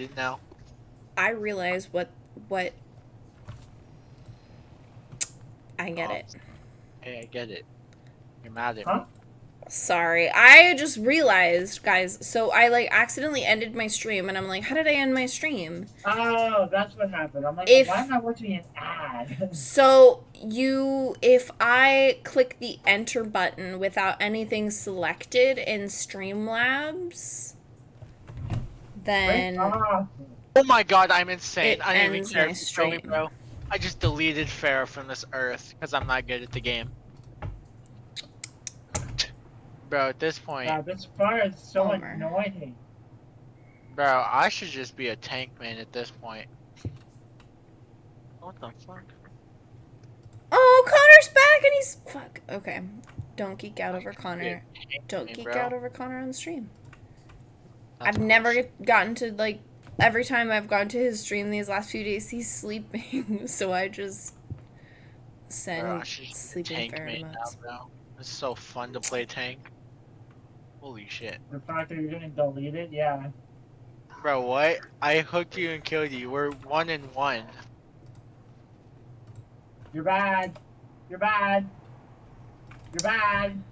deleted now? I realize what I get it. Hey, I get it. You're mad at Huh? me. Sorry, I just realized, guys. So I like accidentally ended my stream, and I'm like, how did I end my stream? Oh, that's what happened. I'm like, why am I watching an ad? So if I click the enter button without anything selected in Streamlabs, then Oh my god, I'm insane. it I didn't even ends care my if you show me, stream. bro. I just deleted Farrah from this earth because I'm not good at the game. Bro, at this point, God, this fire is so Bummer. annoying. bro, I should just be a tank man at this point. What the fuck? Oh, Connor's back and he's fuck. Okay, don't geek out over Connor. Don't man, geek bro. out over Connor on the stream. That's I've never gotten to like. Every time I've gone to his stream these last few days, he's sleeping. So I just send Bro, I should just be a sleeping tank ferret man now, emotes. bro. It's so fun to play tank. Holy shit. The fact that you're getting deleted, yeah. Bro, what? I hooked you and killed you. We're 1-1. You're bad. You're bad. You're bad.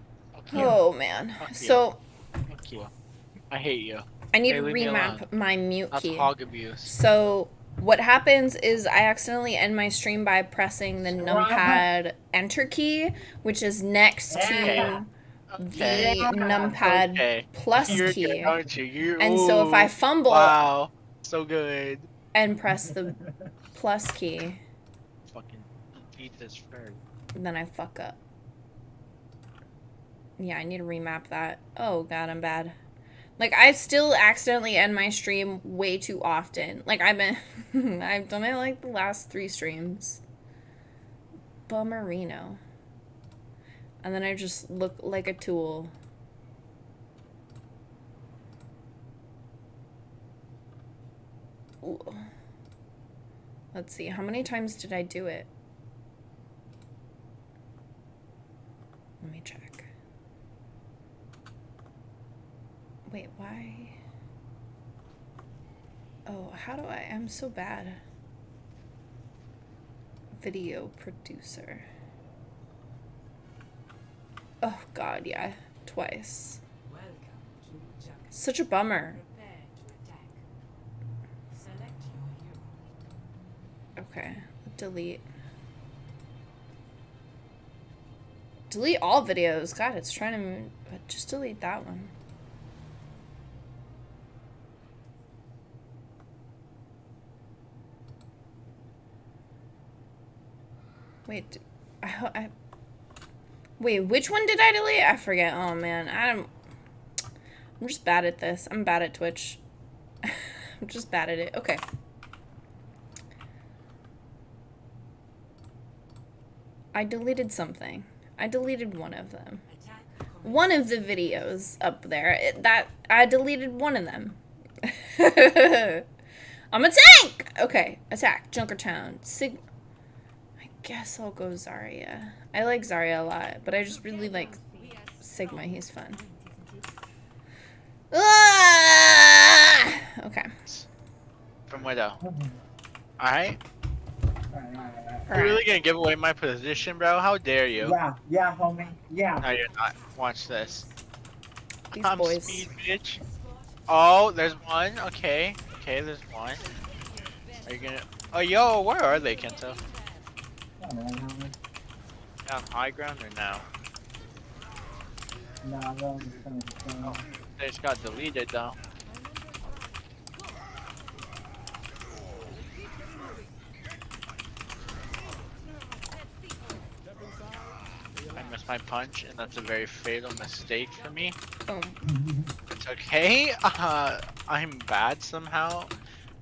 Oh man. Fuck you. So Fuck you. I hate you. I need Hey, to leave me alone. remap my mute That's key. hog abuse. So what happens is I accidentally end my stream by pressing the numpad enter key, which is next to Okay. the numpad Okay. plus You're key. good, aren't you? And so if I fumble Wow. So good. and press the plus key, Fucking eat this bird. then I fuck up. Yeah, I need to remap that. Oh god, I'm bad. Like, I still accidentally end my stream way too often. Like, I've done it like the last 3 streams. Bummerino. And then I just look like a tool. Ooh. Let's see, how many times did I do it? Let me check. Wait, why? Oh, how do I'm so bad. Video producer. Oh god, yeah. Twice. Such a bummer. Okay, delete. Delete all videos. God, it's trying to... Just delete that one. Wait, wait, which one did I delete? I forget. Oh man, I'm just bad at this. I'm bad at Twitch. I'm just bad at it. Okay. I deleted something. I deleted one of them. One of the videos up there. I deleted one of them. I'm a tank! Okay, attack. Junkertown. I guess I'll go Zarya. I like Zarya a lot, but I just really like Sigma. He's fun. Ah! Okay. From Widow. Alright? Alright. You're really gonna give away my position, bro? How dare you? Yeah, homie. Yeah. No, you're not. Watch this. These I'm boys. speed, bitch. Oh, there's one. Okay. Okay, there's one. Are you gonna... Oh, yo, where are they, Kento? Alright, homie. On high ground or now? No, I'm just gonna They just got deleted, though. I missed my punch, and that's a very fatal mistake for me. Oh. It's okay. I'm bad somehow.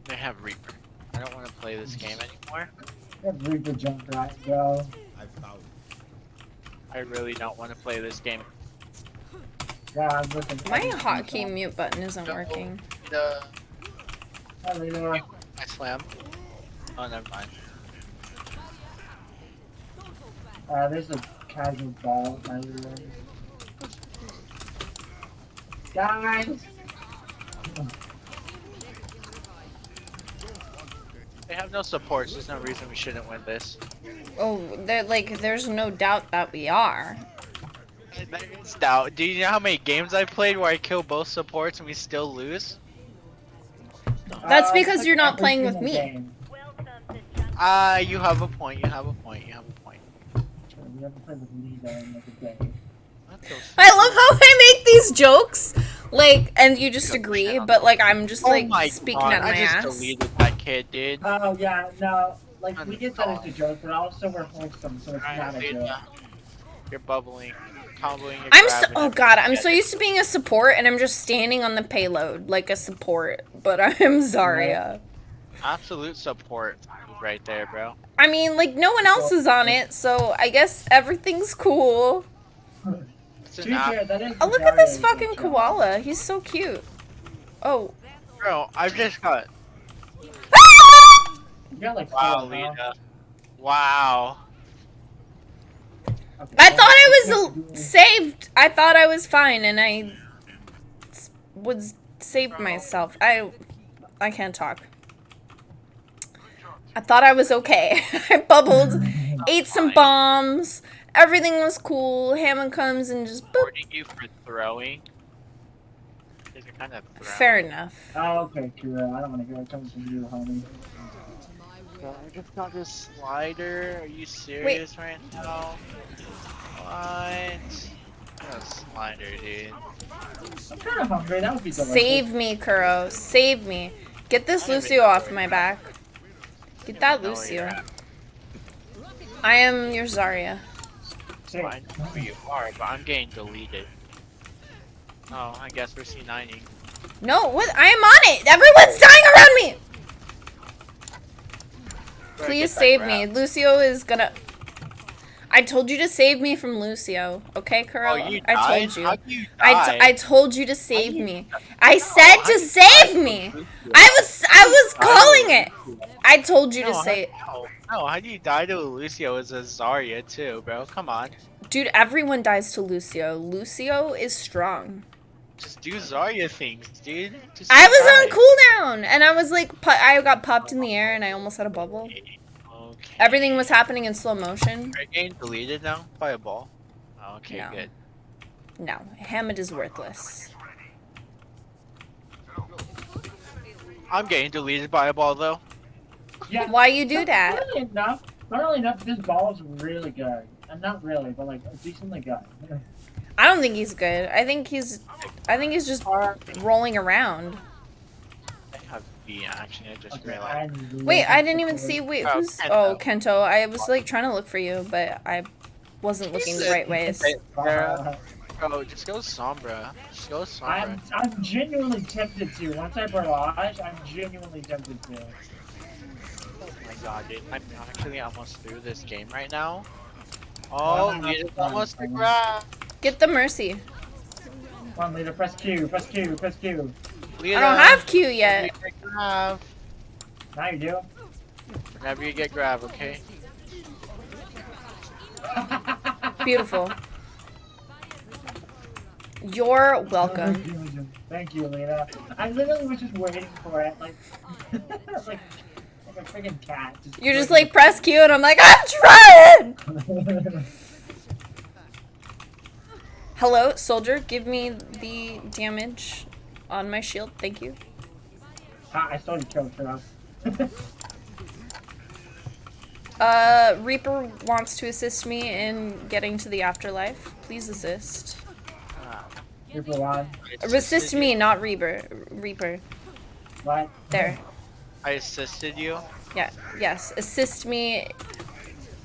They have Reaper. I don't want to play this game anymore. read the jump right, bro. I really don't want to play this game. Yeah, I'm looking. My hotkey mute button isn't working. The Hi, Leonor. I slam. Oh, never mind. There's a casual ball at my rear. Guys! They have no supports. There's no reason we shouldn't win this. Oh, there's no doubt that we are. There is doubt. Do you know how many games I've played where I kill both supports and we still lose? That's It's because like you're not every playing with single me. game. You have a point. You have a point. You have a point. You have to play with Lita in like a day. I love how I make these jokes, like, and you just agree, but like I'm just Oh like my speaking god, at my I just ass. deleted that kid, dude. Oh yeah, no. Like we I'm get that as sorry. a joke, but also we're wholesome, so it's not a joke. You're bubbling. Comboing your I'm so, grab and oh god, I'm everything. so used to being a support, and I'm just standing on the payload like a support, but I'm Zarya. Absolute support right there, bro. I mean, like, no one else is on it, so I guess everything's cool. It's To an be app. fair, that is Oh, look at this Zarya's fucking job. koala. He's so cute. Oh. Bro, I've just got. You got like Wow, 4 now. Lita. Wow. Okay, I well, thought I can't was do- saved. I thought I was fine, and I was saved myself. I can't talk. I thought I was okay. I bubbled, ate some bombs. Everything was cool. Hammond comes and just boop. Rewarding you for throwing. Because you're kind of throwing. Fair enough. Oh, okay, Kira. I don't want to hear it coming from you, homie. Bro, I just got this slider. Are you serious right now? What? A slider, dude. I'm kind of hungry. That would be delicious. Save me, Kuro. Save me. Get this Lucio off my back. Get that Lucio. I am your Zarya. Hey, I know who you are, but I'm getting deleted. Oh, I guess we're C9ing. No, what? I am on it. Everyone's dying around me. Please save me. Lucio is gonna. I told you to save me from Lucio. Okay, Kuro? Oh, you I died? told you. How'd you I die? told you to save you- me. I said how to you save die me. from Lucio? I was How calling you it. die to Lucio? I told you to No, say it. No, how do you die to Lucio as a Zarya too, bro? Come on. Dude, everyone dies to Lucio. Lucio is strong. Just do Zarya things, dude. Just I was on die. cooldown, and I was like, I got popped in the air, and I almost had a bubble. Okay. Everything was happening in slow motion. Are you getting deleted now by a ball? Oh, okay, No. good. No, Hammond is worthless. I'm getting deleted by a ball though. Yeah. Why you do that? Funnily enough, this ball is really good. And not really, but like decently good. I don't think he's good. I think he's just rolling around. I have B actually. I just Okay, realized. Wait, I didn't even see. Wait, Oh, who's? Kento. Oh, Kento. I was like trying to look for you, but I wasn't looking the right ways. Bro, just go Sombra. Just go Sombra. I'm genuinely tempted to. Once I barrage, I'm genuinely tempted to. Oh my god, dude. I'm actually almost through this game right now. Oh, Lita's almost to grab. Get the mercy. Come on, leader, press Q, press Q, press Q. Lita, I don't have Q yet. whenever you get grab. Now you do. Whenever you get grab, okay? Beautiful. You're welcome. Thank you, Lena. I literally was just waiting for it, like, like a freaking cat. You're just like press Q, and I'm like, I'm trying. Hello, soldier. Give me the damage on my shield. Thank you. I still killed for us. Reaper wants to assist me in getting to the afterlife. Please assist. Reaper one. Assist me, not Reaper. What? There. I assisted you. Yeah. Yes. Assist me.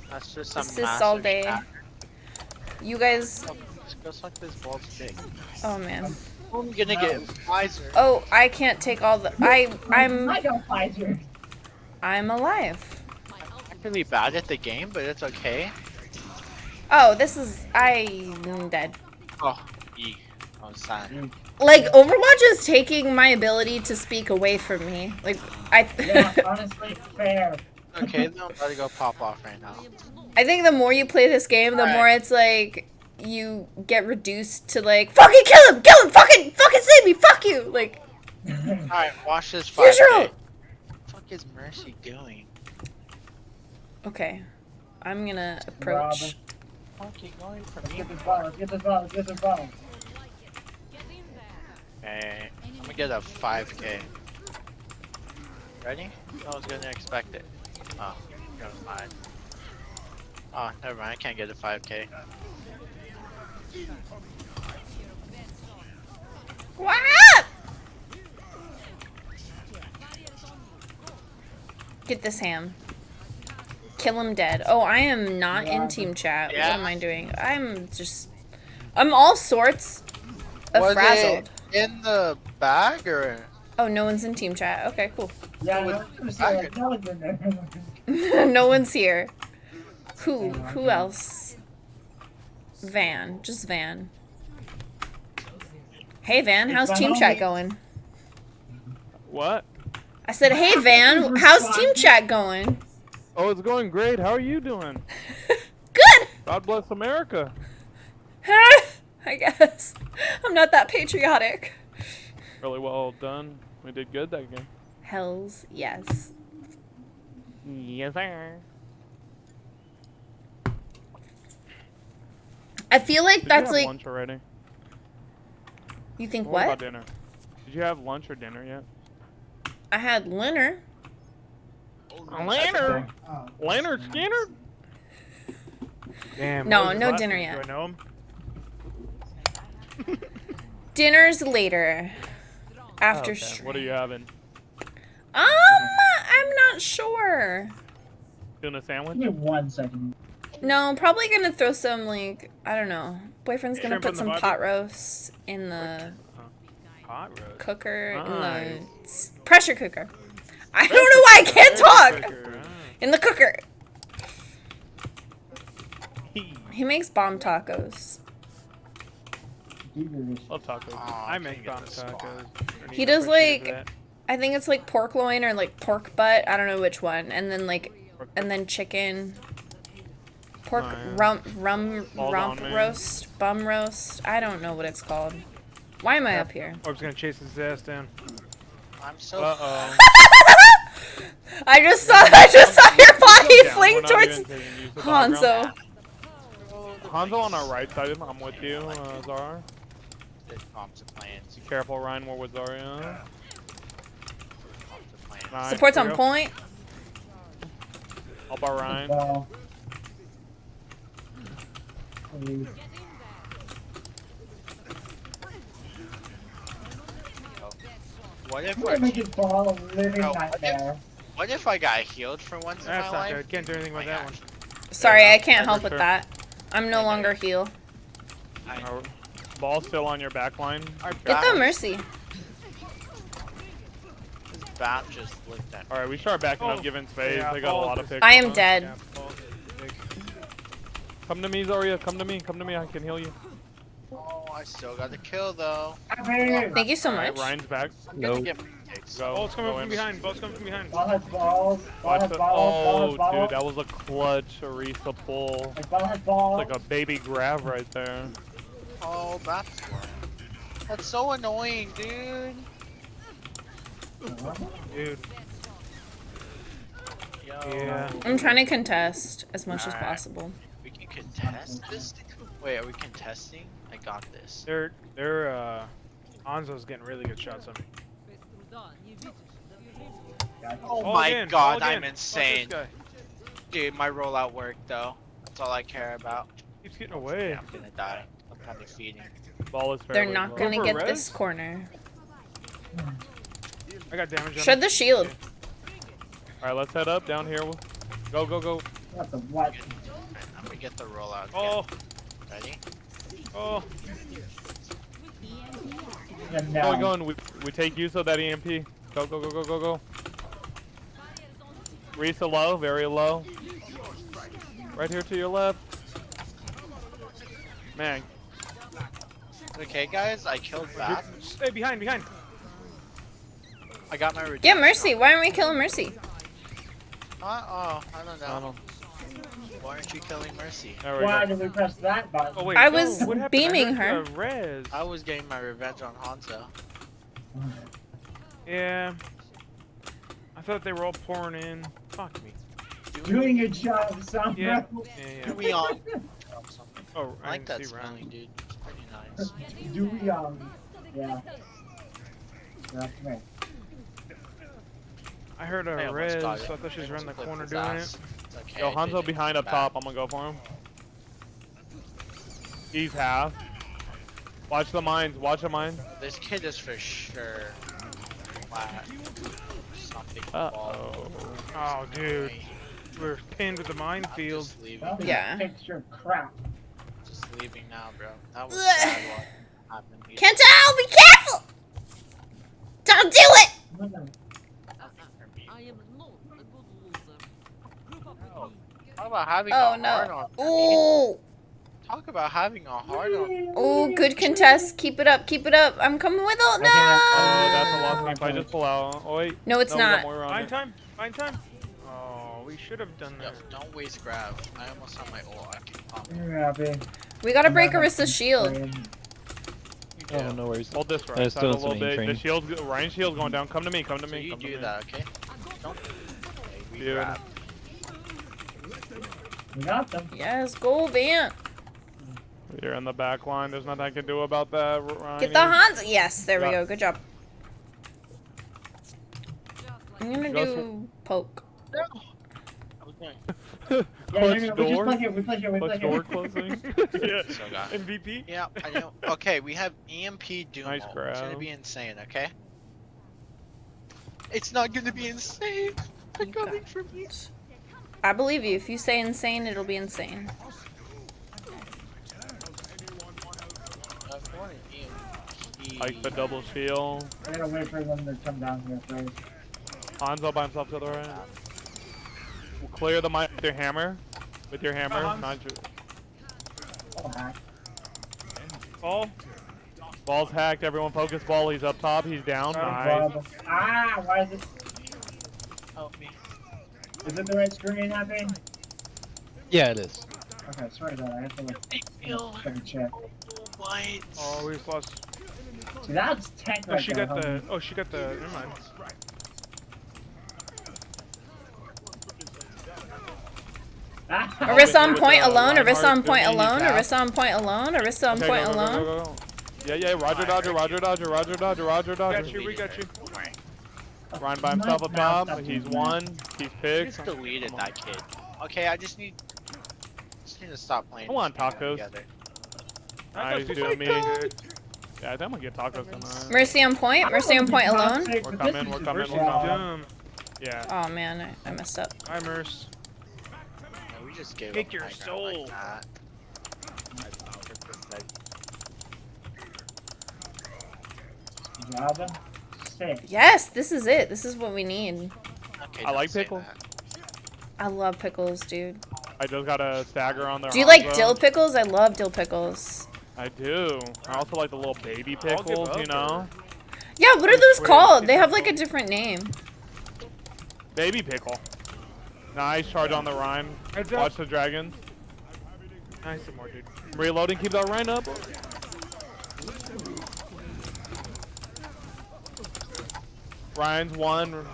That's just some Assist massive all day. shatter. You guys. Oh, just go suck this ball's dick. Oh man. I'm gonna get Pfizer. Oh, I can't take all the. I'm I got Pfizer. I'm alive. I'm really bad at the game, but it's okay. Oh, this is. I'm dead. Oh, eek. I was sad. Like, Overwatch is taking my ability to speak away from me. Like, Yeah, honestly, fair. Okay, then I'm about to go pop off right now. I think the more you play this game, the Alright. more it's like you get reduced to like, fucking kill him, fucking save me, fuck you. Like, Alright, watch this here's your 5K. ult. Fucking is Mercy doing? Okay. I'm gonna approach. Okay, going for Let's me. get this ball. Let's get this ball. Let's get this ball. Okay, I'm gonna get a 5k. Ready? I was gonna expect it. Oh, never mind. Oh, never mind. I can't get a 5k. What? Get this ham. Kill him dead. Oh, I am not in team chat. Yeah. What am I doing? I'm all sorts of Was frazzled. it in the bag or? Oh, no one's in team chat. Okay, cool. Yeah, I With- was gonna say, like, no one's in there. No one's here. Who else? Van. Just Van. Hey, Van. How's It's team my chat homie. going? What? I said, hey, Van. How's team chat going? Oh, it's going great. How are you doing? Good. God bless America. I guess. I'm not that patriotic. Really well done. We did good that game. Hells yes. Yes, sir. I feel like Did that's you have like. lunch already? You think What about what? dinner? Did you have lunch or dinner yet? I had Leonard. Leonard? Oh. Leonard Skinner? Damn. No, what was his no last dinner name? yet. Do I know him? Dinner's later. After okay. stream. What are you having? I'm not sure. Doing a sandwich? Give me 1 second. No, probably gonna throw some like I don't know. Boyfriend's gonna Shrimp put in the some butter? pot roast in the Hot roast. cooker Nice. in the pressure cooker. I don't know why I can't talk. Cooker, In the cooker. Ah. He makes bomb tacos. Love tacos. Oh, I can't make get bomb the spot. tacos. I need He to does appreciate like that. I think it's like pork loin or like pork butt. I don't know which one. And then like and then chicken. Pork Oh, yeah. rump on me. roast, bum roast. I don't know what it's called. Why am I up here? Orb's gonna chase his ass down. I'm so. Uh-oh. I just saw your body Yeah, we're fling not towards even taking use of the high ground. Hanzo. Hanzo on our right side. I'm with you, Zara. Comps of plans. Be careful, Ryan. We're with Zarya. Comps of plans. Nice. Support's Here on we go. point. All by Ryan. Ball. Please. What if I'm we're, gonna make it ball a living No, nightmare. what if I got healed for once in That's my not life? good. Can't do anything Oh with my that gosh. one. Sorry, I can't Yeah, help for with sure. that. I'm no Okay. longer heal. Our ball still on your back line. Get the mercy. This bat just looked at me. Alright, we start backing Oh, up, giving space. yeah, They got a ball lot of is- picks. I am on us. dead. Yeah, ball is big. Come to me, Zarya. Come to me. Come to me. I can heal you. Oh, I still got the kill though. I'm here. Thank you so Alright, much. Ryan's back. I'm gonna get my kicks. Go. Ball's coming go from in. behind. Ball's coming from behind. Ball has balls. Ball Watch has the- balls. Ball Oh, has balls. dude, that was a clutch Arisa pull. Like, ball has balls. Like a baby grab right there. Oh, that's so annoying, dude. Dude. Yo, Yeah. I'm trying to contest as much as Alright. possible. we can contest this. Wait, are we contesting? I got this. Hanzo's getting really good shots on me. Oh Ball my again, god, ball I'm again. insane. Fuck Dude, my rollout worked though. That's all I care about. this guy. Keeps getting away. Yeah, I'm gonna die. I'm kind of feeding. Ball is They're fairly not low. gonna Go for get res? this corner. I got damage on Shed him. the shield. Alright, let's head up down here. Go, go, go. What the what? I'm gonna get the rollout. Oh, Again. Ready? oh. Yeah, Go, no. go, and we take use of that EMP. Go, go, go, go, go, go. Risa low, very low. Right here to your left. Man, Okay, guys, I killed that. Stay behind, behind. I got my Get Mercy. Why aren't we killing Mercy? Oh, I don't know. I don't. Why aren't you killing Mercy? There we Why go. did we press that button? Oh wait. I no, was what happened? beaming I heard her. the res. I was getting my revenge on Hanzo. Yeah. I thought they were all pouring in. Fuck me. Doing your job, Sombra. Yeah. Do we all? Oh, I like didn't that see Ryan. spelling, dude. It's pretty nice. Do we Yeah. That's me. I heard I a almost res. got I it. thought she was around the Clip corner his doing ass. it. It's okay, Yo, I Hanzo did it. behind up Bad. top. I'm gonna go for him. He's half. Watch the mines. Watch the mines. This kid is for sure flat. Something Uh-oh. Oh, dude. We're pinned with the I'm minefield. just leaving. That was Yeah. a picture of crap. Just leaving now, bro. That was Ugh. bad what happened. He's- Kental, be careful! Don't do it! Listen, I am not a good loser. Group up with Oh. me. Talk about having Oh a hard no. on. Ooh. Talk about having a hard on. Ooh, good contest. Keep it up, keep it up. I'm coming with it. No! Oh, that's a lost game. If I just pull out. Oh, wait. No, it's No, we got not. more on Fine it. time. Fine time. Oh, we should have done Yo, that. don't waste grab. I almost have my ult. I can pump. yeah, babe. We gotta break Arissa's shield. Oh, no worries. Hold this right Let's side do a some little bit. The training. shield's, Ryan's shield's going down. Come to me. Come to So me. you Come to do me. that, okay? Don't. Okay, we Dude. grab. We got them. Yes, go Vant. You're in the back line. There's nothing I can do about that, Ryan. Get the Hans. Yes, there we Yeah. go. Good job. Just like I'm gonna Just- do poke. I was going. Yeah, Clutch we just door. play here. We play here. We play Clutch here. door closing. Yeah. So got. MVP? Yeah, I know. Okay, we have EMP Doom. Nice It's gonna grab. be insane, okay? It's not gonna be insane. They're coming for me. I believe you. If you say insane, it'll be insane. Like the double shield. I gotta wait for them to come down here first. Hanzo by himself to the right. We'll clear the mine with your hammer. With your hammer. Not your... Oh, hack. Ball. Ball's hacked. Everyone focus ball. He's up top. He's down. Nice. Ah, why is it? Help me. Is it the right screen happening? Yeah, it is. Okay, sorry about that. I have to like Feel double check. white. Oh, we just lost. See, that's tech Oh, right she there, got the. homie. Oh, she got the. Never mind. Ah, Arissa on with point the alone. Reinhardt Arissa on point doing alone. his half. Arissa on point alone. Arissa on Okay, point go, go, go, alone. go, go. Yeah, yeah. Roger, Dodger, Roger, Dodger, Roger, Dodger, Roger, Got Dodger. you. We got you. Ryan by himself up top. He's one. He's I picked. just deleted that kid. Okay, I just need to stop playing. Come on, this game tacos. together. Nice, Tacos, doing me. good. Yeah, I think I'm gonna get tacos tonight. Mercy on point. Mercy on point alone. We're coming, we're coming, we're coming. Dumb. Yeah. Oh man, I messed up. Hi, Merce. Yeah, we just gave Take up your high ground soul. Like that. I 100%. Java. Sick. Yes, this is it. This is what we need. Okay, I don't like say pickles. that. I love pickles, dude. I just got a stagger on there. Do you like Hanzo. dill pickles? I love dill pickles. I do. I also like the little baby I'll give pickles, up, you know? Yeah, what are those Wait, called? is They it have like a called? different name. Baby pickle. Nice charge on the rhyme. Heads up. Watch the dragons. Nice, some more, dude. Reloading, keep that Rhine up. Ryan's one.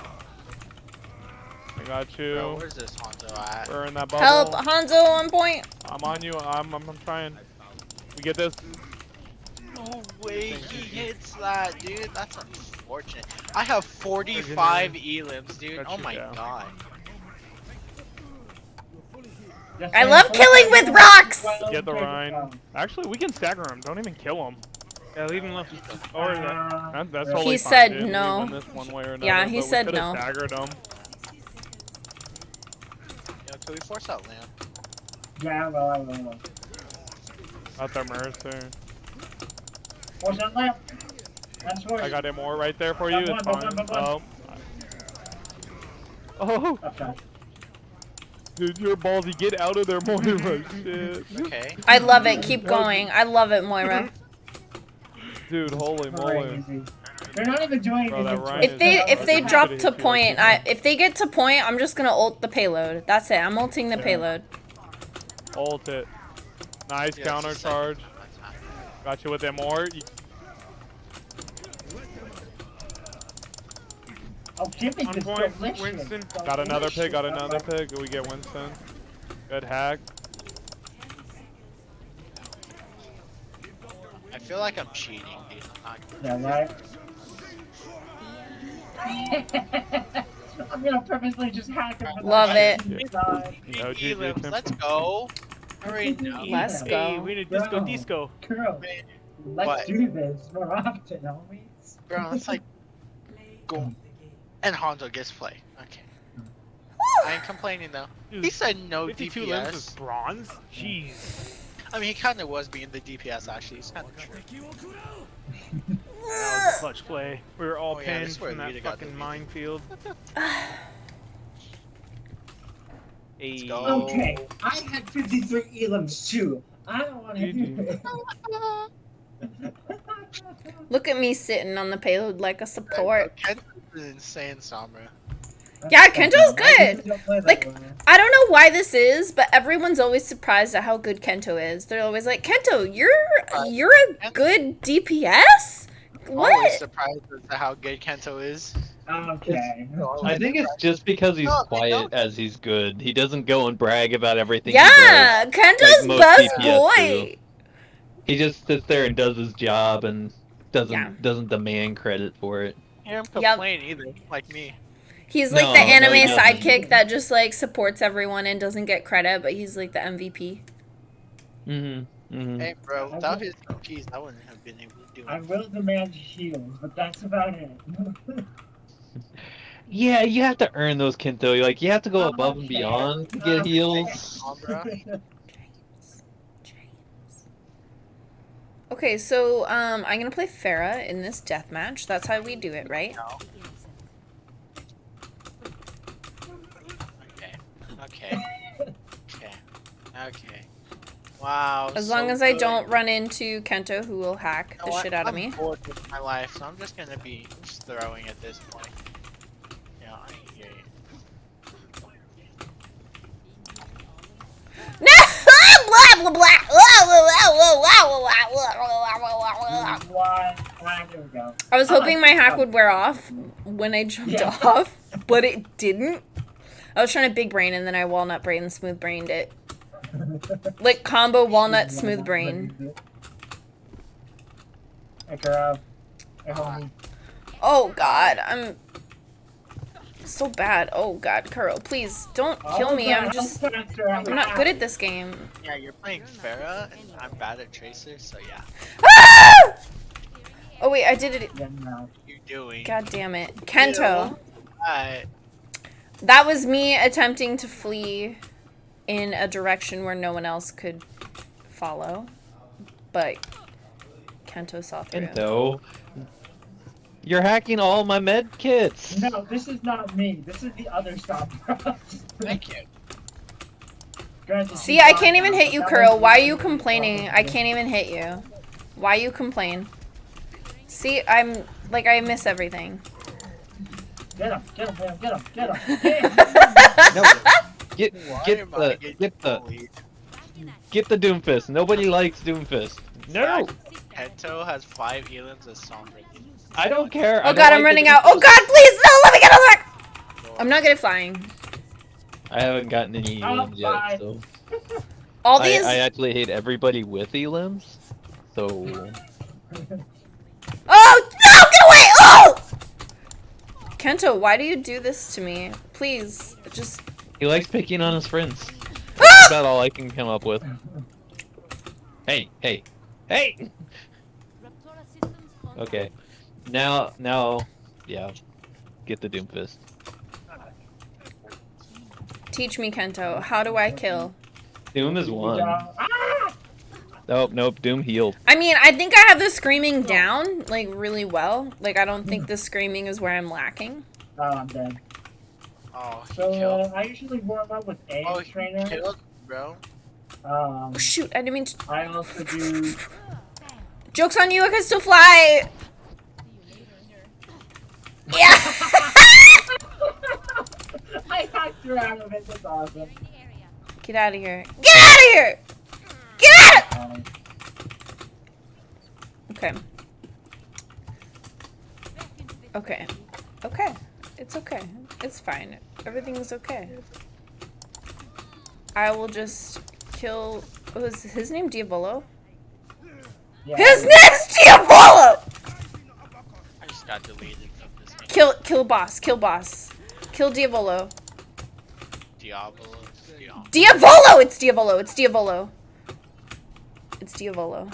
I got Bro, you. where's this Honto at? We're in that bubble. Help, Hanzo on point. I'm on you. I'm trying. We get this. No way he hits that, dude. That's unfortunate. I have 45 elims, dude. Got Oh you my down. god. Just I wait love for killing it. with rocks. Get the Rhine. Actually, we can stagger him. Don't even kill him. Yeah, leave him alone. Or That's totally He fine, said dude. We no. win this one way or another, Yeah, he but we said could've no. Staggered him. Yo, can we force out lamp? Yeah, well. At their mercy. What's that lamp? That's what. I got it more right there for you. It's Bum, bum, fine. bum, bum, Oh. Oh, Okay. dude, you're ballsy. Get out of there, Moira. Shit. Okay. I love it. Keep going. I love it, Moira. Dude, holy moly. Crazy. They're not even doing Bro, that anything. Ryan If they is- drop to point, if they get to point, I'm just gonna ult the payload. That's it. I'm ulting the Yeah. payload. Ult it. Nice Yeah, counter it's just like- charge. Got you with it more. Oh, gimmick On is point, delicious. Winston. Got another pig, got Delicious. another pig. We get Winston. Good hack. I feel like I'm cheating, dude. I'm not. Yeah, right. I'm gonna purposely just hack him for Love that. it. God. No, GG, Elims, Tim. let's go. Already know. Let's Hey, go. we need disco Bro. disco. Girl, let's What? do this more often, homies. Bro, it's like go. And Hanzo gets play. Okay. I ain't complaining though. Dude, He said no 52 limbs is DPS. bronze? Jeez. I mean, he kind of was being the DPS actually. He's kind of true. That was a clutch play. We were all Oh, yeah, pinned this is where from that Lita got fucking defeated. minefield. Let's Hey. go. Okay, I had 53 elims too. I don't want to do it. Look at me sitting on the payload like a support. Kent is insane, Samra. Yeah, Kento's good. Like, Like, I don't know why this is, but everyone's always surprised at how good Kento is. They're always like, Kento, you're a good DPS? Always What? surprised as to how good Kento is. okay. I think it's just because he's No, quiet as he's good. He doesn't go and brag about everything Yeah, he does. Kento's most best DPS boy. He just sits there and does his job and doesn't Yeah. doesn't demand credit for it. Hear him Yep. complain either, like me. He's like No, the no, anime he doesn't. sidekick that just like supports everyone and doesn't get credit, but he's like the MVP. Hey, bro, without his keys, I wouldn't have been able to do I it. will demand heals, but that's about it. Yeah, you have to earn those Kento. Like you have to go above and Okay. beyond to get Okay. heals. Sombra. Okay, so I'm gonna play Farah in this deathmatch. That's how we do it, right? No. Okay. Okay. Okay. Okay. Wow. As so long as I good. don't run into Kento, who will hack You know the what? shit out of I'm me. bored with my life, so I'm just gonna be just throwing at this point. Yeah, I hear you. No! Blah blah blah. Here we go. I was hoping my hack would wear off when I jumped Yeah. off, but it didn't. I was trying to big brain and then I walnut brain and smooth brained it. Like combo walnut smooth brain. Hey, girl. Hey, homie. Oh god, I'm so bad. Oh god, Kuro, please don't kill me. I'm not good at this game. Yeah, you're playing Farah, and I'm bad at Tracer, so yeah. Ah! Oh wait, I did it. Yeah, no. What you doing? God damn it. Kento. Alright. That was me attempting to flee in a direction where no one else could follow. But Kento saw through. Kento, you're hacking all my med kits. No, this is not me. This is the other stop. Thank you. See, I can't even hit you, Kuro. Why are you complaining? I can't even hit you. Why you complain? See, I'm like I miss everything. Get him, get him, get him, get him. No, get Why get am I the getting bullied? get the Doomfist. Nobody likes Doomfist. No, Kento has 5 elims as Sombra. I don't care. Oh god, I'm running out. Oh god, please, no, let me get on back. I'm not good at flying. I haven't gotten any elims bye. yet, so All these. I actually hate everybody with elims. So Oh no, get away! Oh! Kento, why do you do this to me? Please, just. he likes picking on his friends. Ah! That's about all I can come up with. Hey, hey, hey! Okay, now, yeah, get the Doomfist. Teach me, Kento. How do I kill? Doom is one. Ah! Nope, Doom healed. I mean, I think I have the screaming down, like, really well. Like, I don't think the screaming is where I'm lacking. Oh, I'm dead. Oh, he So, killed. I usually warm up with A Oh, he trainer. killed, bro. Oh, shoot, I didn't mean to. I also do. Joke's on you, I can still fly! Yeah! I hacked her out of it. That's awesome. Get out of here. Get out of here! Get out! Okay. Okay. Okay. It's okay. It's fine. Everything's okay. I will just kill. Was his name Diavolo? Yeah, His name's Diavolo! I just got deleted from this game. Kill boss. Kill boss. Kill Diavolo. Diablo. Diavolo! It's Diavolo. It's Diavolo. It's Diavolo.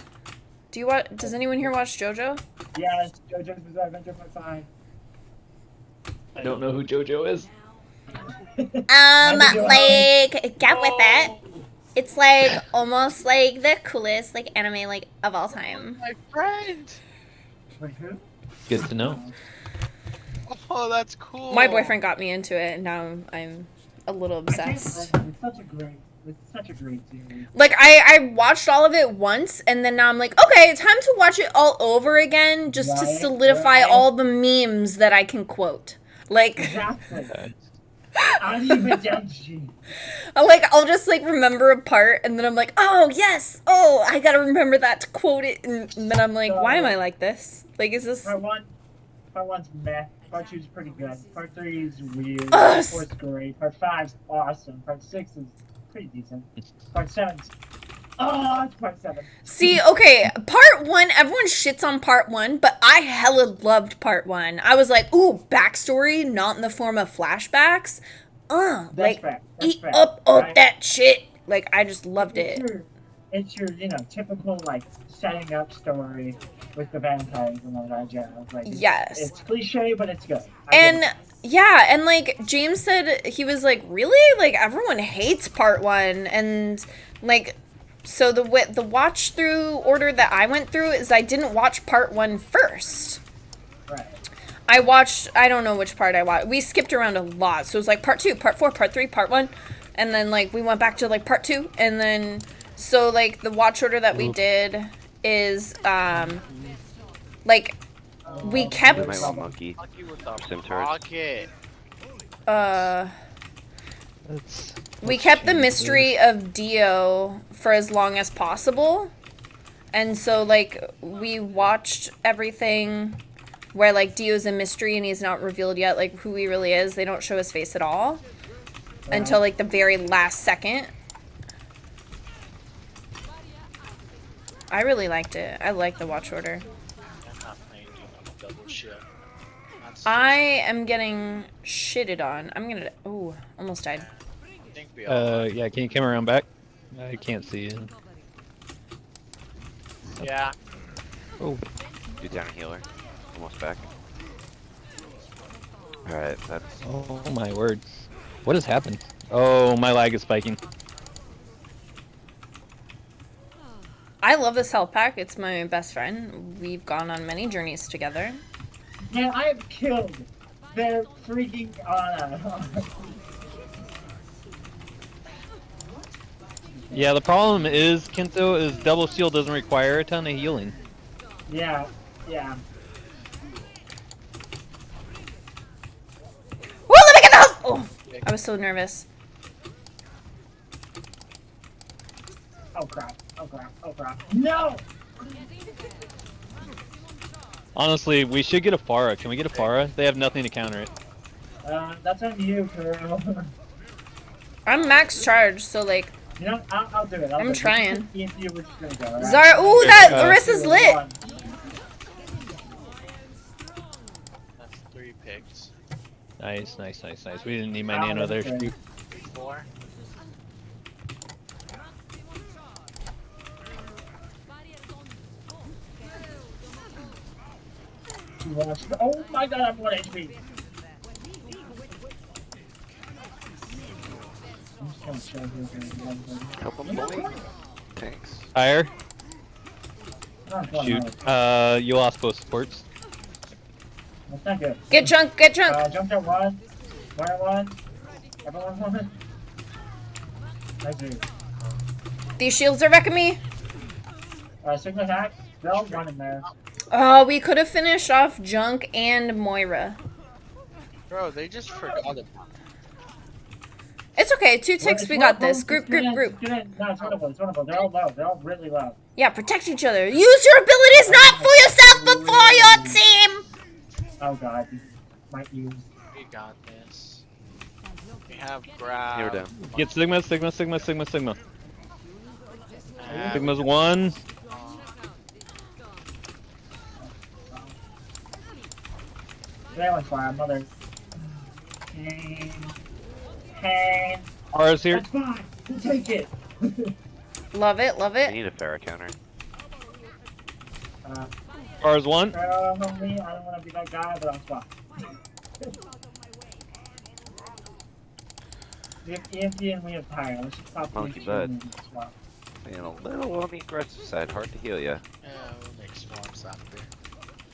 Does anyone here watch JoJo? Yes, JoJo's Bizarre Adventure Part 5. I don't know who JoJo is. Like, get with it. It's like almost like the coolest like anime like of all time. My friend. Wait, who? Good to know. Oh, that's cool. My boyfriend got me into it, and now I'm a little obsessed. It's such a great series. Like I watched all of it once, and then now I'm like, okay, it's time to watch it all over again, just to Right, solidify right. all the memes that I can quote. Like, Exactly. Arrivederci. I'll just like remember a part, and then I'm like, oh yes, oh I gotta remember that to quote it, and then I'm like, why am I like this? Like, is this? Part 1's meh. Part 2's pretty good. Part 3 is weird. Ugh. Part 4's great. Part 5's awesome. Part 6 is pretty decent. Part 7's... Oh, it's Part 7. See, okay, part 1, everyone shits on part 1, but I hella loved part 1. I was like, ooh, backstory, not in the form of flashbacks. That's Like, fair. That's eat fair. up all Right? that shit. Like, I just loved It's it. your, typical, like, setting up story with the vampires and all that jazz. Like, Yes. It's cliche, but it's good. And yeah, and like James said, he was like, really? Like, everyone hates part 1, and like, so the watch through order that I went through is I didn't watch part 1 first. Right. I watched, I don't know which part I watched. We skipped around a lot. So it was like part 2, part 4, part 3, part 1. And then like we went back to like part 2. And then, so like the watch order that we did is, like, we kept, My little monkey. Lucky with the Sim turret. rocket. we kept the mystery of Dio for as long as possible. And so like we watched everything where like Dio's a mystery and he's not revealed yet like who he really is. They don't show his face at all until like the very last second. I really liked it. I like the watch order. I'm not playing double shit. I am getting shitted on. I'm gonna. Oh, almost died. I think we all Yeah, can you come around back? I can't see you. yeah. Oh, Do down healer. Almost back. Alright, that's... oh my word. What has happened? Oh, my lag is spiking. I love this health pack. It's my best friend. We've gone on many journeys together. Man, I have killed their freaking Yeah, the problem is, Kento, is double shield doesn't require a ton of healing. Yeah, yeah. Whoa, let me get the health! Oh, I was so nervous. Oh crap, oh crap, oh crap. No! Honestly, we should get a Pharah. Can we get a Pharah? They have nothing to counter it. That's on you, girl. I'm max charge, so like, You know, I'll do it. I'm trying. We're just gonna go, right? Zara. Ooh, that Larissa's lit. That's 3 picks. Nice, nice, nice, nice. We didn't need my Oh, nano there. that's good. 4. Oh my god, I'm 1 HP. I'm just gonna chill here. Help him, boy. Thanks. Higher. Shoot. Shoot. You lost both supports. That's not good. Get chunk, get chunk. Jumped at 1. 1 at 1. Everyone 1. Nice dude. These shields are wrecking me. Sigma hack. They're all 1 in there. Oh, we could have finished off Junk and Moira. Bro, they just forgot about it. It's okay. 2 ticks. We got this. Group, group, group. No, it's winnable. It's winnable. They're all low. They're all really low. Yeah, protect each other. Use your abilities not for yourself, but for your team. Oh god. Might use. We got this. We have grab. You're down. Get Sigma, Sigma, Sigma, Sigma, Sigma. Uh, Sigma's one. That one's fine, mother. Pain. Pain. R's here. That's fine. We'll take it. Love it, love I it. need a Farah counter. R's one. Homie, I don't want to be that guy, but I'm fine. We have EMP and we have Pyre. Let's just pop Monkey EMP butt. and then swap. Being a little on the aggressive side. Hard to heal ya. yeah, we'll make swamps after.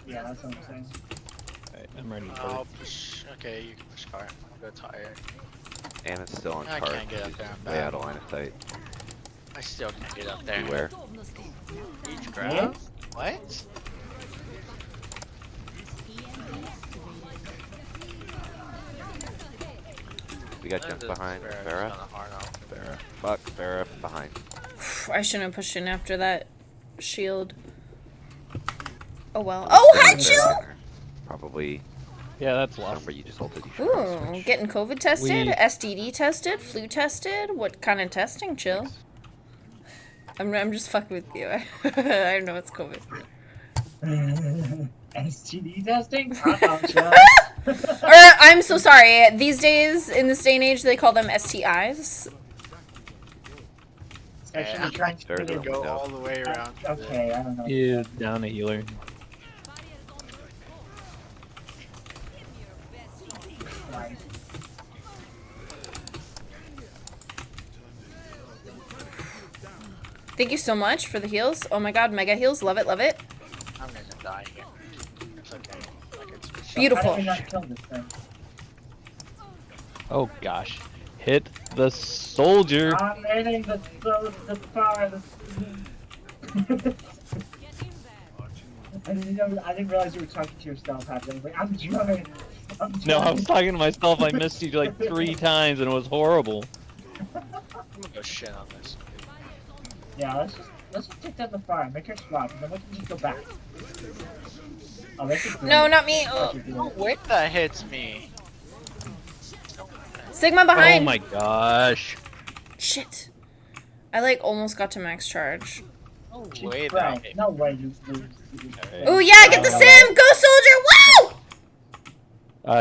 Yeah, that's what I'm saying. Alright, I'm ready for I'll it. push. Okay, you can push car. I'll go tire. And it's still on I cart. can't get up She's there, I'm way bad. out of line of sight. I still can't get up there. Beware. Each grab? What? We got That jump is behind. fair, it's Farah. kinda hard out. Farah. Fuck. Farah behind. I shouldn't have pushed in after that shield. Oh well. Oh, hi, Farah Chill! counter. Probably Yeah, that's the lost. number you just ulted. You should probably Ooh, switch. getting COVID tested, We- STD tested, flu tested. What kind of testing, Chill? I'm just fucking with you. I don't know what's COVID. STD testing? Chill. Or I'm so sorry. These days, in this day and age, they call them STIs. Actually, trying to There's get a it. Go all the way around. to the- Okay, I don't know. You down a healer. Right. Thank you so much for the heals. Oh my god, mega heals. Love it, love it. I'm gonna die here. It's okay. I can switch. Beautiful. How did we not kill this thing? Oh gosh. Hit the soldier. I'm hitting the fire. I didn't realize you were talking to yourself. Like, I'm trying. No, I was talking to myself. I missed you like 3 times and it was horrible. I'm gonna go shit on this. Yeah, let's just take down the fire, make her swap, and then we can just go back. Oh, this is No, not me. Oh, wait, that hits me. Sigma Oh behind. my gosh. Shit. I like almost got to max charge. No Jesus way that Christ, hit. no way you lose. Oh yeah, get the sim. Go soldier. Woo!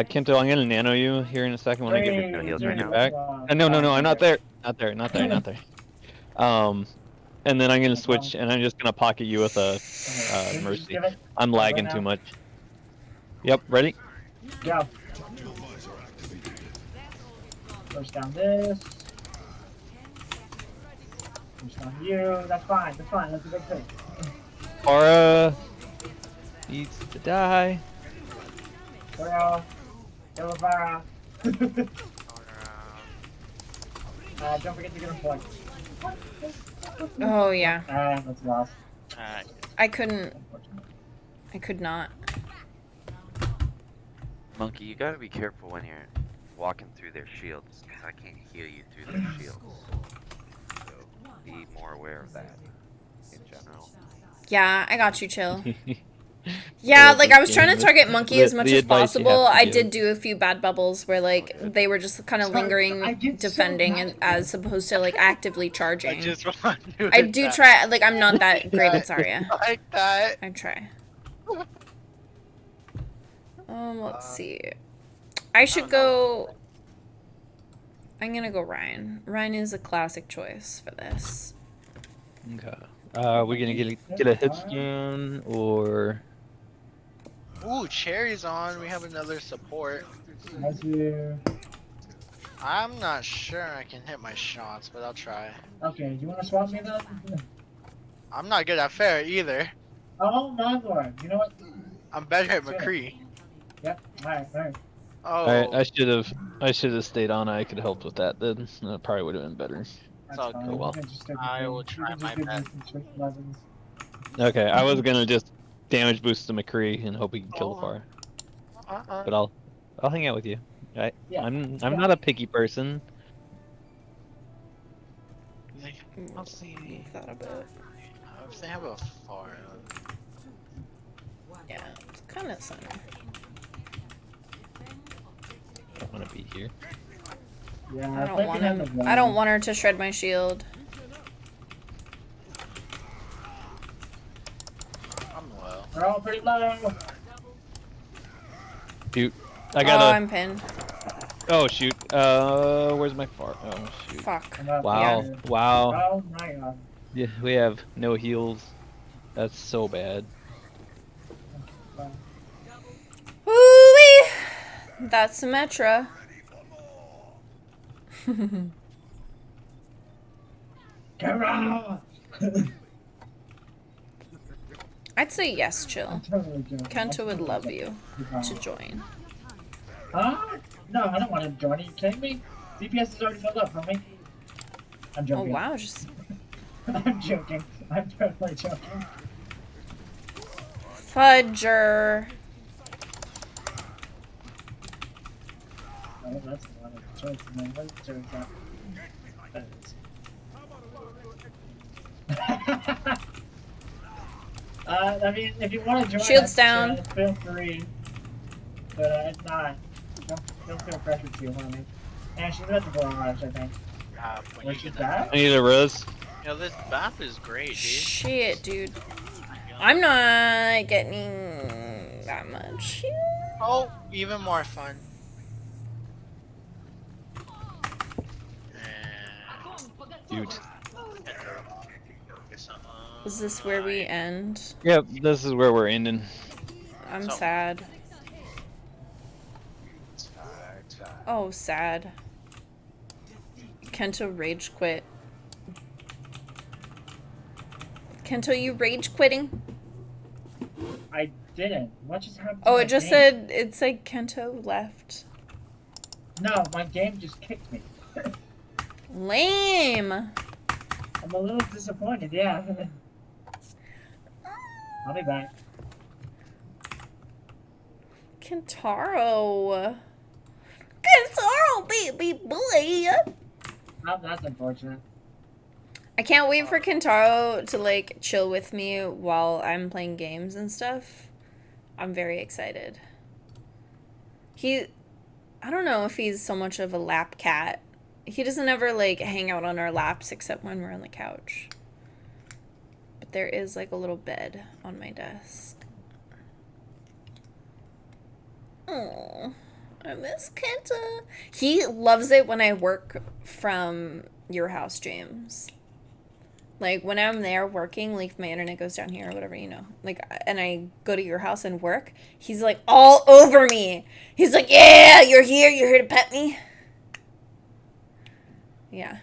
Kento, I'm gonna nano you here in a second when I give you no heals right now. back. No, I'm not there. Not there. And then I'm gonna switch and I'm just gonna pocket you with a mercy. I'm lagging too much. Yep, ready? Go. Push down this. Push down you. That's fine. That's a big thing. Aura needs to die. Go. Elvira. Don't forget to get a point. Oh yeah. That's lost. Alright. I could not. Monkey, you gotta be careful when you're walking through their shields, because I can't heal you through their shields. So be more aware of that in general. Yeah, I got you, Chill. Yeah, like I was trying to target Monkey as much the as advice you possible. have to I give. did do a few bad bubbles where like they were just kind of Sorry, I lingering, get so defending, mad. and as opposed to like actively I charging. just want to I do try. Like I'm not that great at Zarya. like that. I try. Let's see. I should go. I'm gonna go Ryan. Ryan is a classic choice for this. Okay. We gonna get a hitstone or Ooh, cherry's on. We have another support. As you. I'm not sure I can hit my shots, but I'll try. Okay, you want to swap me then? I'm not good at fair either. Oh, my lord. You know what? I'm better at Sure. McCree. Yep. Alright. Oh, Alright, I should have stayed on. I could have helped with that then. That probably would have been better. That's all fine. good. You Well, can just stick I with will me. try You can my just give me best. some strict weapons. Okay, I was gonna just damage boost to McCree and hope he can kill the far. But I'll hang out with you. Right? Yeah. I'm not a picky person. I'll see. Thought about. If they have a far. Yeah, it's kind of center. don't want to be here. Yeah, I don't play want behind him. the I don't wall. want her to shred my shield. I'm low. We're all pretty low. Shoot. I Oh, gotta. I'm pinned. Oh shoot. Where's my fart? Oh shoot. Fuck. I'm up Wow. here. Wow. Oh my god. Yeah, we have no heals. That's so bad. Woo-wee! That's Symmetra. Carol! I'd say yes, I'm chill. totally joking. Kento would love you I'm to join. Huh? No, I don't want to join. Are you kidding me? DPS is already filled up, homie. I'm Oh joking. wow, just I'm joking. I'm totally joking. fudger. Oh, that's a lot of jokes, man. What jokes that? That is. I mean, if you want to join Shields us, down. feel free. But if not, don't feel pressured to, homie. And she's at the garage, I think. When Where you she's get at? I need a res. Yo, this map is great, dude. Shit, dude. I'm not getting that much. Oh, even more fun. Dude. Is this where we end? Yep, this is where we're ending. I'm So- sad. Oh, sad. Kento rage quit. Kento, you rage quitting? I didn't. What just happened? Oh, to it my just game? said, it's like Kento left. No, my game just kicked me. Lame. I'm a little disappointed, yeah. I'll be back. Kentaro. Kentaro, baby boy. Oh, that's unfortunate. I can't wait for Kentaro to like chill with me while I'm playing games and stuff. I'm very excited. I don't know if he's so much of a lap cat. He doesn't ever like hang out on our laps except when we're on the couch. But there is like a little bed on my desk. Oh, I miss Kenta. He loves it when I work from your house, James. Like, when I'm there working, like, if my internet goes down here or whatever, you know. Like, and I go to your house and work, he's, like, all over me. He's like, yeah, you're here to pet me. Yeah.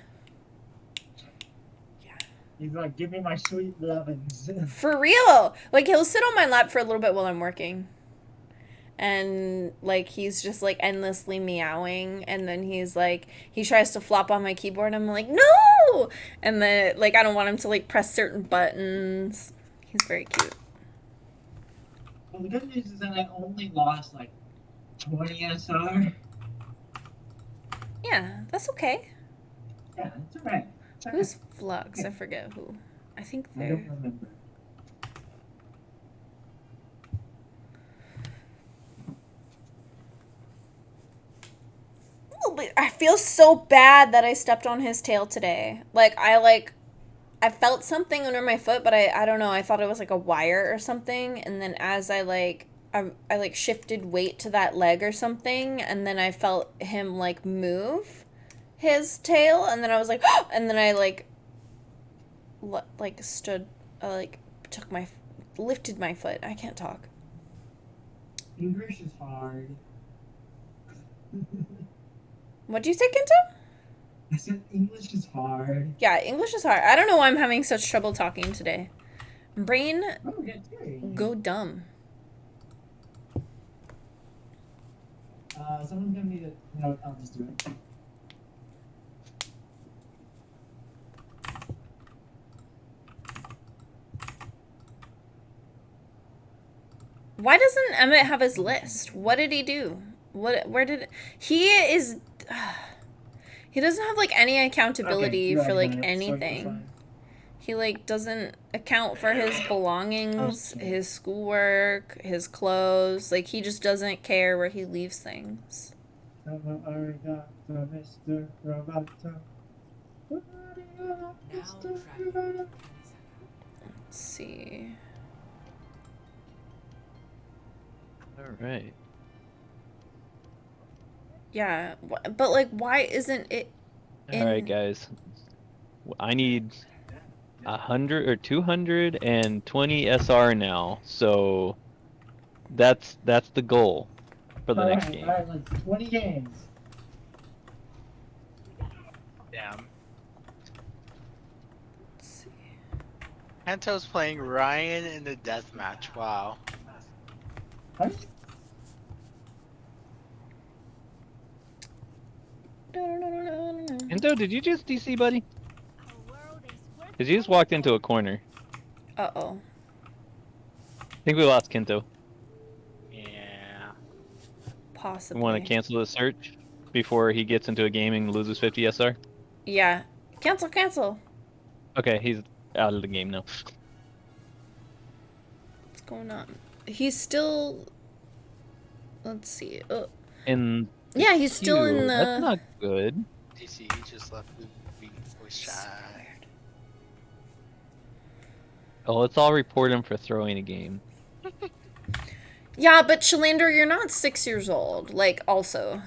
He's like, give me my sweet lovins. For real. Like, he'll sit on my lap for a little bit while I'm working. And, like, he's just, like, endlessly meowing. And then he's, like, he tries to flop on my keyboard. And I'm like, no! And then, like, I don't want him to, like, press certain buttons. He's very cute. Well, the good news is that I only lost, like, 20 SR. Yeah, that's okay. Yeah, it's alright. Who's Flux? I forget who. I think I they're... don't remember. I feel so bad that I stepped on his tail today. I felt something under my foot, but I don't know. I thought it was like a wire or something. And then as I shifted weight to that leg or something, and then I felt him like move his tail, and then I was like, and then I stood, lifted my foot. I can't talk. English is hard. What do you say, Kento? I said English is hard. Yeah, English is hard. I don't know why I'm having such trouble talking today. Brain, Oh, yeah, Terry. go dumb. Someone's gonna need it. No, I'll just do it. Why doesn't Emmett have his list? What did he do? He doesn't have like any accountability Okay, for like so you're anything. fine. He like doesn't account for his belongings, his schoolwork, his clothes. Like he just doesn't care where he leaves things. Arigato, Mr. Roboto. Mr. Roboto. Let's see. All right. Yeah, but like, why isn't it All right, guys. I need 100 or 220 SR now. So that's the goal for the next game. Alright, like 20 games. Damn. Let's see. Kanto's playing Ryan in the deathmatch. Wow. Huh? Endo, did you just DC, buddy? Because you just walked into a corner. Uh-oh. I think we lost Kento. Yeah. Possibly. We want to cancel the search before he gets into a game and loses 50 SR? Yeah. Cancel. Okay, he's out of the game now. What's going on? He's still... Let's see. In Yeah, he's still in the... That's not good. DC, he just left the voice chat. Oh, let's all report him for throwing a game. Yeah, but Shalander, you're not 6 years old. Like, also.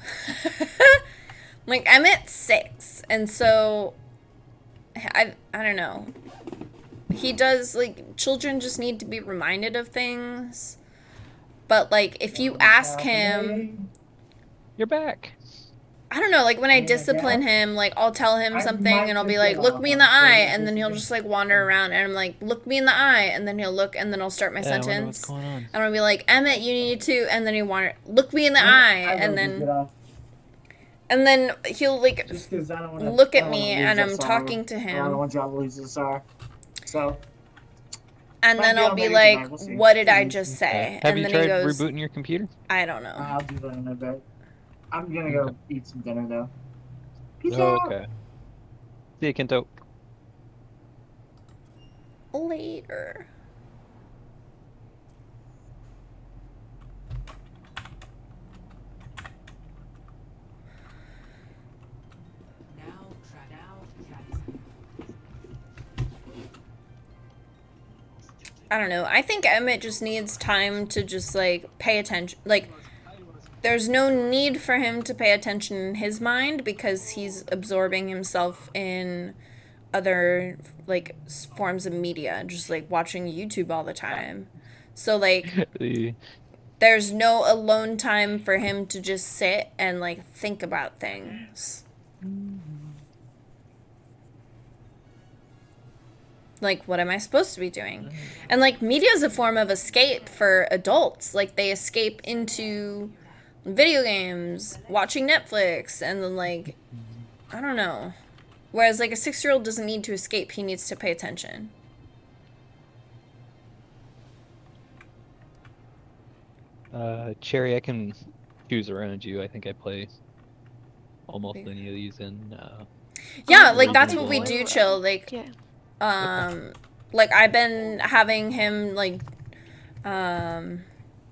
Like, I'm at 6. And so... I don't know. He does, like, children just need to be reminded of things. But, like, if you ask him... You're back. I don't know, like, when I discipline him, like, I'll tell him something and I'll be like, look me in the eye, and then he'll just, like, wander around, and I'm like, look me in the eye, and then he'll look, and then I'll start my sentence. I wonder what's going on. And I'll be like, Emmett, you need to, and then he wander, look me in the eye, and then he'll, like, look at me, and I'm talking to I don't him, want y'all to lose this SR. So, and then I'll be like, what did I just say? Have And you then tried he goes, rebooting your computer? I don't know. I'll do that in a bit. I'm gonna go eat some dinner though. Peace Oh, out. okay. See you, Kento. Later. I don't know. I think Emmett just needs time to just, like, pay attention. Like, there's no need for him to pay attention in his mind because he's absorbing himself in other, like, forms of media. Just, like, watching YouTube all the time. So, like, there's no alone time for him to just sit and, like, think about things. Like, what am I supposed to be doing? And, like, media is a form of escape for adults. Like, they escape into video games, watching Netflix, and then, like, I don't know. Whereas, like, a 6-year-old doesn't need to escape. He needs to pay attention. Cherry, I can choose around you. I think I play almost any of these in... Yeah, like, that's what we do, Chill. Like... like I've been having him like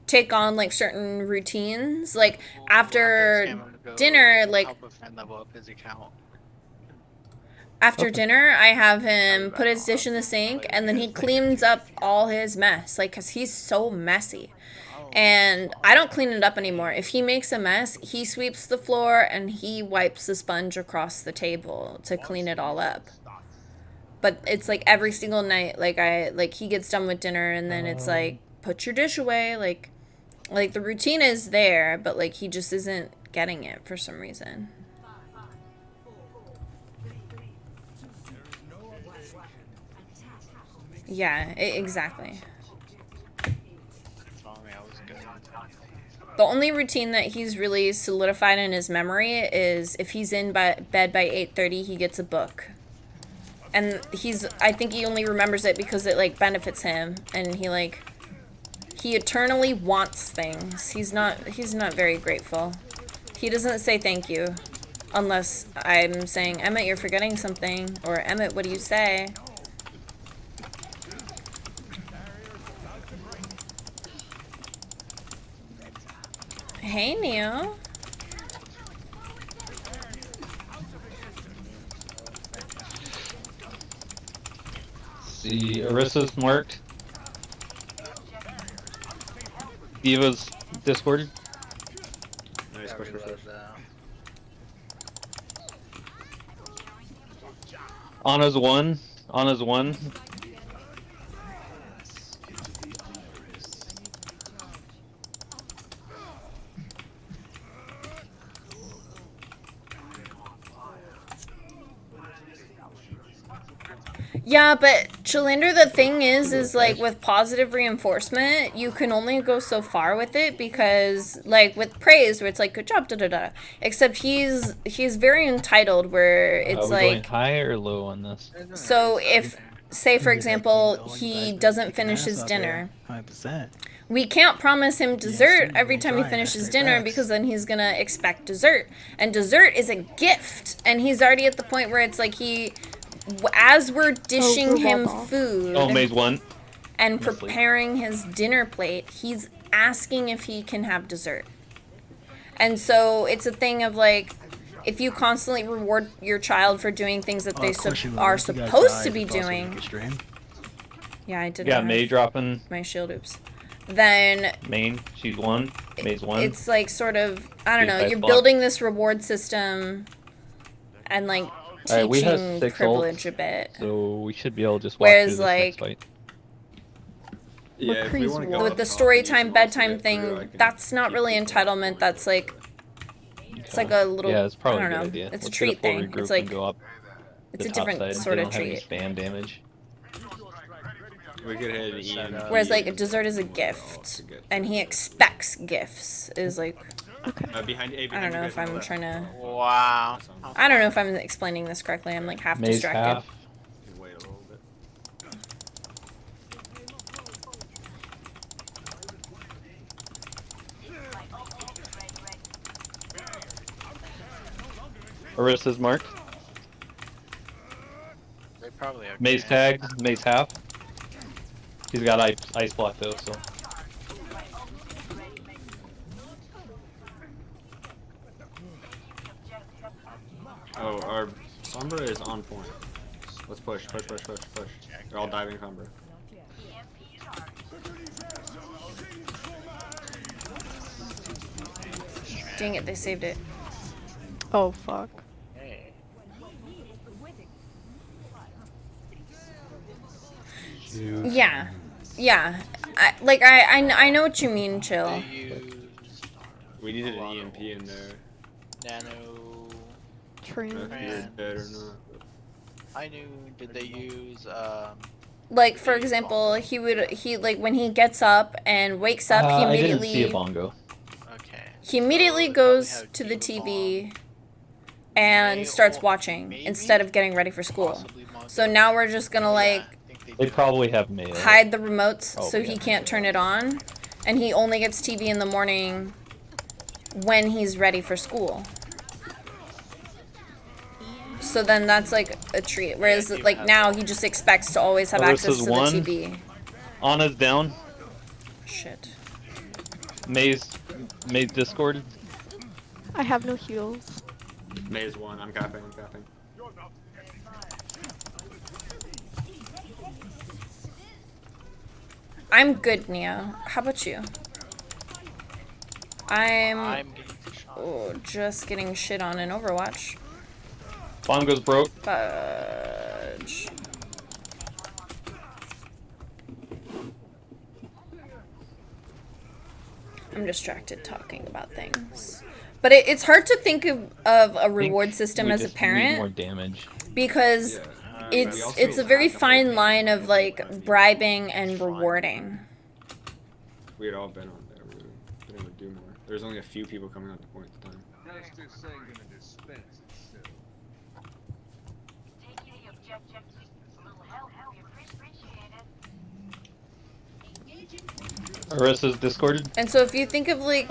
take on like certain routines like after dinner, like after dinner I have him put his dish in the sink and then he cleans up all his mess, like, cuz he's so messy. And I don't clean it up anymore. If he makes a mess, he sweeps the floor and he wipes the sponge across the table to clean it all up. But it's like every single night, like he gets done with dinner and then it's like, put your dish away. Like the routine is there, but like he just isn't getting it for some reason. Yeah, exactly. The only routine that he's really solidified in his memory is if he's in bed by 8:30, he gets a book. And I think he only remembers it because it, like, benefits him. And he eternally wants things. He's not very grateful. He doesn't say thank you. Unless I'm saying, Emmett, you're forgetting something. Or, Emmett, what do you say? Hey, Neo. see, Arissa's marked. Diva's discorded. Nice, push, push, push. Anna's one. Anna's one. Yeah, but Chalander, the thing is like with positive reinforcement, you can only go so far with it because, like with praise, where it's like good job, da da da. Except he's very entitled, where Are it's we going like high or low on this? so if say for example he doesn't finish his dinner. 100%. We can't promise him dessert every time he finishes dinner because then he's gonna expect dessert. And dessert is a gift. And he's already at the point where it's like as we're dishing him food Oh, Maze one. and preparing his dinner plate, he's asking if he can have dessert. And so it's a thing of like, if you constantly reward your child for doing things that they are supposed to be doing. Yeah, I did. Yeah, May dropping. My shield, oops. Then Main, she's one. Maze one. it's like sort of, I don't know, Nice you're block. building this reward system and like Alright, we have teaching 6 privilege ults, a bit. so we should be able to just walk Whereas, through this next like, fight. Yeah, if we wanna go with up the top story and use time them all to bedtime get through, I thing, can that's not keep really people entitlement, that's like, it's like a little, Yeah, it's probably I a don't good know, idea. it's a Let's treat get a full thing. regroup It's like, and go up it's the a top different side. sort They of don't have any treat. spam damage. We could hit an EMP. Whereas like dessert is a gift, and he expects gifts, is like, Behind A, I behind don't you know guys if on the I'm left. trying to, Wow. I don't know if I'm explaining this correctly, I'm like half Maze distracted. half. Wait a little bit. Arissa's marked. They probably okay. Maze tagged. Maze half. He's got ice block though, so. Oh, our Sombra is on point. Let's push, push, push, push, push. They're all diving Sombra. Dang it, they saved it. Oh fuck. Hey. Yeah, yeah. I know what you mean, Chill. They use We needed an EMP in there. nano. Train. If you're dead or not. I knew. Did they use Like for example, he like when he gets up and wakes up, he I didn't see a immediately bongo. Okay. he immediately So they goes probably have to the Diva TV and May starts or watching maybe? instead of getting ready for school. Possibly Mongo. So now we're just gonna like Yeah, I think They do. probably have mail. hide the remotes so Probably he have can't mail. turn it on, and he only gets TV in the morning when he's ready for school. So then that's like a treat. Whereas Diva like has now all. he just expects to always have Oh, access this to is the one. TV. Anna's down. Shit. Maze discorded. I have no heals. Maze 1, I'm capping, I'm capping. I'm good, Neo. How about you? I'm getting shot. Oh, just getting shit on in Overwatch. Bongo's broke. Fudge. I'm distracted talking about things. But it's hard to think of a reward system We as a just need more parent damage. because Yeah. it's a very fine line of like bribing and rewarding. We had all been on there, we would have been able to do more. There's only a few people coming out to point at the time. Arissa's discorded. And so if you think of like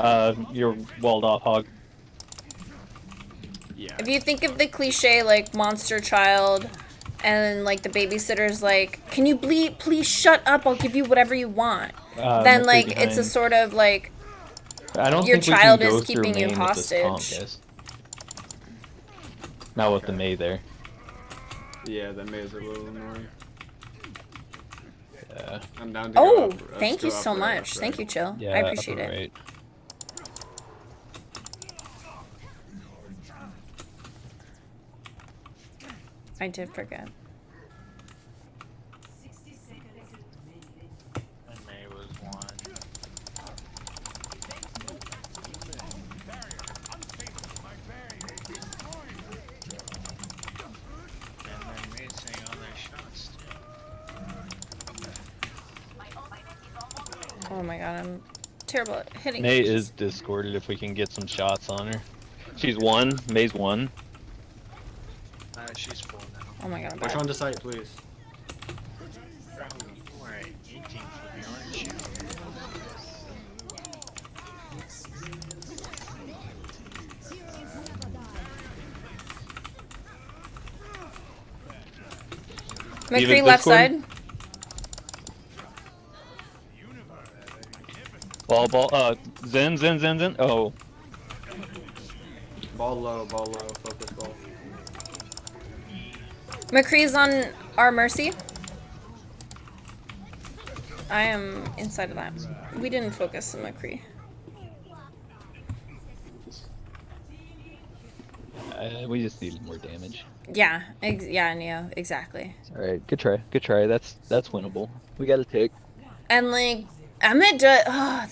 You're walled off, Hog. Yeah. if you think of the cliche like monster child and like the babysitter's like, can you please shut up, I'll give you whatever you want. Then McCree like it's a behind. sort of like I don't your think we child can go is through keeping you main with this comp, hostage. guys. Not with the May there. Yeah, that Maze a little annoying. I'm down to go Oh, up, thank you go so up right, much. up Thank right. you, Chill. Yeah, I appreciate upper it. right. I did forget. And May was one. And then May's saying all their shots too. Oh my god, I'm terrible at hitting. May is discorded if we can get some shots on her. She's one. May's one. She's full now. Oh my god, I'm Push bad. on the site, please. We're at 18 for the orange shield. McCree Even left Discord? side. Ball. Zen. Oh, Ball low, focus ball. McCree's on our mercy. I am inside of that. We didn't focus on McCree. we just needed more damage. Yeah, yeah, Neo, exactly. All right, good try. That's winnable. We got a tick. And like Emmett,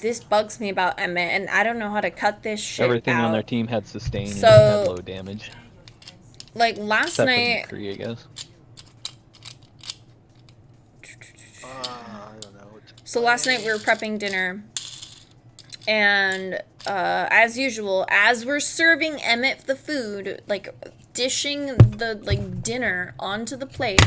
this bugs me about Emmett, and I don't know how to cut this shit Everything out. on their team had sustain So, and had low damage. Like last Except night, for McCree, I guess. I don't know what to so last night we were prepping dinner, and as usual, as we're serving Emmett the food, like dishing the like dinner onto the plate,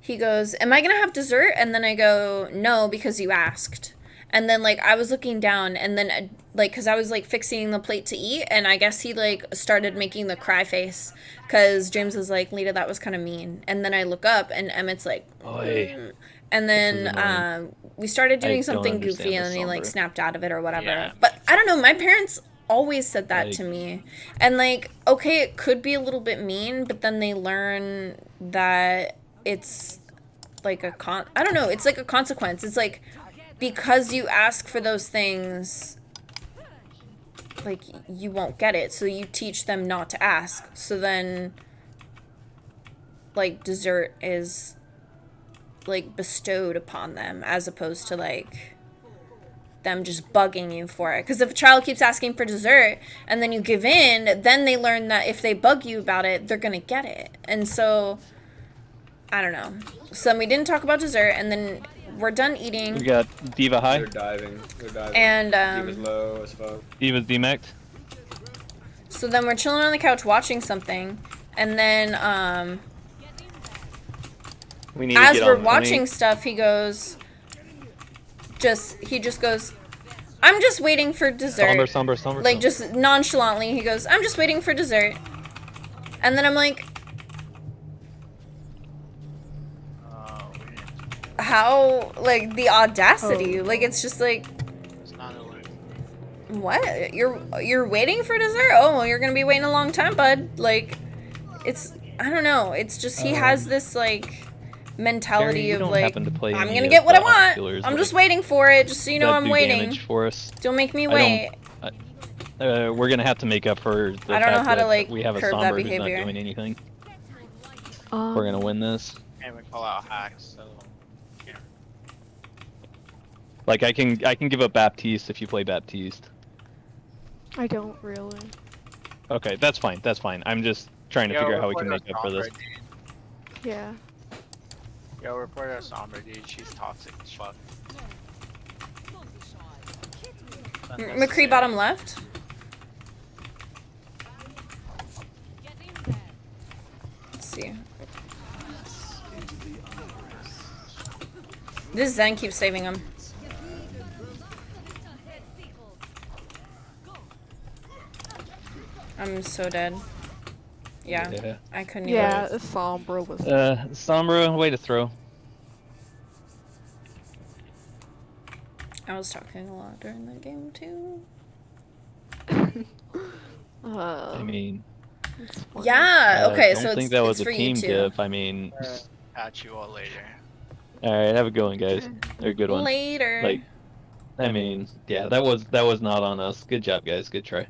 he goes, "Am I gonna have dessert?" And then I go, "No, because you asked." And then like I was looking down, and then like because I was like fixing the plate to eat, and I guess he like started making the cry face because James was like, "Lita, that was kind of mean." And then I look up, and Emmett's like, Oi. and then we started doing I something don't understand goofy, and the then he like somber. snapped out of it or whatever. Yeah. But I don't know. My parents always said that Like- to me, and like, okay, it could be a little bit mean, but then they learn that it's like I don't know. It's like a consequence. It's like because you ask for those things, like you won't get it, so you teach them not to ask. So then, like dessert is like bestowed upon them as opposed to like them just bugging you for it. Because if a child keeps asking for dessert and then you give in, then they learn that if they bug you about it, they're gonna get it. And so I don't know. So we didn't talk about dessert, and then we're done eating. We got Diva high. They're diving. And Diva's low as fuck. Diva's demec'd. so then we're chilling on the couch watching something, and then We need to as get we're on watching point. stuff, he just goes, "I'm just waiting for dessert." Somber. Like just nonchalantly, he goes, "I'm just waiting for dessert." And then I'm like, how, like the audacity, like it's just like, It's not a win. what? You're waiting for dessert? Oh, well, you're gonna be waiting a long time, bud. Like, it's, I don't know. It's just he has this like mentality Jerry, you of don't like, happen to play I'm any gonna of get what I the want. Oculars I'm that- just waiting for it, just so you know that I'm do waiting. damage for us. Don't make me I wait. We're gonna have to make up for the I don't know fact how to, that like, we have a curb that somber who's not behavior. doing anything. We're gonna win this. And we call out hacks, so yeah. Like I can give up Baptiste if you play Baptiste. I don't really. Okay, that's fine. I'm just trying to figure out how we can report make our up for this. Sombra, dude. Yeah. Yo, report our Sombra, dude. She's toxic as fuck. McCree bottom left. Let's see. This Zen keeps saving him. I'm so dead. Yeah. I couldn't even. Yeah, the Sombra was. Sombra, way to throw. I was talking a lot during that game too. I mean, it's funny. Yeah. Okay. I don't So think it's, that it's was a for team you too. diff. I mean, Catch you all later. All right, have a good one, guys. Or a good one. Later. Like, I mean, yeah, that was not on us. Good job, guys. Good try.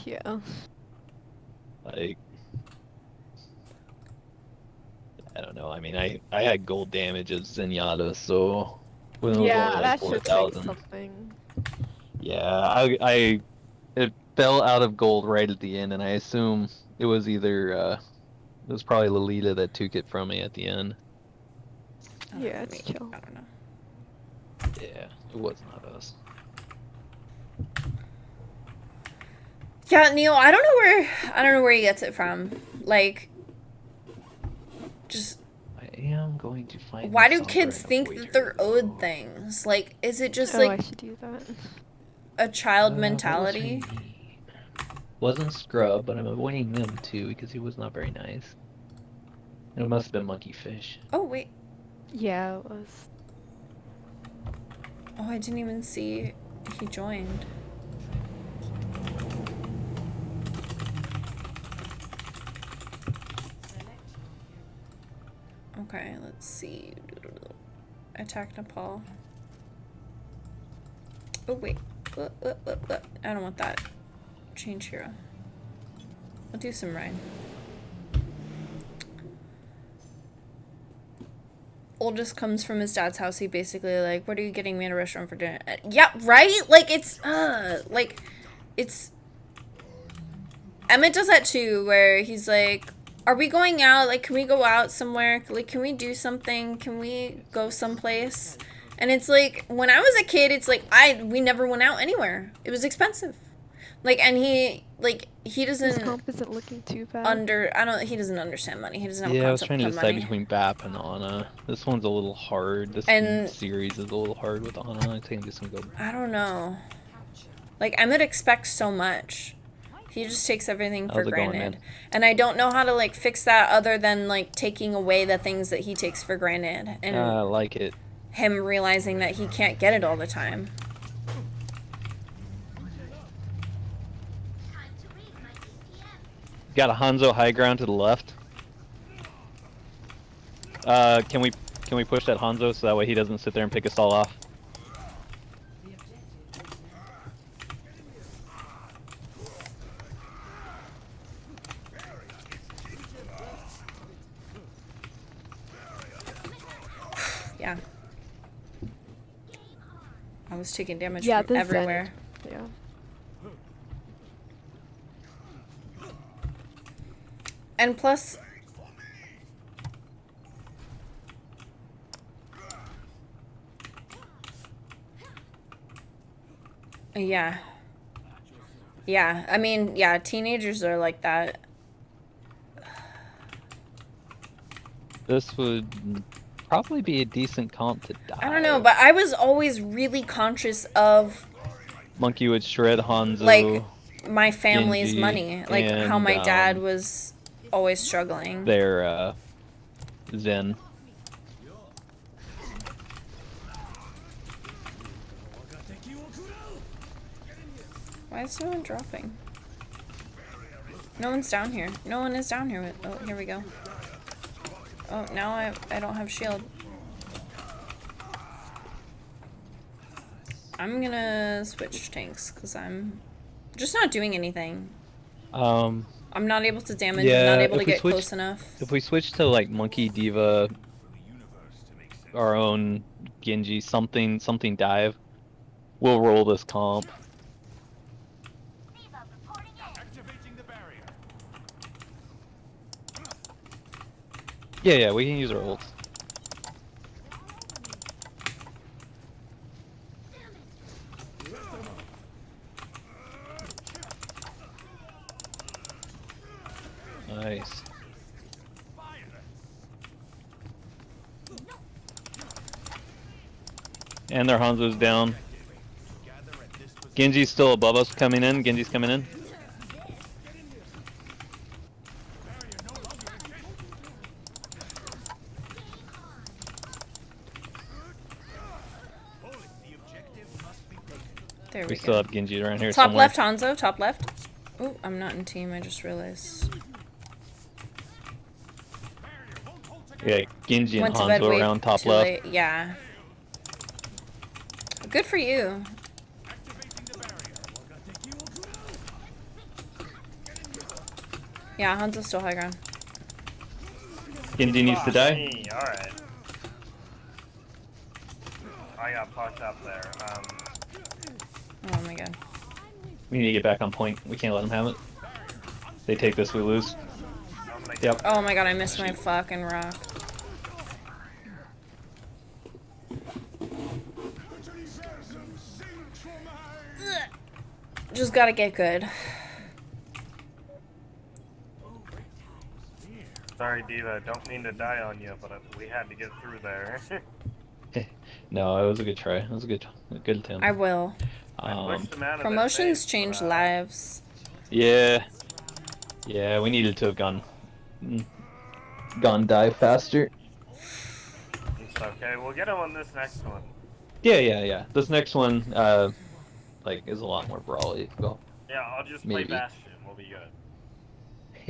Yeah. Like, I don't know. I mean, I had gold damage of Zenyatta, so when it was Yeah, only like that should say 4,000. something. Yeah, it fell out of gold right at the end, and I assume it was either it was probably Lolita that took it from me at the end. Yeah, it's chill. I don't know. Yeah, it was not us. Yeah, Neil, I don't know where he gets it from. Like, just I am going to find. why the do Sombra kids and think avoid that her, they're owed though. things? Like, is it just Oh, I like should do that. a child What was her mentality? name? Wasn't Scrub, but I'm avoiding them too because he was not very nice. It must have been Monkey Fish. Oh wait. Yeah, it was. Oh, I didn't even see he joined. Okay, let's see. Attack Nepal. Oh wait. I don't want that. Change hero. I'll do some Rhine. Oldest comes from his dad's house. He basically like, what are you getting me at a restaurant for dinner? Yeah, right? Like it's Emmett does that too, where he's like, are we going out? Like, can we go out somewhere? Like, can we do something? Can we go someplace? And it's like, when I was a kid, it's like, we never went out anywhere. It was expensive. Like, and he doesn't. His comp isn't looking too bad. He doesn't understand money. He doesn't have a Yeah, I was concept trying to of decide money. between BAP and Ana. This one's a little hard. This And- series is a little hard with Ana. I think I'm just gonna go. I don't know. Like, Emmett expects so much. He just takes everything for How's it going, granted. man? And I don't know how to, like, fix that other than, like, taking away the things that he takes for granted. And I like it. him realizing that he can't get it all the time. Got a Hanzo high ground to the left. Can we push that Hanzo so that way he doesn't sit there and pick us all off? Yeah. I was taking damage Yeah, from the everywhere. Zen. Yeah. And plus... Yeah. Yeah, I mean, yeah, teenagers are like that. This would probably be a decent comp to die. I don't know, but I was always really conscious of Monkey would shred Hanzo. like my family's Genji, money, like how and, my dad was always struggling. Their Zen. Why is no one dropping? No one's down here. No one is down here. Oh, here we go. Oh, now I don't have shield. I'm gonna switch tanks because I'm just not doing anything. I'm not able to damage. Yeah, I'm not able if to we get switch- close enough. If we switch to like Monkey Diva, our own Genji, something dive, we'll roll this comp. Yeah, we can use our ults. Nice. And their Hanzo's down. Genji's still above us coming in. Genji's coming in. There we We go. still have Genji around here Top somewhere. left, Hanzo. Top left. Ooh, I'm not in team. I just realized. Yeah, Genji and Went to bed Hanzo way around top too left. late. Yeah. Good for you. Yeah, Hanzo's still high ground. Genji needs to die. Alright. I got fucked up there. Oh my god. We need to get back on point. We can't let them have it. They take this, we lose. Yep. Oh my god, I missed my fucking rock. Ugh. Just gotta get good. Sorry, Diva. Don't mean to die on you, but we had to get through there. No, it was a good try. It was a good attempt. I will. Promotions change lives. Yeah. Yeah, we needed to have gone dive faster. It's okay. We'll get him on this next one. Yeah. This next one, like, is a lot more brawly. Well, Yeah, I'll just maybe. play Bastion. We'll be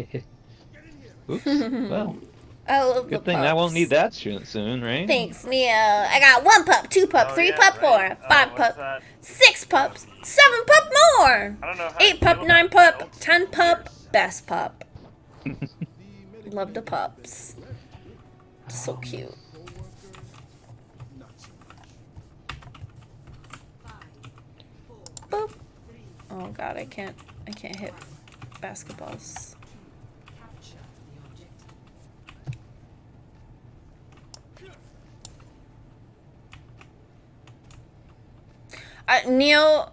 good. Oops. Well, I love good the thing pups. I won't need that soon, right? Thanks, Neo. I got 1 pup, 2 pup, 3 pup, 4, 5 pup, 6 pups, 7 pup more. I don't know how 8 pup, 9 pup, 10 pup, best pup. Love the pups. So cute. Boop. Oh god, I can't hit basketballs. Neo,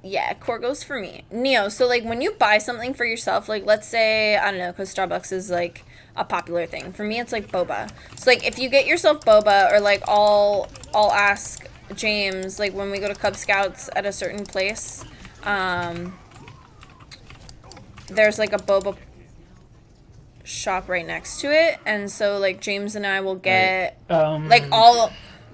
yeah, core goes for me. Neo, so like when you buy something for yourself, like let's say, I don't know, because Starbucks is like a popular thing. For me, it's like boba. So like if you get yourself boba, or like I'll ask James, like when we go to Cub Scouts at a certain place, there's like a boba shop right next to it, and so like James and I will get like all.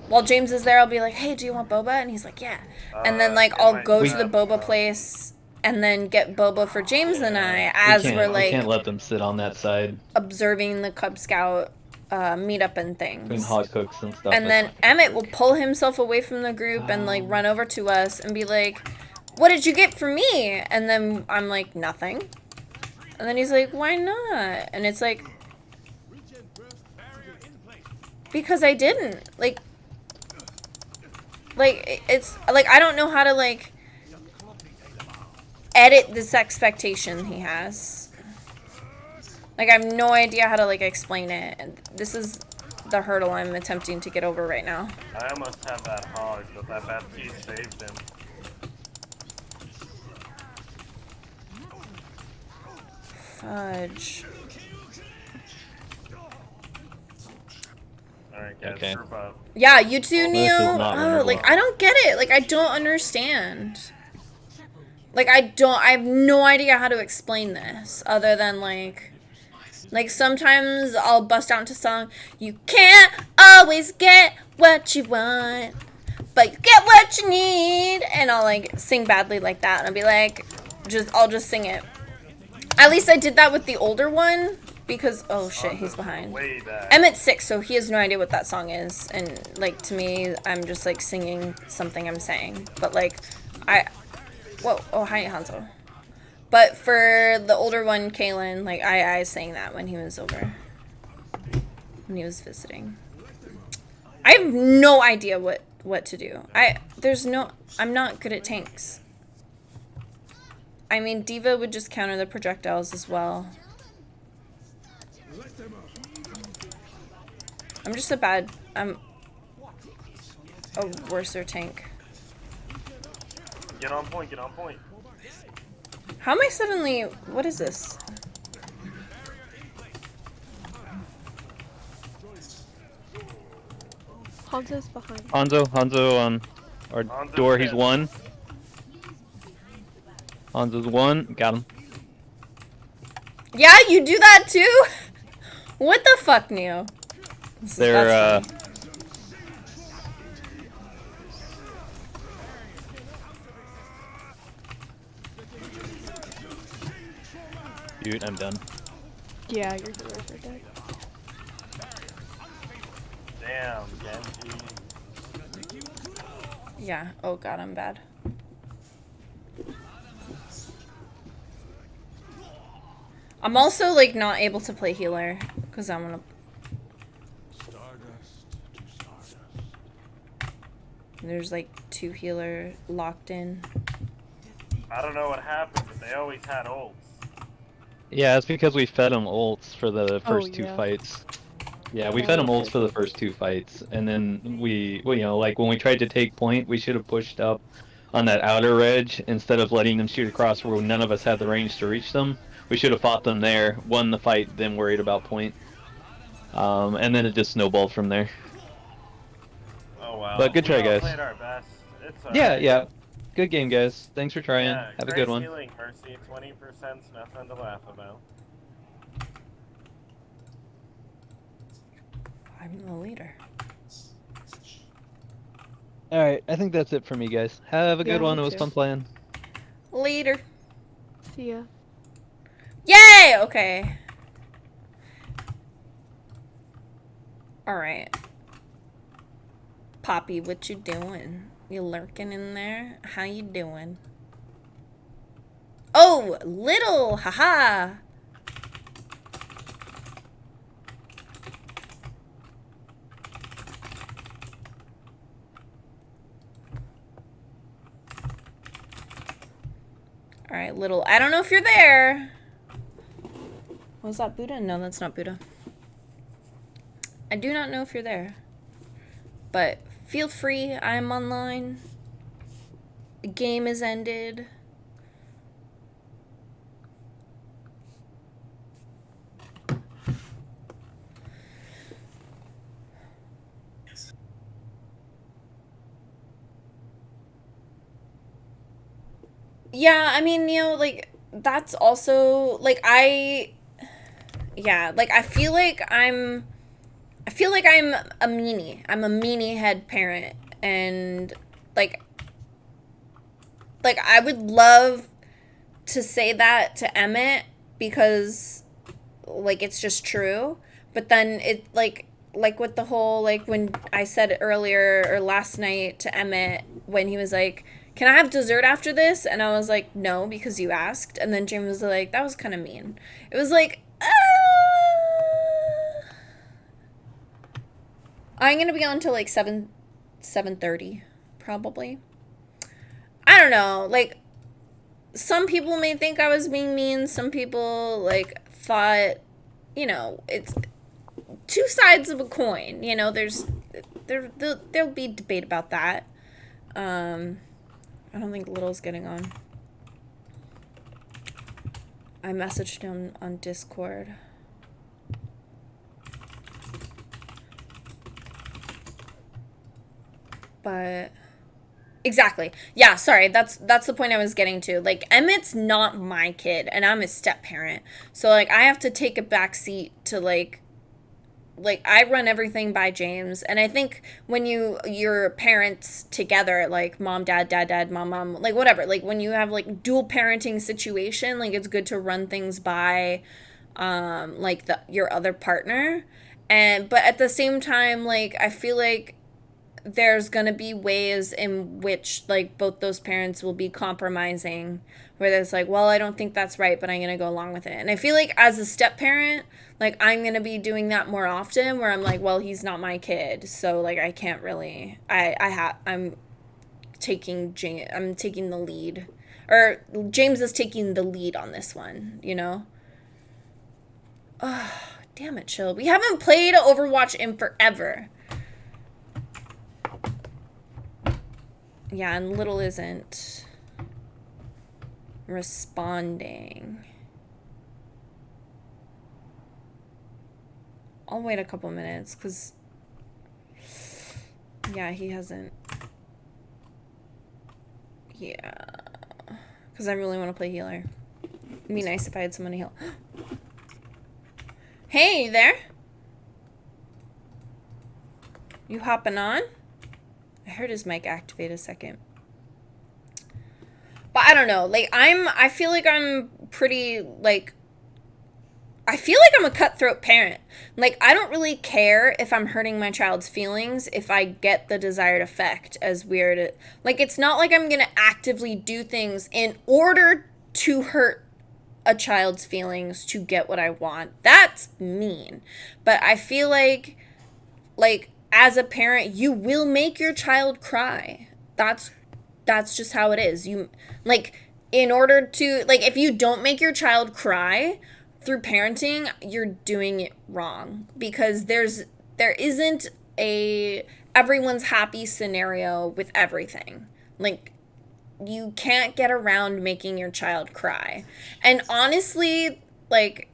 While James is there, I'll be like, hey, do you want boba? And he's like, yeah. And then, like, I'll go to the boba place and then get boba for James and I as we're, like... We can't let them sit on that side. Observing the Cub Scout meetup and things. Doing hot cooks and stuff. And then Emmett will pull himself away from the group and, like, run over to us and be like, what did you get for me? And then I'm like, nothing. And then he's like, why not? And it's like... Because I didn't. Like, it's, like, I don't know how to, like, edit this expectation he has. Like, I have no idea how to, like, explain it. And this is the hurdle I'm attempting to get over right now. I almost have that hog, but that Baptiste saved him. Fudge. Alright, guys, Okay. group up. Yeah, you too, This Neo? is not Oh, winnable. like, I don't get it. Like, I don't understand. Like, I have no idea how to explain this, other than, like, sometimes I'll bust out into song, you can't always get what you want, but you get what you need, and I'll, like, sing badly like that, and I'll be like, I'll just sing it. At least I did that with the older one, because, oh shit, he's behind. Emmett's 6, so he has no idea what that song is, and, like, to me, I'm just, like, singing something I'm saying, but, like, whoa, oh, hi, Hanzo. But for the older one, Kaylin, like, I sang that when he was over. When he was visiting. I have no idea what to do. I'm not good at tanks. I mean, Diva would just counter the projectiles as well. I'm just I'm a worser tank. Get on point, get on point. How am I suddenly... What is this? Hanzo's behind. Hanzo on our Hanzo's door. dead. He's 1. Hanzo's 1. Got him. Yeah, you do that too? What the fuck, Neo? They're, That's funny. Dude, I'm done. Yeah, your heroes are dead. Damn, Genji. Yeah. Oh god, I'm bad. I'm also like not able to play healer because I want to. There's like 2 healer locked in. I don't know what happened, but they always had ults. Yeah, it's because we fed them ults for the Oh, first 2 yeah. fights. Yeah, we Yeah, fed them we ults did. for the first 2 fights, and then well, you know, like when we tried to take point, we should have pushed up on that outer edge instead of letting them shoot across where none of us had the range to reach them. We should have fought them there, won the fight, then worried about point. And then it just snowballed from there. Oh well. But good We try, all guys. played our best. It's Yeah, alright. yeah. Good game, guys. Thanks for trying. Yeah, Have a great good one. healing, Mercy. 20%'s nothing to laugh about. I'm the leader. Alright, I think that's it for me, guys. Have a Yeah, good one. me It was too. fun playing. Leader. See ya. Yay! Okay. Alright. Poppy, what you doing? You lurking in there? How you doing? Oh, little! Haha! Alright, little. I don't know if you're there. Was that Buddha? No, that's not Buddha. I do not know if you're there. But feel free. I'm online. The game is ended. Yeah, I mean, you know, like, that's also, like, yeah, like, I feel like I'm a meanie. I'm a meanie head parent, and, like, I would love to say that to Emmett, because, like, it's just true, but then it, like with the whole, like, when I said earlier, or last night to Emmett, when he was like, can I have dessert after this? And I was like, no, because you asked. And then James was like, that was kind of mean. It was like, I'm gonna be on till like 7:30, probably. I don't know. Like, some people may think I was being mean. Some people, like, thought, you know, it's 2 sides of a coin. You know, there'll be debate about that. I don't think Little's getting on. I messaged him on Discord. But exactly. Yeah, sorry. That's the point I was getting to. Like, Emmett's not my kid, and I'm his step parent. So, like, I have to take a back seat to, like, I run everything by James, and I think when your parents together, like mom, dad, dad, dad, mom, mom, like whatever, like when you have like dual parenting situation, like it's good to run things by like your other partner. And but at the same time, like I feel like there's going to be ways in which like both those parents will be compromising, where there's like, well, I don't think that's right, but I'm going to go along with it. And I feel like as a step parent, like I'm going to be doing that more often, where I'm like, well, he's not my kid, so like I can't really, I'm taking the lead, or James is taking the lead on this one, you know. Oh, damn it, chill. We haven't played Overwatch in forever. Yeah, and Little isn't responding. I'll wait a couple minutes, because, yeah, he hasn't. Yeah. Because I really want to play healer. It'd be nice if I had someone to heal. Hey, there. You hopping on? I heard his mic activate a second. But I don't know. Like, I feel like I'm pretty, like, I feel like I'm a cutthroat parent. Like, I don't really care if I'm hurting my child's feelings if I get the desired effect, as weird. Like, it's not like I'm gonna actively do things in order to hurt a child's feelings to get what I want. That's mean. But I feel like, as a parent, you will make your child cry. That's just how it is. You, like, in order to, like, if you don't make your child cry through parenting, you're doing it wrong, because there isn't a everyone's happy scenario with everything. Like, you can't get around making your child cry. And honestly, like,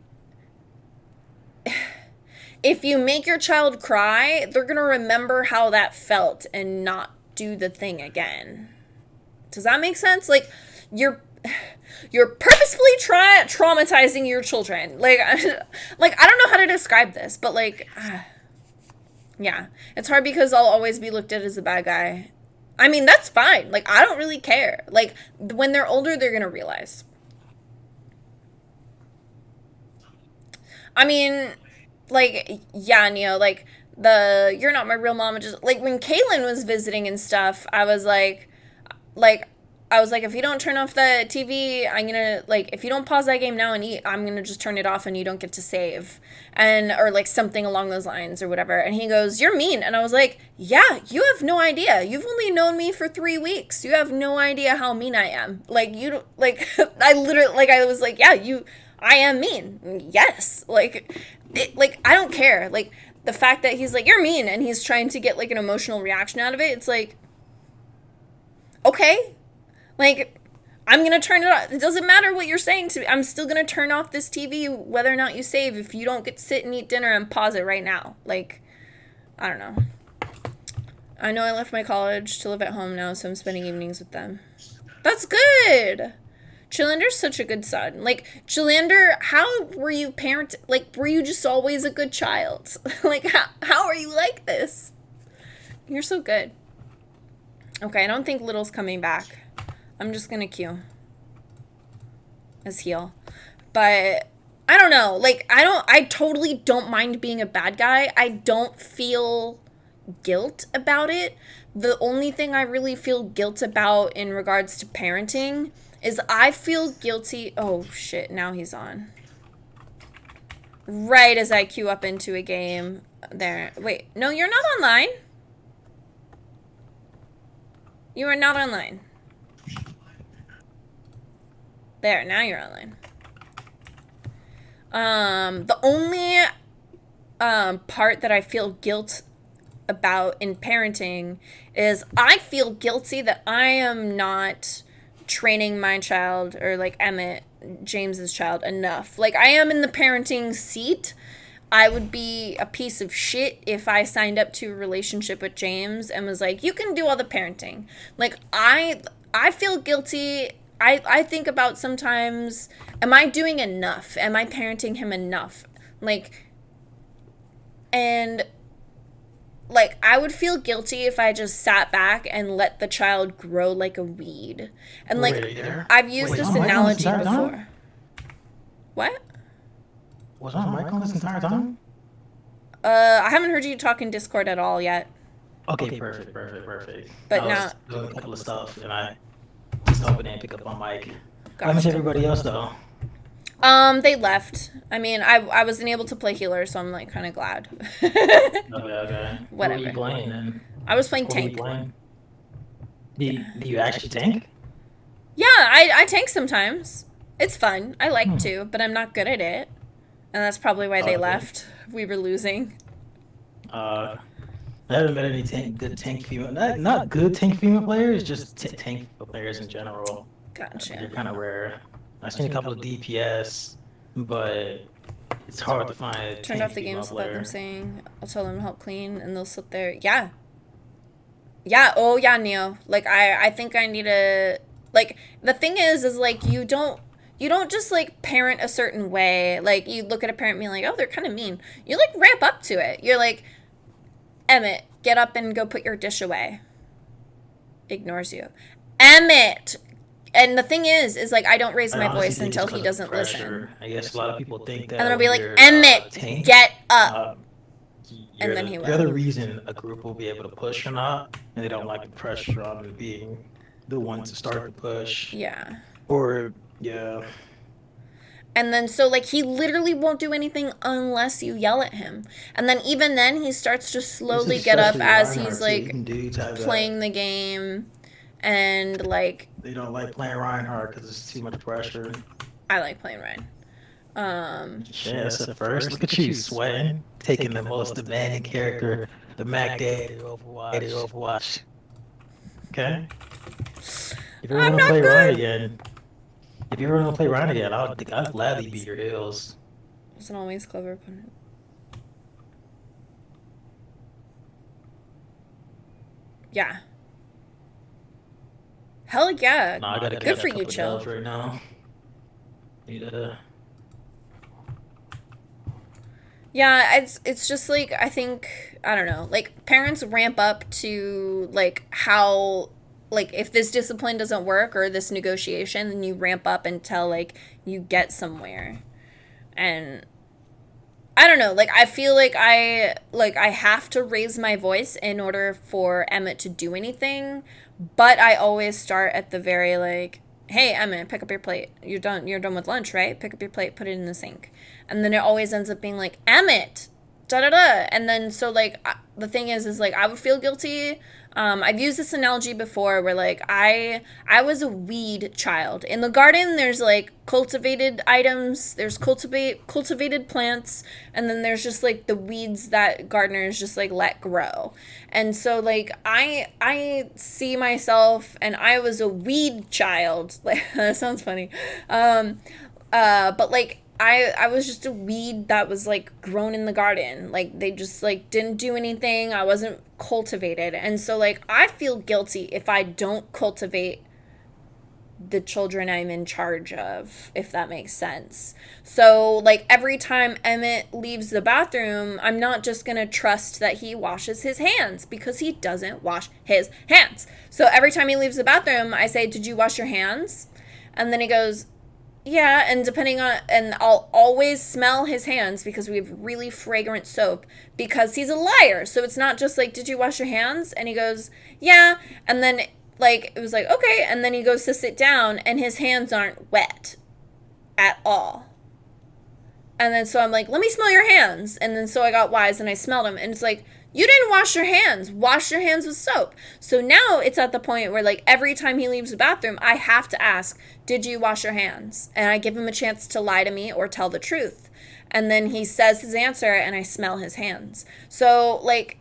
if you make your child cry, they're gonna remember how that felt and not do the thing again. Does that make sense? Like, you're purposefully traumatizing your children. Like, I don't know how to describe this, but like, yeah, it's hard because I'll always be looked at as a bad guy. I mean, that's fine. Like, I don't really care. Like, when they're older, they're gonna realize. I mean, like, yeah, Neo, like, you're not my real mom. Just like when Kaylin was visiting and stuff, I was like, if you don't turn off the TV, I'm gonna, like, if you don't pause that game now and eat, I'm gonna just turn it off and you don't get to save. Or like something along those lines or whatever. And he goes, you're mean. And I was like, yeah, you have no idea. You've only known me for 3 weeks. You have no idea how mean I am. Like, you don't, like, I literally, like, I was like, yeah, I am mean. Yes. Like, I don't care. Like, the fact that he's like, you're mean, and he's trying to get, like, an emotional reaction out of it, it's like, okay. Like, I'm going to turn it off. It doesn't matter what you're saying to me. I'm still going to turn off this TV whether or not you save if you don't get to sit and eat dinner and pause it right now. Like, I don't know. I know I left my college to live at home now, so I'm spending evenings with them. That's good. Chilander's such a good son. Like, Chilander, how were you like, were you just always a good child? Like, how are you like this? You're so good. Okay, I don't think Little's coming back. I'm just gonna queue as heal. But I don't know. Like, I totally don't mind being a bad guy. I don't feel guilt about it. The only thing I really feel guilt about in regards to parenting is I feel guilty. Oh shit, now he's on. Right as I queue up into a game. There. Wait, no, you're not online. You are not online. There, now you're online. The only part that I feel guilt about in parenting is I feel guilty that I am not training my child, or like Emmett, James's child, enough. Like, I am in the parenting seat. I would be a piece of shit if I signed up to a relationship with James and was like, you can do all the parenting. Like, I feel guilty. I think about sometimes, am I doing enough? Am I parenting him enough? Like, and like, I would feel guilty if I just sat back and let the child grow like a weed. And like, I've used this analogy before. What? Was my mic on this entire time? I haven't heard you talk in Discord at all yet. Okay, perfect. But I now was doing a couple of stuff, and I just hoping they didn't pick up on mic. I miss everybody else though. They left. I mean, I wasn't able to play healer, so I'm like kind of glad. Okay. Whatever. What were you playing then? I was playing tank. Do you actually tank? Yeah, I tank sometimes. It's fun. I like to, but I'm not good at it. And that's probably why they left. We were losing. I haven't met any good tank female. Not good tank female players, just tank players in general. Gotcha. They're kind of rare. I've seen a couple of DPS, but it's hard to find a Turned off the games without them saying. I'll tell them to help clean, and they'll sit there. Yeah. Yeah. Oh yeah, Neo. Like, I think I need to. Like, the thing is like, you don't just like parent a certain way. Like, you look at a parent being like, oh, they're kind of mean. You like ramp up to it. You're like, Emmett, get up and go put your dish away. Ignores you. Emmett, And the thing is like I don't raise I my honestly voice think it's until 'cause he of the doesn't listen. pressure. I guess a lot of people think that And then I'll be like, when you're, Emmett, tank, get up. you're And then the, he you're the will. reason a group will be able to push or not, and they don't like the pressure on being the one to start the push. Yeah. Or, yeah. And then so like he literally won't do anything unless you yell at him. And then even then he starts to slowly get up as he's like playing the game and like They don't like playing Reinhardt because it's too much pressure. I like playing Ryan. Yeah, that's the first. Look at you sweating, taking the most demanding character, the Mac Daddy Overwatch. Okay. If you ever want to play Ryan again, I'll gladly be your heels. Wasn't always clever opponent. Yeah. Hell yeah. No, I gotta Good catch for a you, couple Chill. dubs right now. Yeah, it's just like I think I don't know, like parents ramp up to like how like if this discipline doesn't work or this negotiation, then you ramp up until like you get somewhere. And I don't know, like I feel like I have to raise my voice in order for Emmett to do anything, but I always start at the very like, hey Emmett, pick up your plate. You're done with lunch, right? Pick up your plate, put it in the sink. And then it always ends up being like, Emmett, da da da. And then so like the thing is like I would feel guilty. I've used this analogy before where like I was a weed child. In the garden there's like cultivated items, there's cultivated plants, and then there's just like the weeds that gardeners just like let grow. And so like I see myself and I was a weed child. Like that sounds funny. But like I was just a weed that was like grown in the garden. Like they just like didn't do anything. I wasn't cultivated. And so like I feel guilty if I don't cultivate the children I'm in charge of, if that makes sense. So like every time Emmett leaves the bathroom, I'm not just gonna trust that he washes his hands because he doesn't wash his hands. So every time he leaves the bathroom, I say, did you wash your hands? And then he goes, yeah, and and I'll always smell his hands because we have really fragrant soap because he's a liar. So it's not just like, did you wash your hands? And he goes, yeah. And then like, it was like, okay. And then he goes to sit down and his hands aren't wet at all. And then so I'm like, let me smell your hands. And then so I got wise and I smelled them. And it's like, you didn't wash your hands. Wash your hands with soap. So now it's at the point where like every time he leaves the bathroom, I have to ask, did you wash your hands? And I give him a chance to lie to me or tell the truth. And then he says his answer and I smell his hands. So like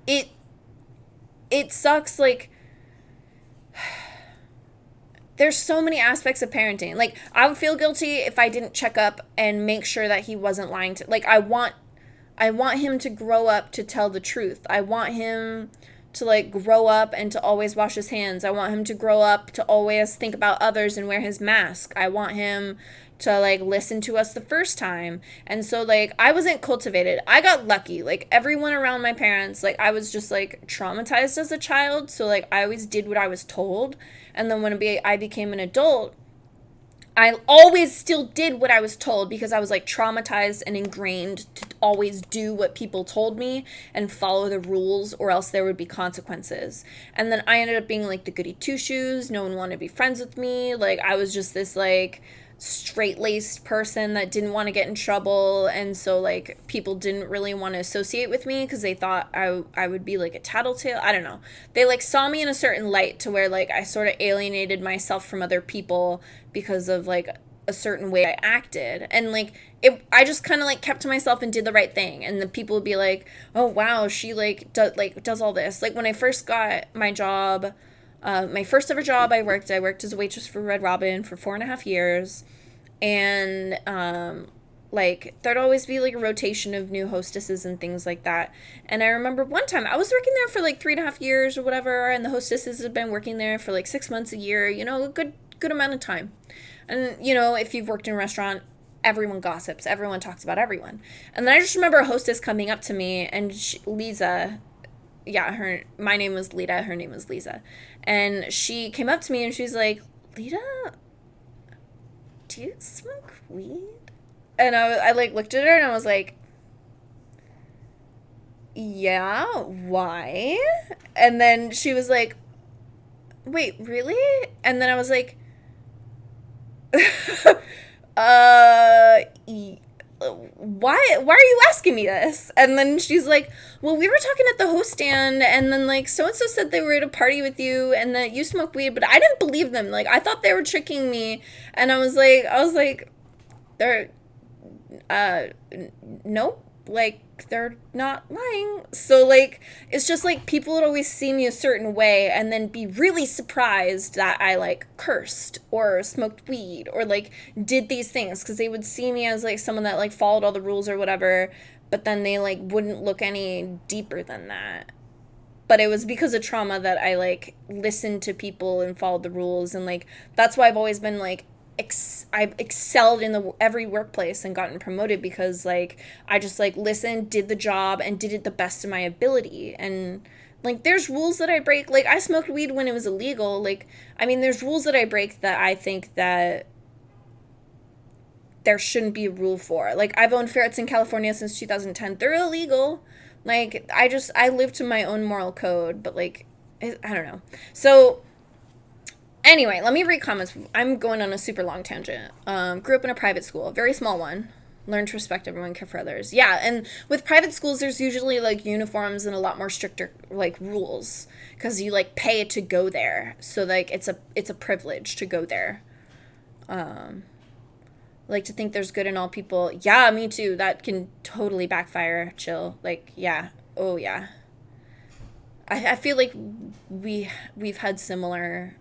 it sucks. Like there's so many aspects of parenting. Like I would feel guilty if I didn't check up and make sure that he wasn't lying to, like I want him to grow up to tell the truth. I want him to like grow up and to always wash his hands. I want him to grow up to always think about others and wear his mask. I want him to like listen to us the first time. And so like I wasn't cultivated. I got lucky. Like everyone around my parents, like I was just like traumatized as a child. So like I always did what I was told. And then when I became an adult, I always still did what I was told because I was like traumatized and ingrained to always do what people told me and follow the rules or else there would be consequences. And then I ended up being like the goody two shoes. No one wanted to be friends with me. Like I was just this like straight-laced person that didn't want to get in trouble, and so like people didn't really want to associate with me because they thought I would be like a tattletale. I don't know, they like saw me in a certain light to where like I sort of alienated myself from other people because of like a certain way I acted. And like I just kind of like kept to myself and did the right thing, and the people would be like, oh wow, she does all this. Like when I first got my job, my first ever job, I worked as a waitress for Red Robin for 4.5 years. And like there'd always be like a rotation of new hostesses and things like that. And I remember one time I was working there for like 3.5 years or whatever, and the hostesses had been working there for like 6 months, a year, you know, a good amount of time. And you know, if you've worked in a restaurant, everyone gossips, everyone talks about everyone. And then I just remember a hostess coming up to me, and Lisa, yeah, my name was Lita, her name was Lisa. And she came up to me and she's like, Lita, do you smoke weed? And I like looked at her and I was like, yeah, why? And then she was like, wait, really? And then I was like, why are you asking me this? And then she's like, well, we were talking at the host stand, and then like so and so said they were at a party with you and that you smoke weed, but I didn't believe them. Like, I thought they were tricking me. And I was like they're nope, like they're not lying. So like it's just like people would always see me a certain way and then be really surprised that I like cursed or smoked weed or like did these things, because they would see me as like someone that like followed all the rules or whatever, but then they like wouldn't look any deeper than that. But it was because of trauma that I like listened to people and followed the rules, and like that's why I've always been like I've excelled in every workplace and gotten promoted, because like I just like listened, did the job, and did it the best of my ability. And like there's rules that I break. Like I smoked weed when it was illegal. Like I mean, there's rules that I break that I think that there shouldn't be a rule for. Like I've owned ferrets in California since 2010. They're illegal. Like I live to my own moral code, but like I don't know. So anyway, let me read comments. I'm going on a super long tangent. Grew up in a private school, a very small one. Learn to respect everyone, care for others. Yeah, and with private schools, there's usually like uniforms and a lot more stricter like rules, because you like pay to go there. So like it's a privilege to go there. Like to think there's good in all people. Yeah, me too. That can totally backfire. Chill. Like yeah. Oh yeah. I feel like we've had similar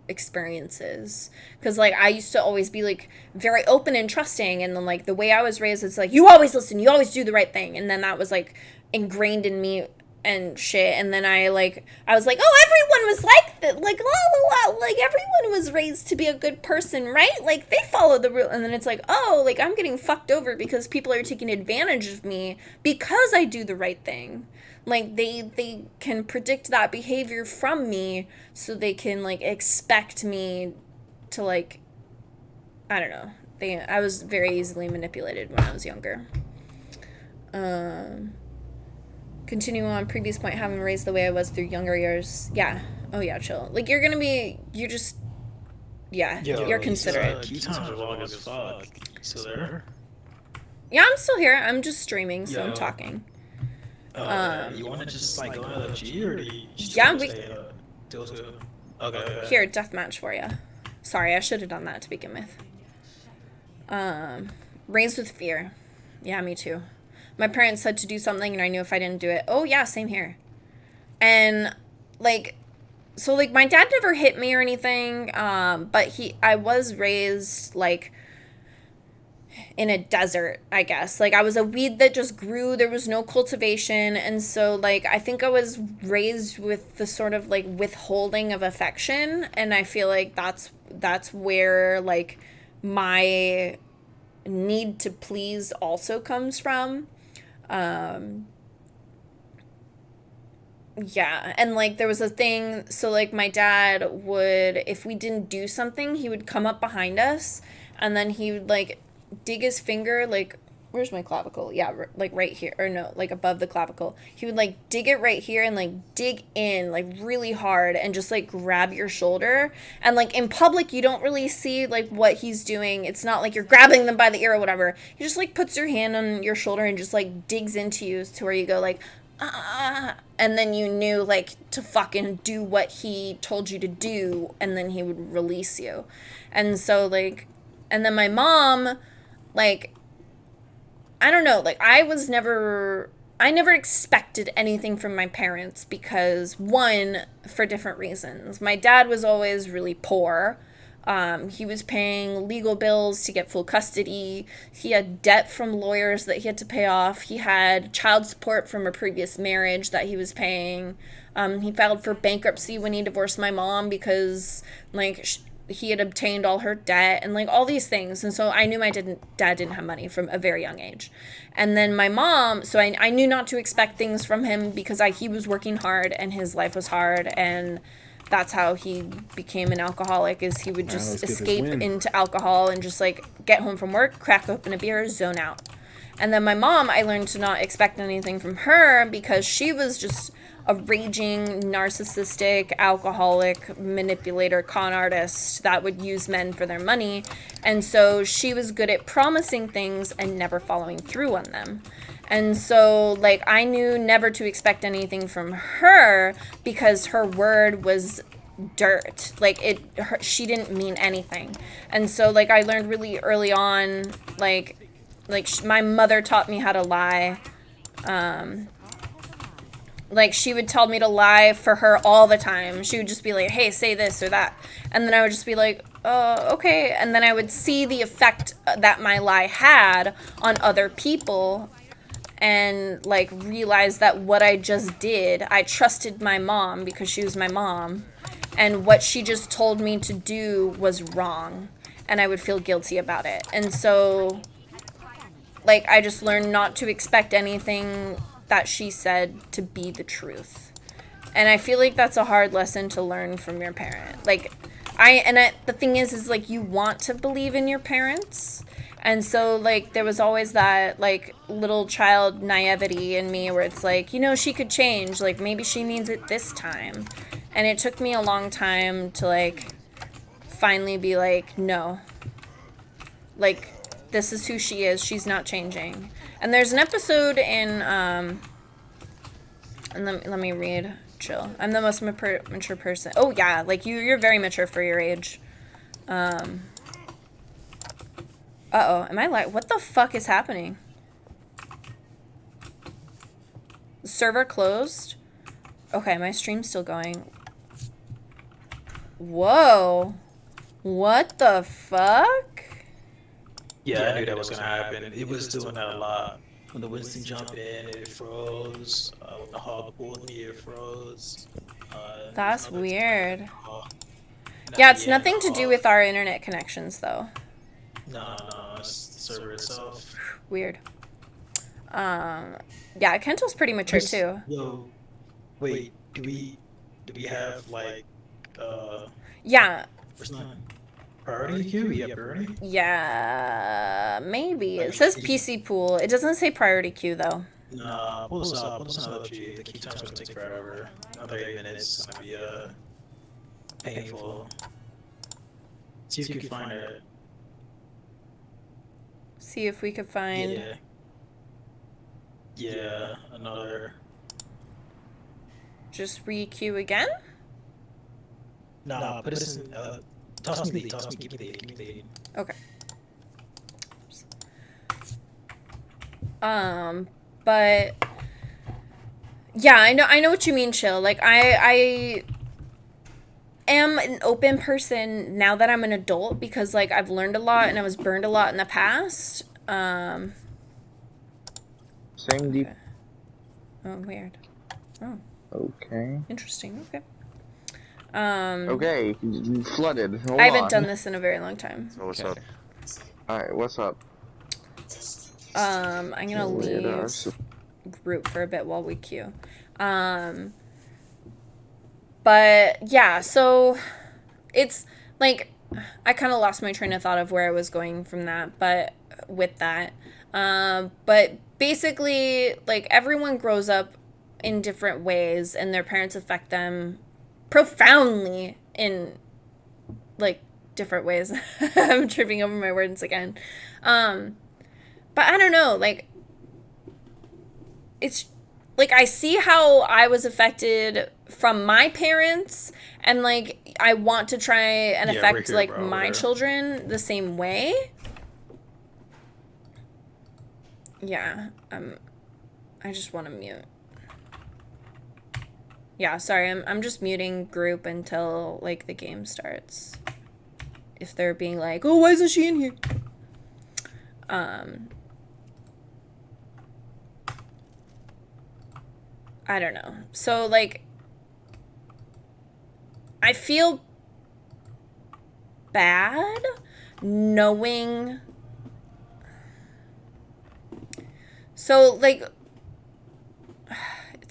experiences, because like I used to always be like very open and trusting, and then like the way I was raised, it's like you always listen, you always do the right thing, and then that was like ingrained in me and shit. And then I was like, oh, everyone was like that, like la la la, like everyone was raised to be a good person, right? Like they follow the rule. And then it's like, oh, like I'm getting fucked over because people are taking advantage of me because I do the right thing. Like they can predict that behavior from me, so they can like expect me to like, I don't know. I was very easily manipulated when I was younger. Continue on previous point, having raised the way I was through younger years. Yeah. Oh yeah, chill. Like you're just yeah, you're considerate. Key times are long as fuck. So there. Yeah, I'm still here. I'm just streaming, so I'm talking. You want to just like go to the G, or do you yeah, we okay. Here, deathmatch for you. Sorry, I should have done that to begin with. Raised with fear. Yeah, me too. My parents said to do something, and I knew if I didn't do it, oh yeah, same here. And like, so like my dad never hit me or anything, but I was raised like in a desert, I guess. Like I was a weed that just grew. There was no cultivation. And so like I think I was raised with the sort of like withholding of affection, and I feel like that's where like my need to please also comes from. Yeah, and like there was a thing, so like my dad would, if we didn't do something, he would come up behind us, and then he would like dig his finger, like, where's my clavicle? Yeah, like right here, or no, like above the clavicle. He would like dig it right here and like dig in like really hard and just like grab your shoulder. And like in public, you don't really see like what he's doing. It's not like you're grabbing them by the ear or whatever. He just like puts your hand on your shoulder and just like digs into you to where you go like, ah, and then you knew like to fucking do what he told you to do, and then he would release you. And so like, and then my mom, like, I don't know, like, I never expected anything from my parents because, one, for different reasons. My dad was always really poor. He was paying legal bills to get full custody. He had debt from lawyers that he had to pay off. He had child support from a previous marriage that he was paying. He filed for bankruptcy when he divorced my mom because, like, he had obtained all her debt and like all these things. And so I knew my dad didn't have money from a very young age. And then my mom, so I knew not to expect things from him because he was working hard and his life was hard. And that's how he became an alcoholic, is he would just let's get this escape win. into alcohol and just like get home from work, crack open a beer, zone out. And then my mom, I learned to not expect anything from her because she was just a raging, narcissistic, alcoholic, manipulator, con artist that would use men for their money. And so she was good at promising things and never following through on them. And so, like, I knew never to expect anything from her because her word was dirt. Like, she didn't mean anything. And so, like, I learned really early on, like my mother taught me how to lie. Like, she would tell me to lie for her all the time. She would just be like, hey, say this or that. And then I would just be like, okay. And then I would see the effect that my lie had on other people and, like, realize that what I just did, I trusted my mom because she was my mom. And what she just told me to do was wrong. And I would feel guilty about it. And so, like, I just learned not to expect anything that she said to be the truth. And I feel like that's a hard lesson to learn from your parent. Like, the thing is like, you want to believe in your parents. And so, like, there was always that, like, little child naivety in me where it's like, you know, she could change. Like, maybe she means it this time. And it took me a long time to, like, finally be like, no. Like, this is who she is. She's not changing. And there's an episode in, and let me read. Chill. I'm the most mature person. Oh, yeah. Like, you're very mature for your age. Uh-oh. Am I like... What the fuck is happening? The server closed? Okay, my stream's still going. Whoa. What the fuck? Yeah, I knew that was gonna happen. It was doing that a lot. When the Winston jumped in, it froze. When the hog pulled me, it froze. That's weird. Yeah, it's nothing to do with our internet connections, though. No, it's the server itself. Weird. Yeah, Kentel's pretty mature, too. Yo, wait, do we have, like, Yeah. priority queue? Yeah, priority? Yeah, maybe. It says PC pool. It doesn't say priority queue, though. Nah, pull this up. The queue time's gonna take forever. Another 8 minutes is gonna be, painful. See if you can find it. See if we could find... Yeah, another... Just re-queue again? Nah, put us in, toss me, give me the lead. Okay. But... Yeah, I know what you mean, Chill. Like, I am an open person now that I'm an adult because, like, I've learned a lot and I was burned a lot in the past. Same deep. Okay. Oh, weird. Oh. Okay. Interesting. Okay. Okay, you flooded. Hold I haven't on. done this in a very long time. So what's up? Alright, what's up? I'm gonna leave group for a bit while we queue. But yeah, so it's like I kind of lost my train of thought of where I was going from that, but with that, but basically, like, everyone grows up in different ways and their parents affect them profoundly in, like, different ways. I'm tripping over my words again. But I don't know, like, it's, like, I see how I was affected from my parents, and, like, I want to try and affect, here, like, bro, my children the same way. Yeah, I just want to mute. Yeah, sorry, I'm just muting group until, like, the game starts. If they're being like, oh, why isn't she in here? I don't know. So, like, I feel bad knowing... So, like,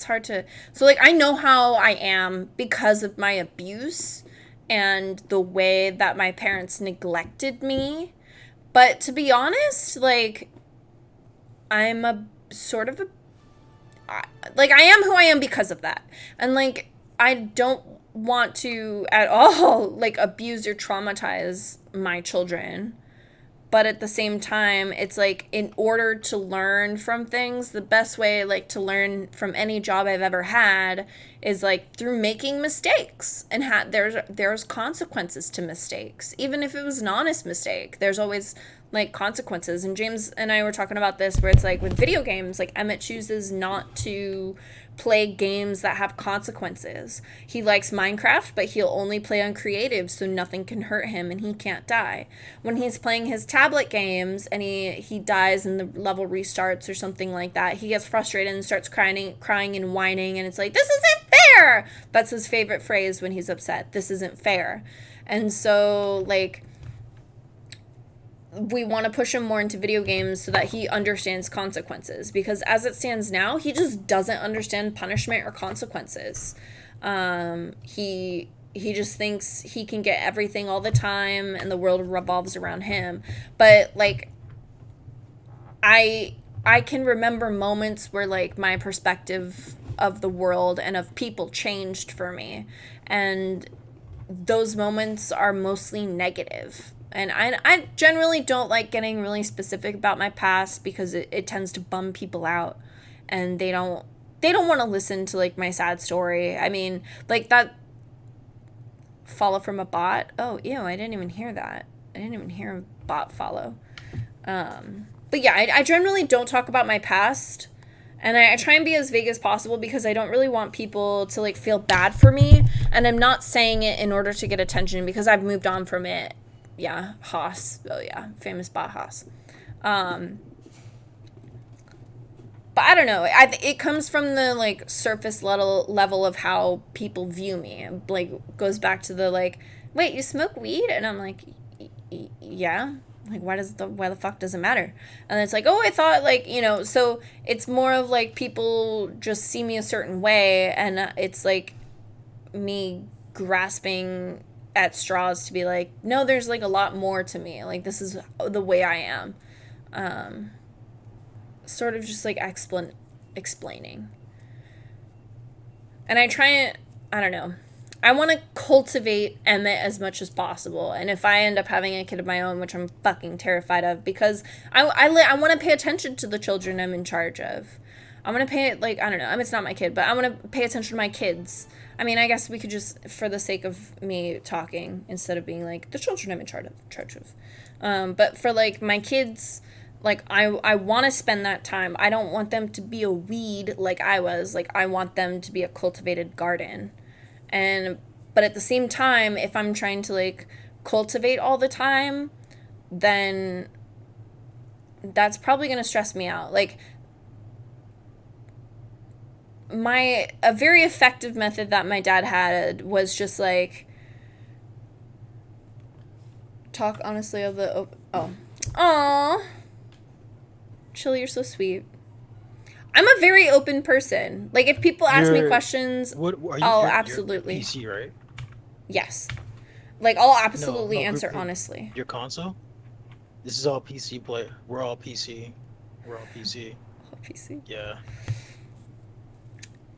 it's hard to, so like I know how I am because of my abuse and the way that my parents neglected me. But to be honest, like I'm a sort of a, like I am who I am because of that. And like I don't want to at all like abuse or traumatize my children. But at the same time, it's like in order to learn from things, the best way like to learn from any job I've ever had is like through making mistakes. And there's consequences to mistakes. Even if it was an honest mistake, there's always like consequences. And James and I were talking about this where it's like with video games, like Emmett chooses not to play games that have consequences. He likes Minecraft, but he'll only play on creative so nothing can hurt him and he can't die. When he's playing his tablet games and he dies and the level restarts or something like that, he gets frustrated and starts crying and whining, and it's like, this isn't fair! That's his favorite phrase when he's upset. This isn't fair. And so like we want to push him more into video games so that he understands consequences, because as it stands now, he just doesn't understand punishment or consequences. He just thinks he can get everything all the time and the world revolves around him. But like I can remember moments where like my perspective of the world and of people changed for me, and those moments are mostly negative. And I generally don't like getting really specific about my past because it tends to bum people out, and they don't want to listen to like my sad story. I mean, like that follow from a bot. Oh, ew, I didn't even hear that. I didn't even hear a bot follow. But yeah, I generally don't talk about my past, and I try and be as vague as possible because I don't really want people to like feel bad for me, and I'm not saying it in order to get attention because I've moved on from it. Yeah, Haas. Oh yeah, famous bot Haas. But I don't know. It comes from the like surface level of how people view me. Like goes back to the like, wait, you smoke weed? And I'm like, yeah. Like why the fuck does it matter? And it's like, oh, I thought like, you know. So it's more of like people just see me a certain way, and it's like me grasping at straws to be like, no, there's like a lot more to me. Like this is the way I am. Sort of just like explaining. And I don't know. I want to cultivate Emmett as much as possible. And if I end up having a kid of my own, which I'm fucking terrified of, because I want to pay attention to the children I'm in charge of. I want to pay, like, I don't know. I mean, it's not my kid, but I want to pay attention to my kids. I mean, I guess we could just, for the sake of me talking, instead of being like, the children I'm in charge of. But for, like, my kids, like, I want to spend that time. I don't want them to be a weed like I was. Like, I want them to be a cultivated garden. But at the same time, if I'm trying to, like, cultivate all the time, then that's probably going to stress me out. Like, a very effective method that my dad had was just like talk honestly of the oh Chili, you're so sweet. I'm a very open person. Like if people ask me questions, I'll absolutely you're PC, right? Yes, like I'll absolutely answer honestly. Your console? This is all PC play. We're all PC. All PC. Yeah.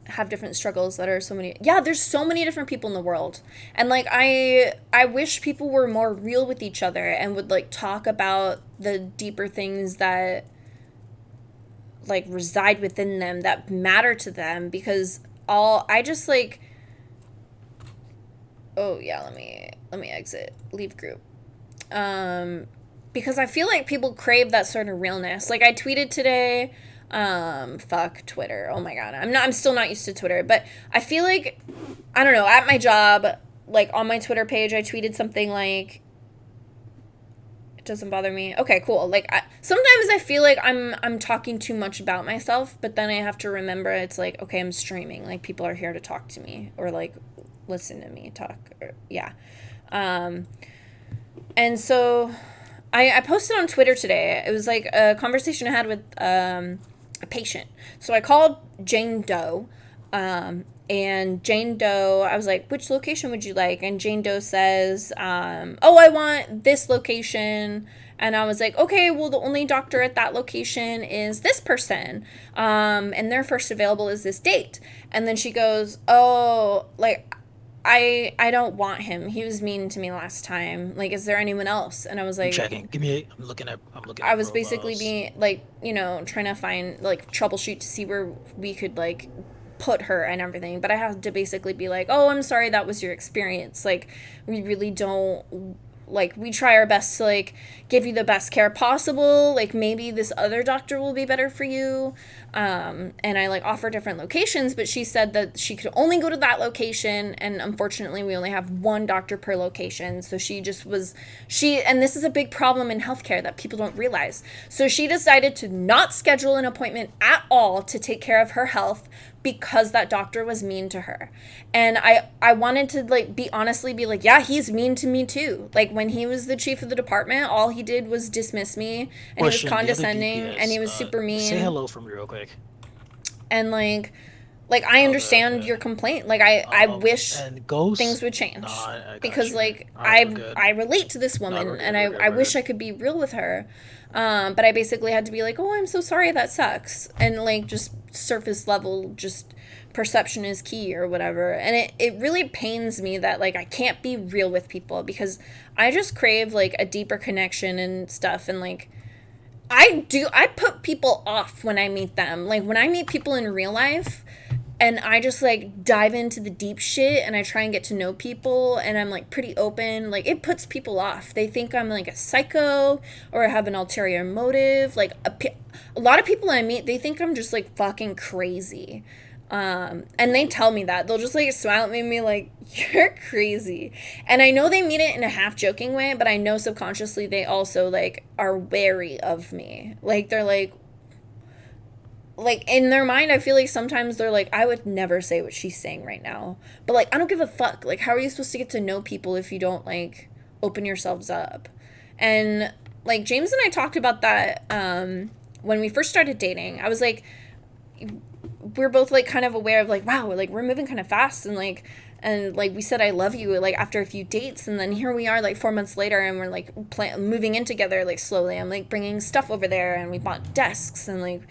Have different struggles that are so many. Yeah, there's so many different people in the world. And like I wish people were more real with each other and would like talk about the deeper things that like reside within them that matter to them, because I just like, oh yeah, let me exit, leave group. Because I feel like people crave that sort of realness. Like I tweeted today, fuck Twitter. Oh my god. I'm still not used to Twitter, but I feel like, I don't know, at my job, like on my Twitter page, I tweeted something like, it doesn't bother me. Okay, cool. Like sometimes I feel like I'm talking too much about myself, but then I have to remember it's like, okay, I'm streaming. Like people are here to talk to me or like listen to me talk. Yeah. And so I posted on Twitter today. It was like a conversation I had with a patient. So I called Jane Doe, And Jane Doe, I was like, which location would you like? And Jane Doe says, oh, I want this location. And I was like, okay, well, the only doctor at that location is this person. And their first available is this date. And then she goes, oh, like, I don't want him. He was mean to me last time. Like, is there anyone else? And I was I'm like, checking. Give me. I'm looking at. I was basically being like, you know, trying to find like troubleshoot to see where we could like put her and everything. But I had to basically be like, oh, I'm sorry that was your experience. Like, we really don't, like, we try our best to like give you the best care possible. Like, maybe this other doctor will be better for you. And I like offer different locations, but she said that she could only go to that location, and unfortunately we only have one doctor per location. So she just was, and this is a big problem in healthcare that people don't realize. So she decided to not schedule an appointment at all to take care of her health because that doctor was mean to her. And I wanted to like be like, yeah, he's mean to me too. Like, when he was the chief of the department, all he did was dismiss me, and Question, he was condescending, and he was super mean. Say hello for me real quick. And like I understand your complaint. Like, I wish things would change. No, because you. like Right, I relate to this woman, we're good, and we're good, I we're wish good. I could be real with her. But I basically had to be like, oh, I'm so sorry, that sucks. And like, just surface level, just perception is key or whatever. And it really pains me that like I can't be real with people, because I just crave like a deeper connection and stuff. And like, I put people off when I meet them. Like, when I meet people in real life and I just like dive into the deep shit and I try and get to know people and I'm like pretty open, like, it puts people off. They think I'm like a psycho or I have an ulterior motive. Like, a lot of people I meet, they think I'm just like fucking crazy. And they tell me that. They'll just like smile at me and be like, you're crazy. And I know they mean it in a half joking way, but I know subconsciously they also like are wary of me. Like, they're like in their mind, I feel like sometimes they're like, I would never say what she's saying right now. But like, I don't give a fuck. Like, how are you supposed to get to know people if you don't like open yourselves up? And like, James and I talked about that when we first started dating. I was like, we're both like kind of aware of like, wow, like, we're moving kind of fast, and like we said I love you like after a few dates, and then here we are like 4 months later, and we're like moving in together like slowly. I'm like bringing stuff over there, and we bought desks, and like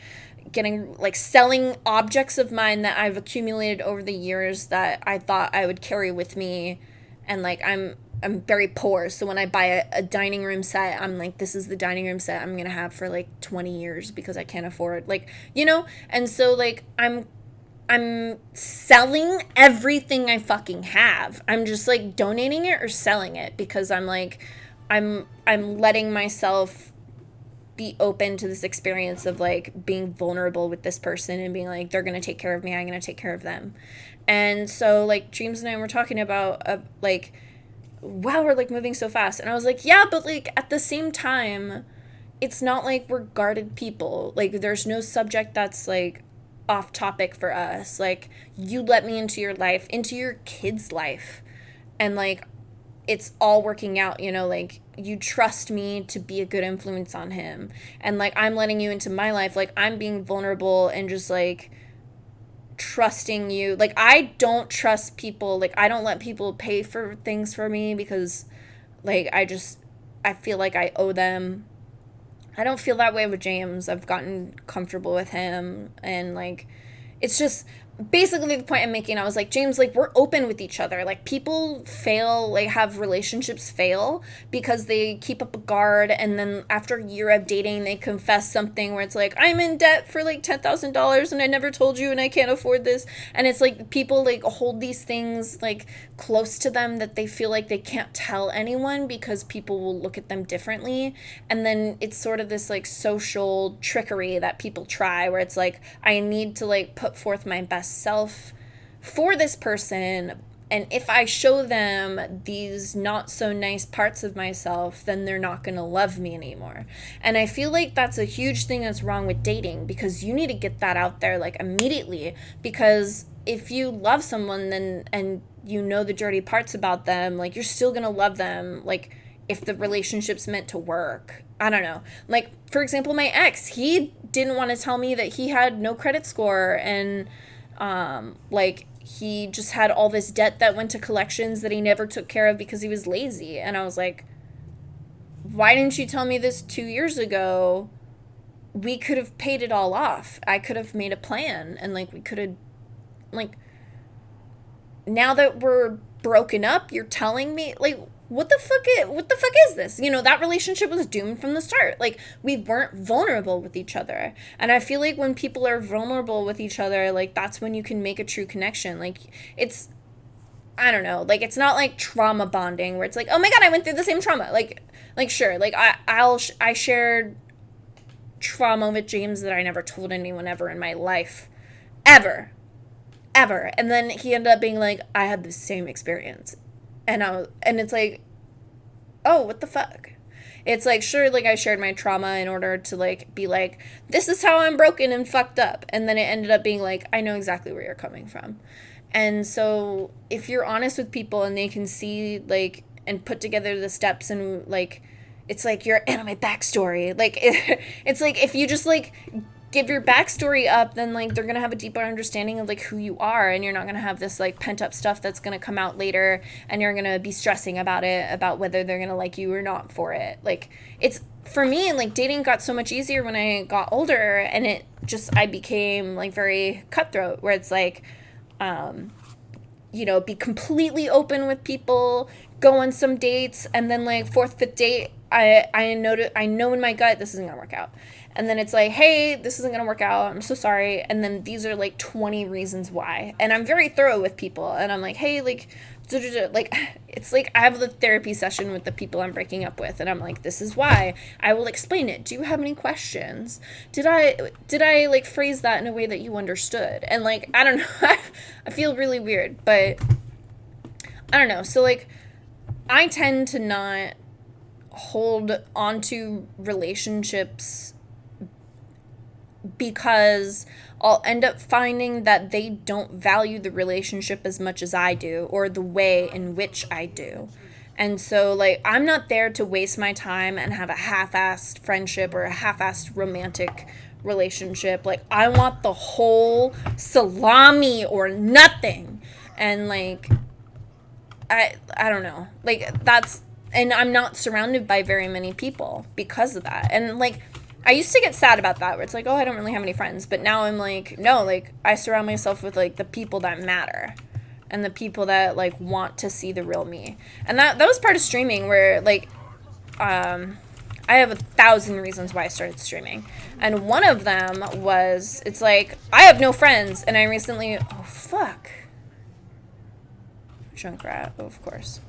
getting like selling objects of mine that I've accumulated over the years that I thought I would carry with me. And like, I'm very poor, so when I buy a dining room set, I'm like, this is the dining room set I'm gonna have for like 20 years because I can't afford, like, you know. And so like, I'm selling everything I fucking have. I'm just like donating it or selling it, because I'm like, I'm letting myself be open to this experience of like being vulnerable with this person and being like, they're gonna take care of me, I'm gonna take care of them. And so like, James and I were talking about like, wow, we're like moving so fast. And I was like, yeah, but like, at the same time, it's not like we're guarded people. Like, there's no subject that's like off topic for us. Like, you let me into your life, into your kid's life, and like, it's all working out, you know. Like, you trust me to be a good influence on him, and like, I'm letting you into my life. Like, I'm being vulnerable and just like trusting you. Like, I don't trust people. Like, I don't let people pay for things for me, because like, I feel like I owe them. I don't feel that way with James. I've gotten comfortable with him, and like, it's just basically the point I'm making. I was like, James, like, we're open with each other. Like, people fail, like, have relationships fail because they keep up a guard, and then after a year of dating, they confess something where it's like, I'm in debt for like $10,000 and I never told you and I can't afford this. And it's like, people like hold these things like close to them that they feel like they can't tell anyone because people will look at them differently. And then it's sort of this like social trickery that people try, where it's like, I need to like put forth my best self for this person, and if I show them these not so nice parts of myself, then they're not going to love me anymore. And I feel like that's a huge thing that's wrong with dating, because you need to get that out there like immediately. Because if you love someone, then, and you know the dirty parts about them, like, you're still going to love them, like, if the relationship's meant to work. I don't know. Like, for example, my ex, he didn't want to tell me that he had no credit score, and Like, he just had all this debt that went to collections that he never took care of because he was lazy. And I was like, why didn't you tell me this 2 years ago? We could have paid it all off. I could have made a plan, and like we could have, like, now that we're broken up, you're telling me, like, what the fuck is this? You know, that relationship was doomed from the start. Like, we weren't vulnerable with each other. And I feel like when people are vulnerable with each other, like, that's when you can make a true connection. Like, it's, I don't know, like, it's not like trauma bonding where it's like, oh my god, I went through the same trauma. Like sure, like, I shared trauma with James that I never told anyone ever in my life. Ever. And then he ended up being like, I had the same experience. And it's like, oh, what the fuck? It's like, sure, like, I shared my trauma in order to, like, be like, this is how I'm broken and fucked up. And then it ended up being like, I know exactly where you're coming from. And so if you're honest with people and they can see, like, and put together the steps and, like, it's like your anime backstory. Like, it's like if you just, like, give your backstory up, then, like, they're gonna have a deeper understanding of, like, who you are, and you're not gonna have this, like, pent up stuff that's gonna come out later, and you're gonna be stressing about it, about whether they're gonna like you or not for it. Like, it's, for me, like, dating got so much easier when I got older, and it just, I became, like, very cutthroat, where it's like, you know, be completely open with people, go on some dates, and then, like, fourth, fifth date, I know in my gut this isn't gonna work out. And then it's like, hey, this isn't gonna work out, I'm so sorry. And then these are like 20 reasons why. And I'm very thorough with people, and I'm like, hey, like, like, it's like I have the therapy session with the people I'm breaking up with, and I'm like, this is why. I will explain it. Do you have any questions? Did I like phrase that in a way that you understood? And like, I don't know, I feel really weird, but I don't know. So like, I tend to not hold onto relationships because I'll end up finding that they don't value the relationship as much as I do, or the way in which I do. And so, like, I'm not there to waste my time and have a half-assed friendship or a half-assed romantic relationship. Like, I want the whole salami or nothing. And, like, I don't know. Like, that's, and I'm not surrounded by very many people because of that. And, like, I used to get sad about that, where it's like, oh, I don't really have any friends. But now I'm like, no, like, I surround myself with, like, the people that matter. And the people that, like, want to see the real me. And that was part of streaming, where, like, I have 1,000 reasons why I started streaming. And one of them was, it's like, I have no friends. And I recently, oh, fuck. Junkrat, oh, of course.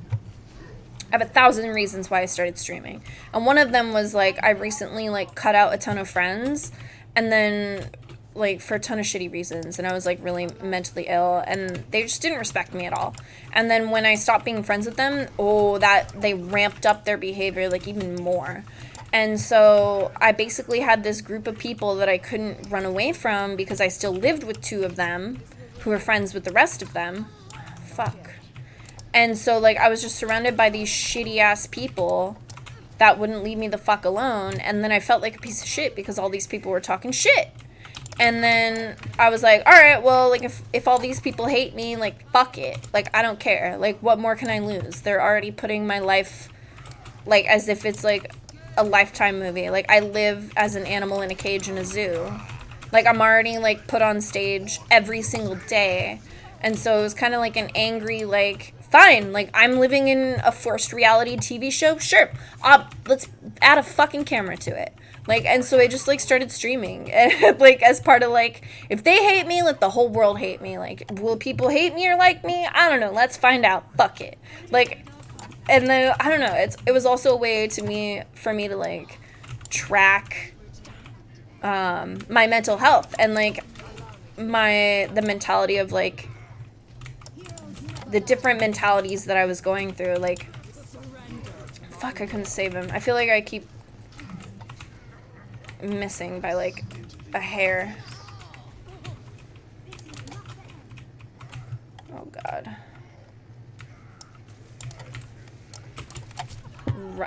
I have 1,000 reasons why I started streaming. And one of them was, like, I recently, like, cut out a ton of friends. And then, like, for a ton of shitty reasons. And I was, like, really mentally ill. And they just didn't respect me at all. And then when I stopped being friends with them, oh, that, they ramped up their behavior, like, even more. And so I basically had this group of people that I couldn't run away from because I still lived with 2 of them who were friends with the rest of them. Fuck. And so, like, I was just surrounded by these shitty-ass people that wouldn't leave me the fuck alone. And then I felt like a piece of shit because all these people were talking shit. And then I was like, all right, well, like, if all these people hate me, like, fuck it. Like, I don't care. Like, what more can I lose? They're already putting my life, like, as if it's, like, a Lifetime movie. Like, I live as an animal in a cage in a zoo. Like, I'm already, like, put on stage every single day. And so it was kind of like an angry, like, fine, like, I'm living in a forced reality TV show, sure, let's add a fucking camera to it. Like, and so I just, like, started streaming, and, like, as part of, like, if they hate me, let the whole world hate me. Like, will people hate me or like me? I don't know, let's find out, fuck it. Like, and then, I don't know, it was also a way for me to, like, track, my mental health, and, like, the mentality of, like, the different mentalities that I was going through. Like, fuck, I couldn't save him. I feel like I keep missing by, like, a hair. Oh, God.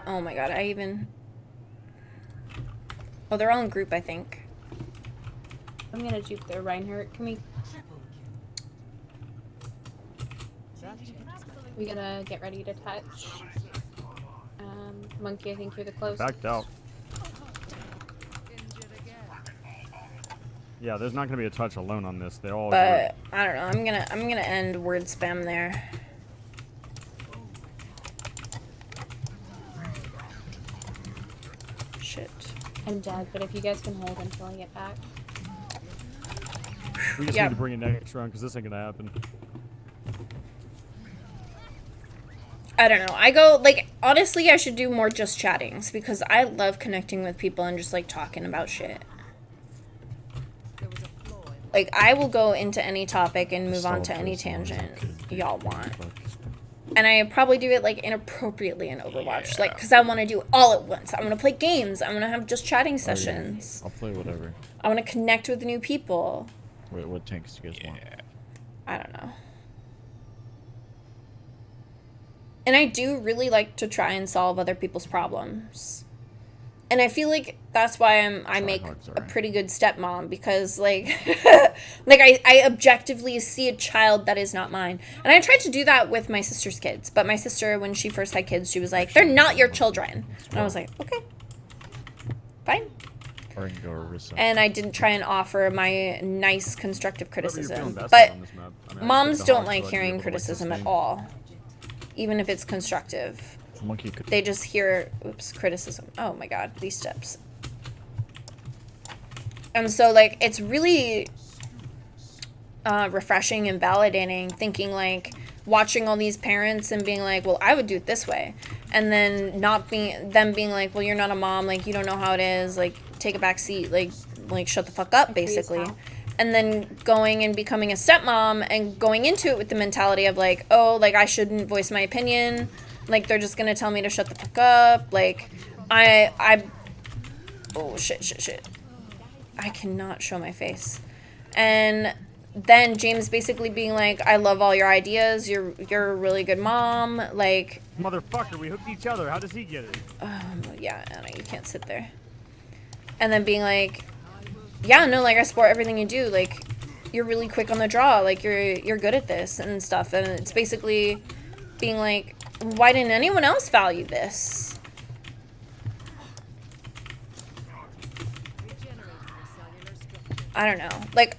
Oh, my God, oh, they're all in group, I think. I'm gonna juke their Reinhardt. Can we... We gonna get ready to touch. Monkey, I think you're the closest. Backed out. Yeah, there's not gonna be a touch alone on this. They all. But I don't know. I'm gonna end word spam there. Shit. I'm dead, but if you guys can hold until I get back. We just need to bring it next round because this ain't gonna happen. I don't know. I go, like, honestly, I should do more just chattings because I love connecting with people and just, like, talking about shit. Like, I will go into any topic and move on to any tangent y'all want. And I probably do it, like, inappropriately in Overwatch. Like, because I want to do it all at once. I want to play games. I want to have just chatting sessions. I'll play whatever. I want to connect with new people. Wait, what tanks do you guys want? I don't know. And I do really like to try and solve other people's problems. And I feel like that's why I make a pretty good stepmom because like like I objectively see a child that is not mine. And I tried to do that with my sister's kids, but my sister when she first had kids, she was like, "They're not your children." And I was like, "Okay. Fine." And I didn't try and offer my nice constructive criticism. But moms don't like hearing criticism at all. Even if it's constructive. They just hear, oops, criticism. Oh my god, these steps. And so, like, it's really refreshing and validating thinking, like, watching all these parents and being like, well, I would do it this way. And then them being like, well, you're not a mom, like, you don't know how it is, like, take a back seat, like shut the fuck up, basically. And then going and becoming a stepmom and going into it with the mentality of, like, oh, like, I shouldn't voice my opinion. Like, they're just gonna tell me to shut the fuck up. Like, oh, shit. I cannot show my face. And then James basically being like, I love all your ideas. You're a really good mom. Like, motherfucker, we hooked each other. How does he get it? Yeah, Anna, you can't sit there. And then being like, yeah, no, like, I support everything you do. Like, you're really quick on the draw. Like, you're good at this and stuff. And it's basically being like, why didn't anyone else value this? I don't know. Like,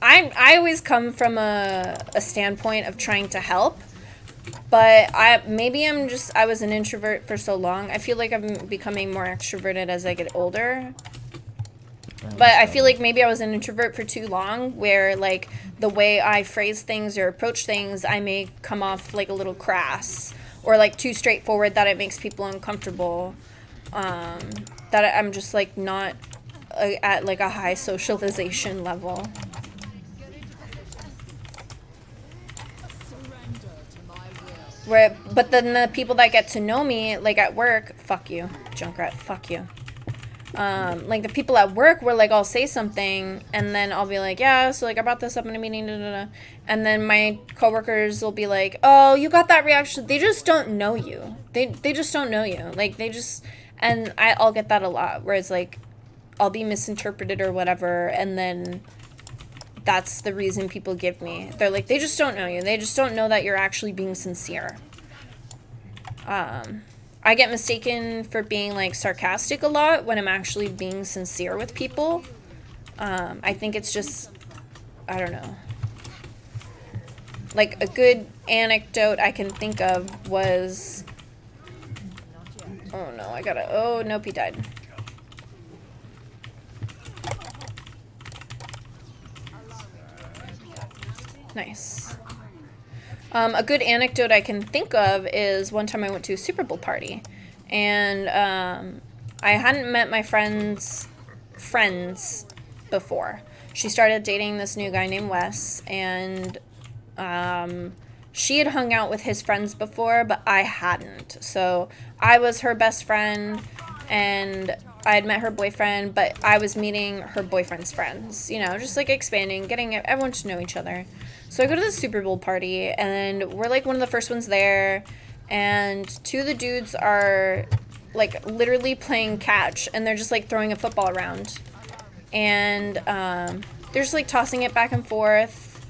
I always come from a standpoint of trying to help. But I was an introvert for so long. I feel like I'm becoming more extroverted as I get older. But I feel like maybe I was an introvert for too long, where, like, the way I phrase things or approach things, I may come off, like, a little crass. Or, like, too straightforward that it makes people uncomfortable. That I'm just, like, not at, like, a high socialization level. But then the people that get to know me, like, at work, fuck you, Junkrat, fuck you. Like, the people at work where, like, I'll say something, and then I'll be like, yeah, so, like, I brought this up in a meeting, and then my coworkers will be like, oh, you got that reaction. They just don't know you. They just don't know you. Like, and I'll get that a lot, where it's like, I'll be misinterpreted or whatever, and then that's the reason people give me. They're like, they just don't know you. They just don't know that you're actually being sincere. I get mistaken for being, like, sarcastic a lot when I'm actually being sincere with people. I think it's just, I don't know. Like, a good anecdote I can think of was, oh no, oh, nope, he died. Nice. A good anecdote I can think of is one time I went to a Super Bowl party, and I hadn't met my friend's friends before. She started dating this new guy named Wes, and she had hung out with his friends before, but I hadn't. So I was her best friend, and I had met her boyfriend, but I was meeting her boyfriend's friends, you know, just, like, expanding, getting everyone to know each other. So I go to the Super Bowl party, and we're, like, one of the first ones there, and two of the dudes are, like, literally playing catch, and they're just, like, throwing a football around. And they're just, like, tossing it back and forth.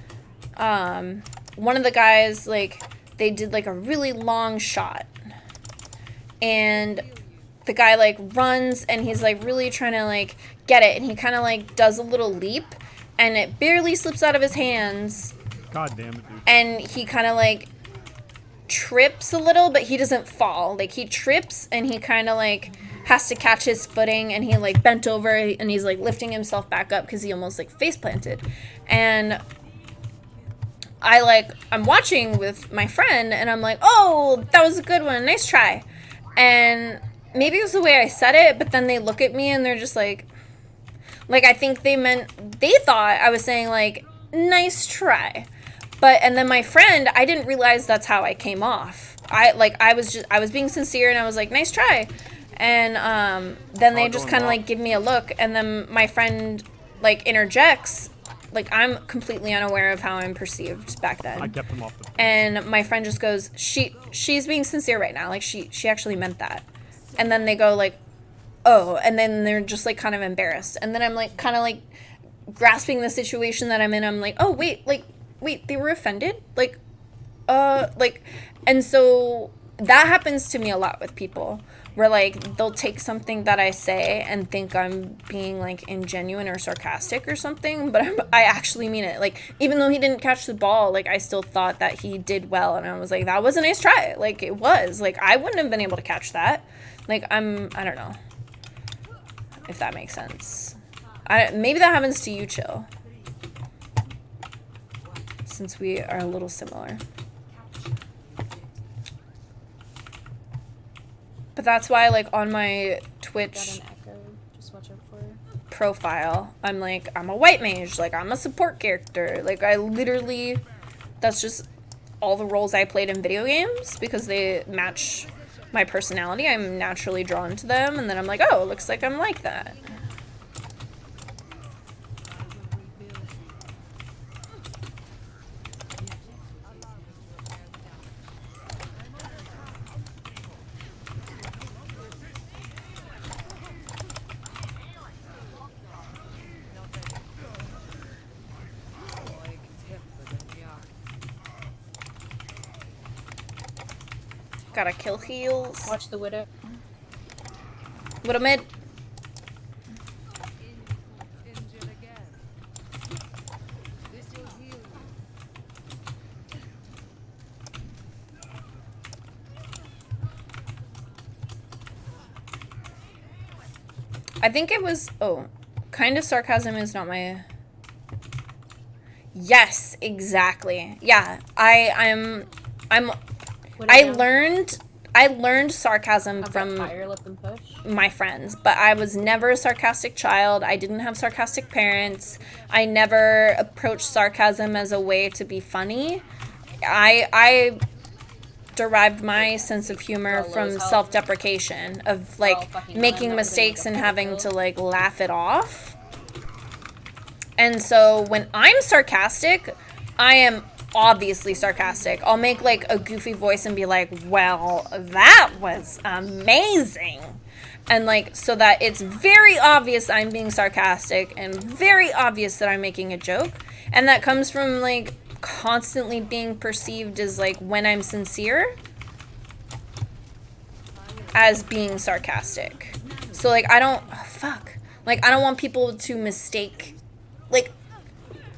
One of the guys, like, they did like a really long shot. And the guy like runs and he's like really trying to like get it, and he kind of like does a little leap and it barely slips out of his hands. God damn it, dude. And he kind of like trips a little, but he doesn't fall. Like he trips and he kind of like has to catch his footing, and he like bent over and he's like lifting himself back up because he almost like face planted. And I'm watching with my friend and I'm like, oh, that was a good one, nice try. And maybe it was the way I said it, but then they look at me and they're just like I think they thought I was saying like, nice try. And then my friend, I didn't realize that's how I came off. I was being sincere and I was like, nice try. And then they just kind of like give me a look, and then my friend like interjects. Like, I'm completely unaware of how I'm perceived back then. I kept them off the And my friend just goes, she's being sincere right now. Like, she actually meant that. And then they go like, oh, and then they're just like kind of embarrassed. And then I'm like kind of like grasping the situation that I'm in. I'm like, oh, wait, they were offended? And so that happens to me a lot with people, where like they'll take something that I say and think I'm being like ingenuine or sarcastic or something, but I actually mean it. Like, even though he didn't catch the ball, like I still thought that he did well, and I was like, that was a nice try. Like, it was like, I wouldn't have been able to catch that. Like, I don't know if that makes sense. Maybe that happens to you, Chill, since we are a little similar. But that's why, like, on my Twitch profile, I'm like, I'm a white mage, like, I'm a support character. Like, I literally, that's just all the roles I played in video games, because they match my personality. I'm naturally drawn to them, and then I'm like, oh, it looks like I'm like that. Gotta kill heals. Watch the Widow. Widow mid. I think it was, oh, kind of sarcasm is not my... Yes, exactly. Yeah, I learned sarcasm from my friends, but I was never a sarcastic child. I didn't have sarcastic parents. I never approached sarcasm as a way to be funny. I derived my sense of humor from self-deprecation, of like making mistakes and having to like laugh it off. And so when I'm sarcastic, I am obviously sarcastic. I'll make like a goofy voice and be like, well, that was amazing. And like, so that it's very obvious I'm being sarcastic and very obvious that I'm making a joke. And that comes from like constantly being perceived as like, when I'm sincere, as being sarcastic. So like, I don't want people to mistake, like,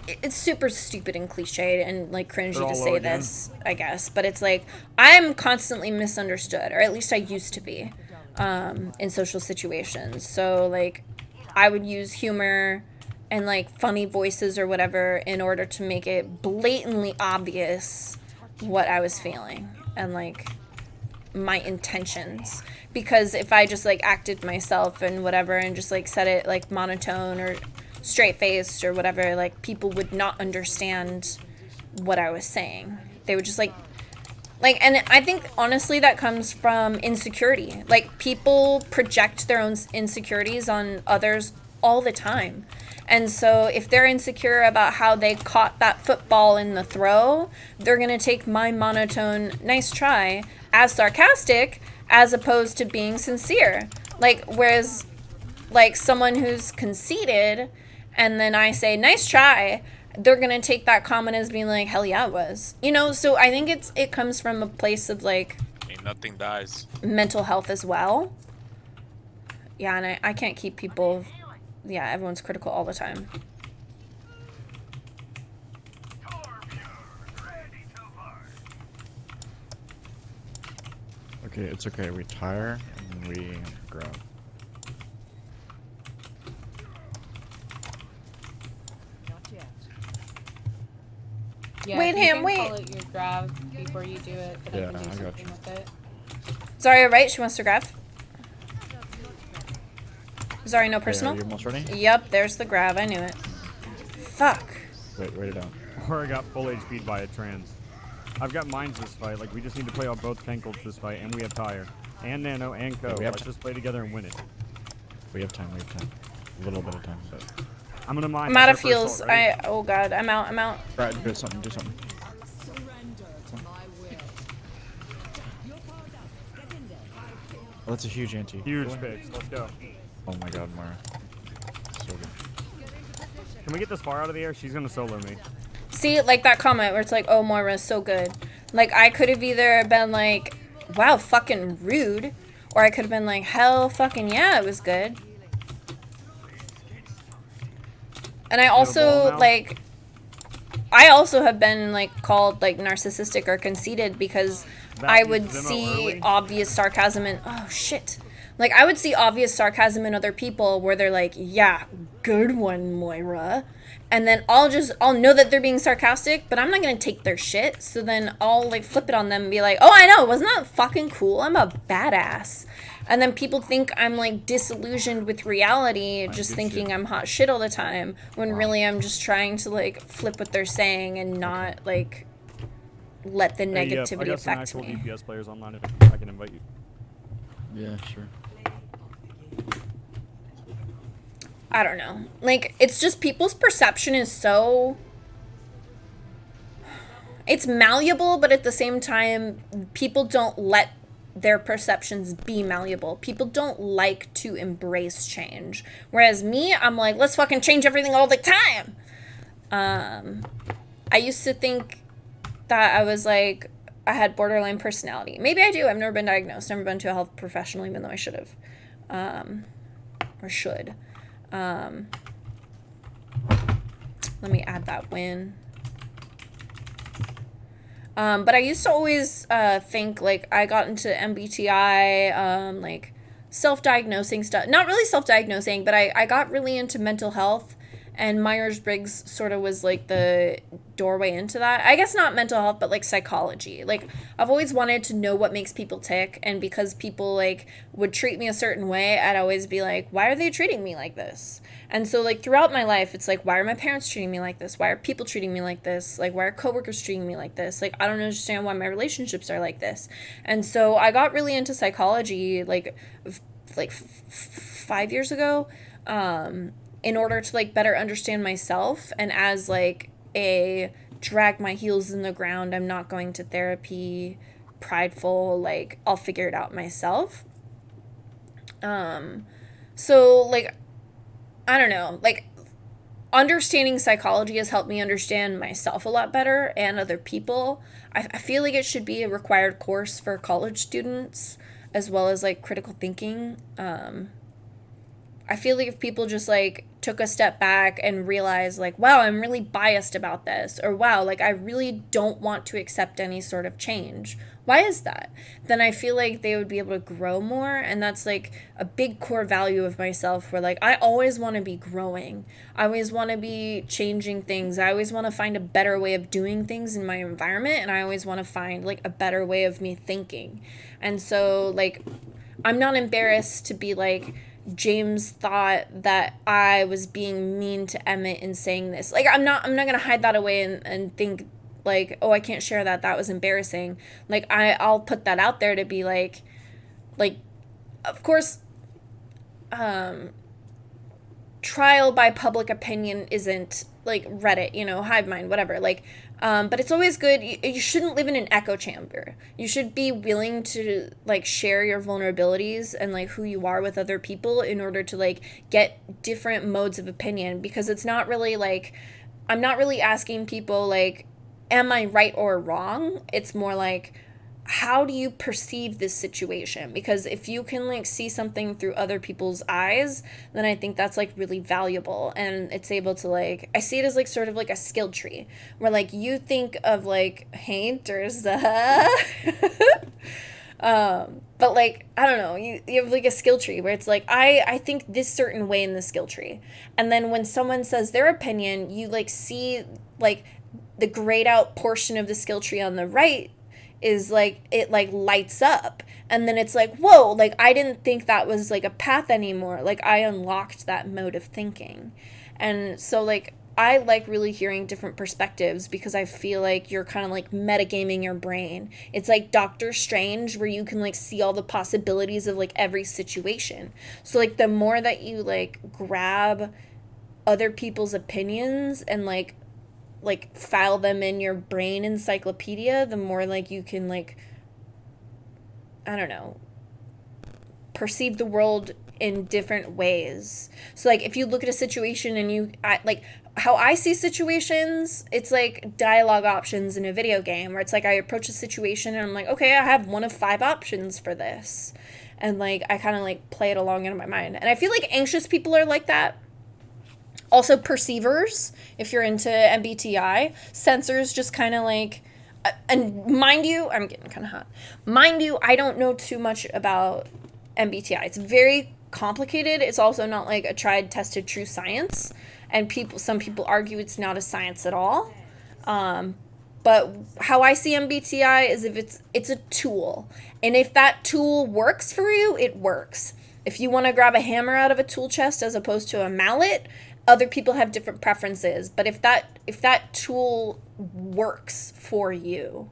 it's super stupid and cliched and like cringy to say this, I guess, but it's like, I'm constantly misunderstood, or at least I used to be, in social situations. So like, I would use humor and like funny voices or whatever in order to make it blatantly obvious what I was feeling and like my intentions. Because if I just like acted myself and whatever and just like said it like monotone or straight-faced or whatever, like people would not understand what I was saying. They would just like, and I think honestly that comes from insecurity. Like, people project their own insecurities on others all the time. And so if they're insecure about how they caught that football in the throw, they're gonna take my monotone nice try as sarcastic as opposed to being sincere. Like, whereas like someone who's conceited, and then I say nice try, they're gonna take that comment as being like, hell yeah, it was. You know, so I think it comes from a place of like Ain't nothing dies. mental health as well. Yeah, and I can't keep people, yeah, everyone's critical all the time. Okay, it's okay. We tire and we grow. Yeah, Wait, you Ham, can wait. call it your grab before you do it, but Yeah, I can do I got something you. with it. Zarya, right? She wants to grab. Zarya, no personal? Are you almost ready? Yep, there's the grab. I knew it. Fuck. Wait it out. Or I got full HP'd by a trans. I've got mines this fight. Like, we just need to play on both Fenkels this fight, and we have Tire. And Nano, and Co. Yeah, we have Let's just play together and win it. We have time. A little bit of time. But... I'm gonna mine. I'm out of heals. Oh god, I'm out. Right, do something. Oh, that's a huge anti. Huge picks. Let's go. Oh my god, Mara. So good. Can we get this far out of the air? She's gonna solo me. See, like that comment where it's like, oh, Moira's so good. Like, I could have either been like, wow, fucking rude. Or I could have been like, hell fucking yeah, it was good. And I also, like, I also have been, like, called, like, narcissistic or conceited because I would see obvious sarcasm in, oh, shit. Like, I would see obvious sarcasm in other people where they're like, yeah, good one, Moira. And then I'll know that they're being sarcastic, but I'm not gonna take their shit. So then I'll, like, flip it on them and be like, oh, I know, wasn't that fucking cool? I'm a badass. And then people think I'm, like, disillusioned with reality, just thinking I'm hot shit all the time, when really I'm just trying to, like, flip what they're saying and not, like, let the negativity I got some affect actual me. DPS players online if I can invite you. Yeah, sure. I don't know. Like, it's just people's perception is so... It's malleable, but at the same time, people don't let their perceptions be malleable. People don't like to embrace change. Whereas me, I'm like, let's fucking change everything all the time. I used to think that I was like, I had borderline personality. Maybe I do. I've never been diagnosed. Never been to a health professional, even though I should have. Or should. Let me add that win. But I used to always think, like, I got into MBTI, like, self-diagnosing stuff. Not really self-diagnosing, but I got really into mental health, and Myers-Briggs sort of was, like, the doorway into that. I guess not mental health, but, like, psychology. Like, I've always wanted to know what makes people tick, and because people, like, would treat me a certain way, I'd always be like, why are they treating me like this? And so, like, throughout my life, it's like, why are my parents treating me like this? Why are people treating me like this? Like, why are coworkers treating me like this? Like, I don't understand why my relationships are like this. And so I got really into psychology, like 5 years ago, in order to, like, better understand myself. And as, like, a drag my heels in the ground, I'm not going to therapy, prideful, like, I'll figure it out myself. So, like, I don't know, like, understanding psychology has helped me understand myself a lot better and other people. I feel like it should be a required course for college students, as well as, like, critical thinking. I feel like if people just, like, took a step back and realized, like, wow, I'm really biased about this, or wow, like, I really don't want to accept any sort of change. Why is that? Then I feel like they would be able to grow more, and that's, like, a big core value of myself, where, like, I always want to be growing. I always want to be changing things. I always want to find a better way of doing things in my environment, and I always want to find, like, a better way of me thinking. And so, like, I'm not embarrassed to be, like, James thought that I was being mean to Emmett in saying this. Like, I'm not gonna hide that away and think, like, oh, I can't share that, that was embarrassing. Like, I'll put that out there to be like, of course, trial by public opinion isn't, like, Reddit, you know, hive mind, whatever, like, but it's always good. You shouldn't live in an echo chamber. You should be willing to, like, share your vulnerabilities and, like, who you are with other people in order to, like, get different modes of opinion, because it's not really, like, I'm not really asking people like, am I right or wrong? It's more like, how do you perceive this situation? Because if you can like see something through other people's eyes, then I think that's like really valuable, and it's able to like, I see it as like sort of like a skill tree where like you think of like haters but like, I don't know, you have like a skill tree where it's like, I think this certain way in the skill tree, and then when someone says their opinion, you like see like the grayed out portion of the skill tree on the right is like, it like lights up, and then it's like, whoa, like I didn't think that was like a path anymore, like I unlocked that mode of thinking. And so like I like really hearing different perspectives because I feel like you're kind of like metagaming your brain. It's like Doctor Strange where you can like see all the possibilities of like every situation. So like the more that you like grab other people's opinions and like file them in your brain encyclopedia, the more like you can like, I don't know, perceive the world in different ways. So like if you look at a situation and like how I see situations, it's like dialogue options in a video game where it's like I approach a situation and I'm like, okay, I have one of 5 options for this, and like I kind of like play it along in my mind. And I feel like anxious people are like that. Also perceivers, if you're into MBTI, sensors just kind of like, and mind you, I'm getting kind of hot. Mind you, I don't know too much about MBTI. It's very complicated. It's also not like a tried, tested, true science. And some people argue it's not a science at all. But how I see MBTI is if it's a tool. And if that tool works for you, it works. If you want to grab a hammer out of a tool chest as opposed to a mallet, other people have different preferences. But if that tool works for you,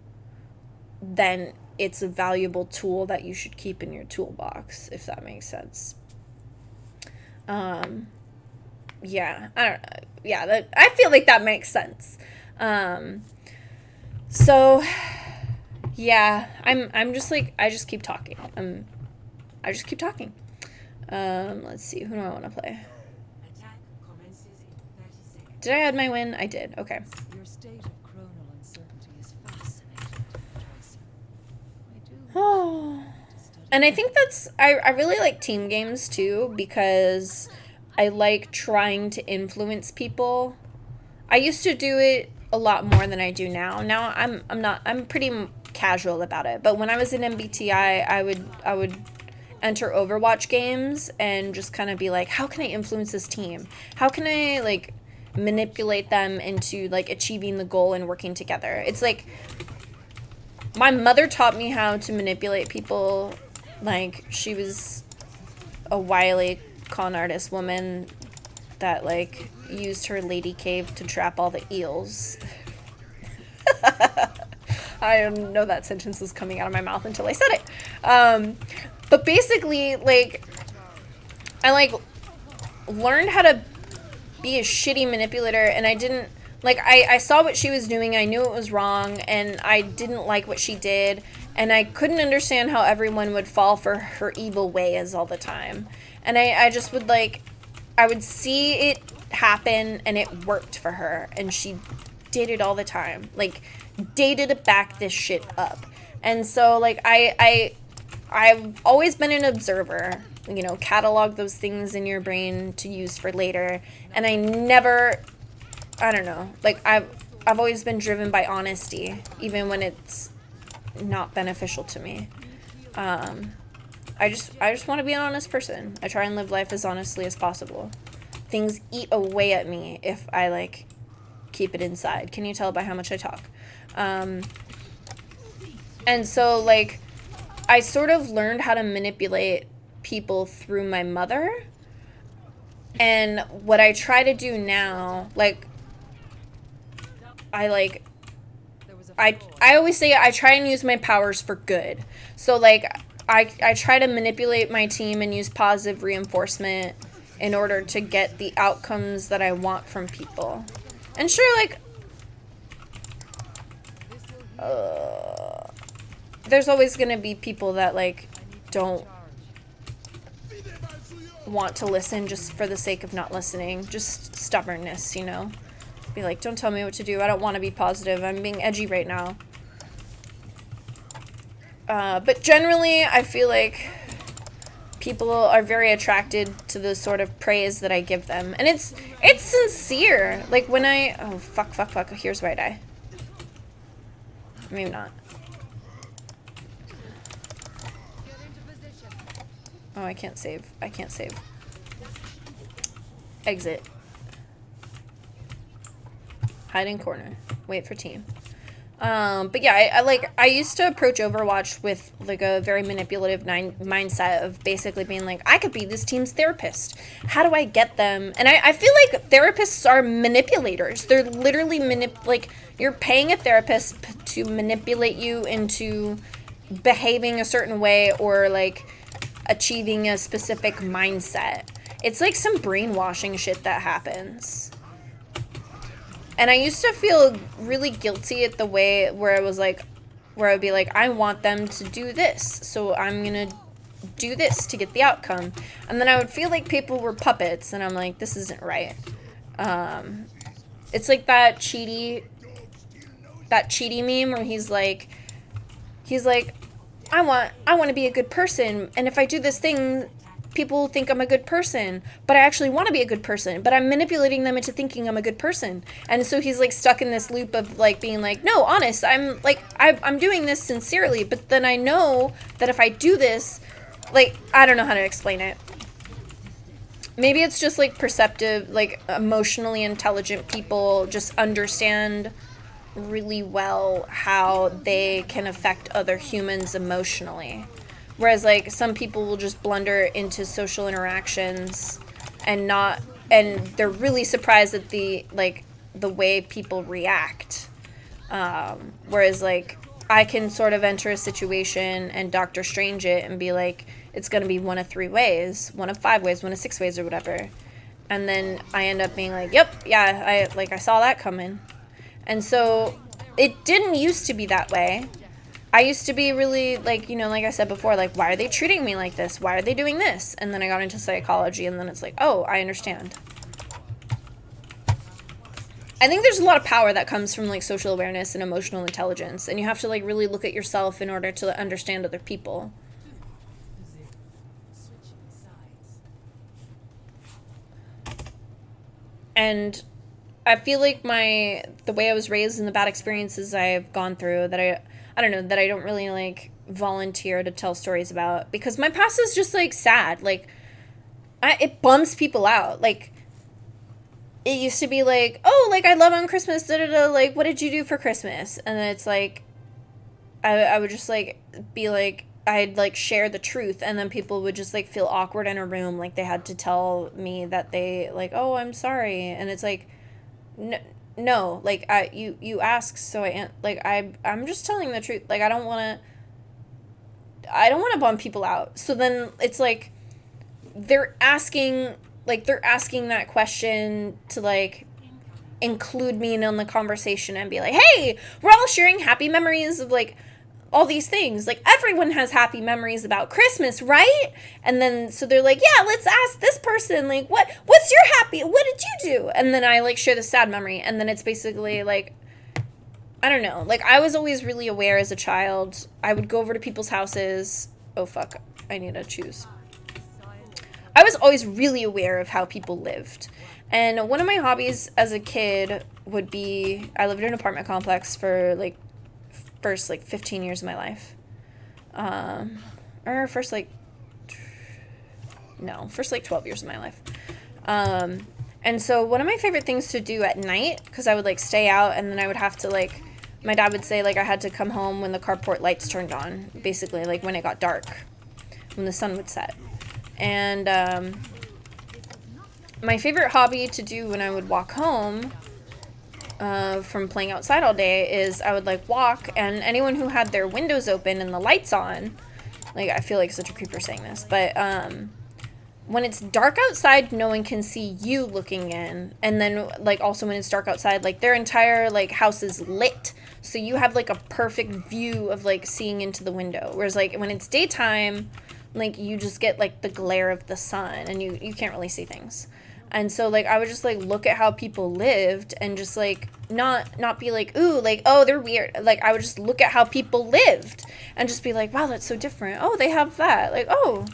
then it's a valuable tool that you should keep in your toolbox, if that makes sense. Yeah, I don't know. Yeah, I feel like that makes sense. So yeah, I'm just like, I just keep talking. I just keep talking. Let's see, who do I want to play? Did I add my win? I did. Okay. Your state of chronal uncertainty is fascinating, Tracer. Oh. And I think that's, I really like team games too, because I like trying to influence people. I used to do it a lot more than I do now. Now I'm pretty casual about it. But when I was in MBTI, I would enter Overwatch games and just kind of be like, how can I influence this team? How can I like manipulate them into like achieving the goal and working together? It's like, my mother taught me how to manipulate people. Like, she was a wily con artist woman that like used her lady cave to trap all the eels. I didn't know that sentence was coming out of my mouth until I said it. But basically, like, I like learned how to be a shitty manipulator, and I didn't like, I saw what she was doing, I knew it was wrong, and I didn't like what she did, and I couldn't understand how everyone would fall for her evil ways all the time. And I just would like, I would see it happen and it worked for her, and she did it all the time, like dated to back this shit up. And so like I've always been an observer, you know, catalog those things in your brain to use for later. And I never, I don't know, like I've always been driven by honesty, even when it's not beneficial to me. I just want to be an honest person. I try and live life as honestly as possible. Things eat away at me if I like keep it inside. Can you tell by how much I talk? And so like I sort of learned how to manipulate people through my mother. And what I try to do now, like I always say I try and use my powers for good. So like I try to manipulate my team and use positive reinforcement in order to get the outcomes that I want from people. And sure, like there's always gonna be people that like don't want to listen just for the sake of not listening, just stubbornness, you know. Be like, don't tell me what to do. I don't want to be positive. I'm being edgy right now. But generally, I feel like people are very attracted to the sort of praise that I give them. And it's sincere. Like, when I... Oh, fuck. Here's where I die. Maybe not. Oh, I can't save. Exit. Hide in corner. Wait for team. But yeah, I used to approach Overwatch with like a very manipulative mindset of basically being like, I could be this team's therapist. How do I get them? And I feel like therapists are manipulators. They're literally like, you're paying a therapist to manipulate you into behaving a certain way or like achieving a specific mindset. It's like some brainwashing shit that happens. And I used to feel really guilty at the way where I was like, where I'd be like, I want them to do this, so I'm gonna do this to get the outcome. And then I would feel like people were puppets, and I'm like, this isn't right. It's like that cheaty meme where he's like, I want to be a good person, and if I do this thing, people think I'm a good person, but I actually want to be a good person, but I'm manipulating them into thinking I'm a good person. And so he's like stuck in this loop of like being like, no, honest, I'm like, I'm doing this sincerely, but then I know that if I do this, like, I don't know how to explain it. Maybe it's just like perceptive, like emotionally intelligent people just understand really well how they can affect other humans emotionally. Whereas, like, some people will just blunder into social interactions and they're really surprised at the way people react. Whereas, like, I can sort of enter a situation and Doctor Strange it and be like, it's going to be one of 3 ways, one of 5 ways, one of 6 ways, or whatever. And then I end up being like, yep, yeah, I saw that coming. And so, it didn't used to be that way. I used to be really, like, you know, like I said before, like, why are they treating me like this? Why are they doing this? And then I got into psychology, and then it's like, oh, I understand. I think there's a lot of power that comes from, like, social awareness and emotional intelligence, and you have to, like, really look at yourself in order to understand other people. And I feel like the way I was raised and the bad experiences I've gone through that I don't know, that I don't really, like, volunteer to tell stories about. Because my past is just, like, sad. Like, it bums people out. Like, it used to be like, oh, like, I love on Christmas, da-da-da, like, what did you do for Christmas? And then it's like, I would just, like, be like, I'd, like, share the truth. And then people would just, like, feel awkward in a room. Like, they had to tell me that they, like, oh, I'm sorry. And it's like, no, like, you ask, so I'm just telling the truth. Like, I don't want to bum people out. So then it's like, they're asking that question to, like, include me in on the conversation and be like, hey, we're all sharing happy memories of, like, all these things. Like, everyone has happy memories about Christmas, right? And then, so they're like, yeah, let's ask this person, like, what's your happy, what did you do? And then I, like, share the sad memory, and then it's basically, like, I don't know. Like, I was always really aware as a child. I would go over to people's houses. Oh, fuck. I need to choose. I was always really aware of how people lived. And one of my hobbies as a kid would be, I lived in an apartment complex for, like, first, like, 15 years of my life. Or first, like, 12 years of my life. And so one of my favorite things to do at night, because I would, like, stay out, and then I would have to, like, my dad would say, like, I had to come home when the carport lights turned on, basically, like, when it got dark, when the sun would set. And my favorite hobby to do when I would walk home from playing outside all day is I would, like, walk, and anyone who had their windows open and the lights on, like, I feel like such a creeper saying this, but when it's dark outside, no one can see you looking in. And then, like, also when it's dark outside, like, their entire, like, house is lit. So you have, like, a perfect view of, like, seeing into the window. Whereas, like, when it's daytime, like, you just get, like, the glare of the sun and you can't really see things. And so like I would just like look at how people lived and just like not be like, ooh, like, oh, they're weird. Like I would just look at how people lived and just be like, wow, that's so different. Oh, they have that. Like, oh,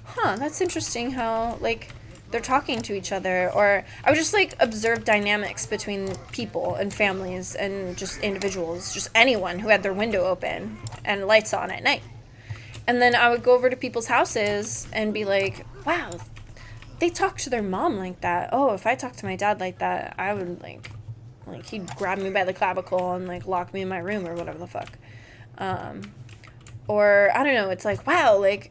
huh, that's interesting how like they're talking to each other. Or I would just like observe dynamics between people and families and just individuals, just anyone who had their window open and lights on at night. And then I would go over to people's houses and be like, wow, they talk to their mom like that. Oh, if I talked to my dad like that, I would like he'd grab me by the clavicle and like lock me in my room or whatever the fuck. Or I don't know, it's like, wow, like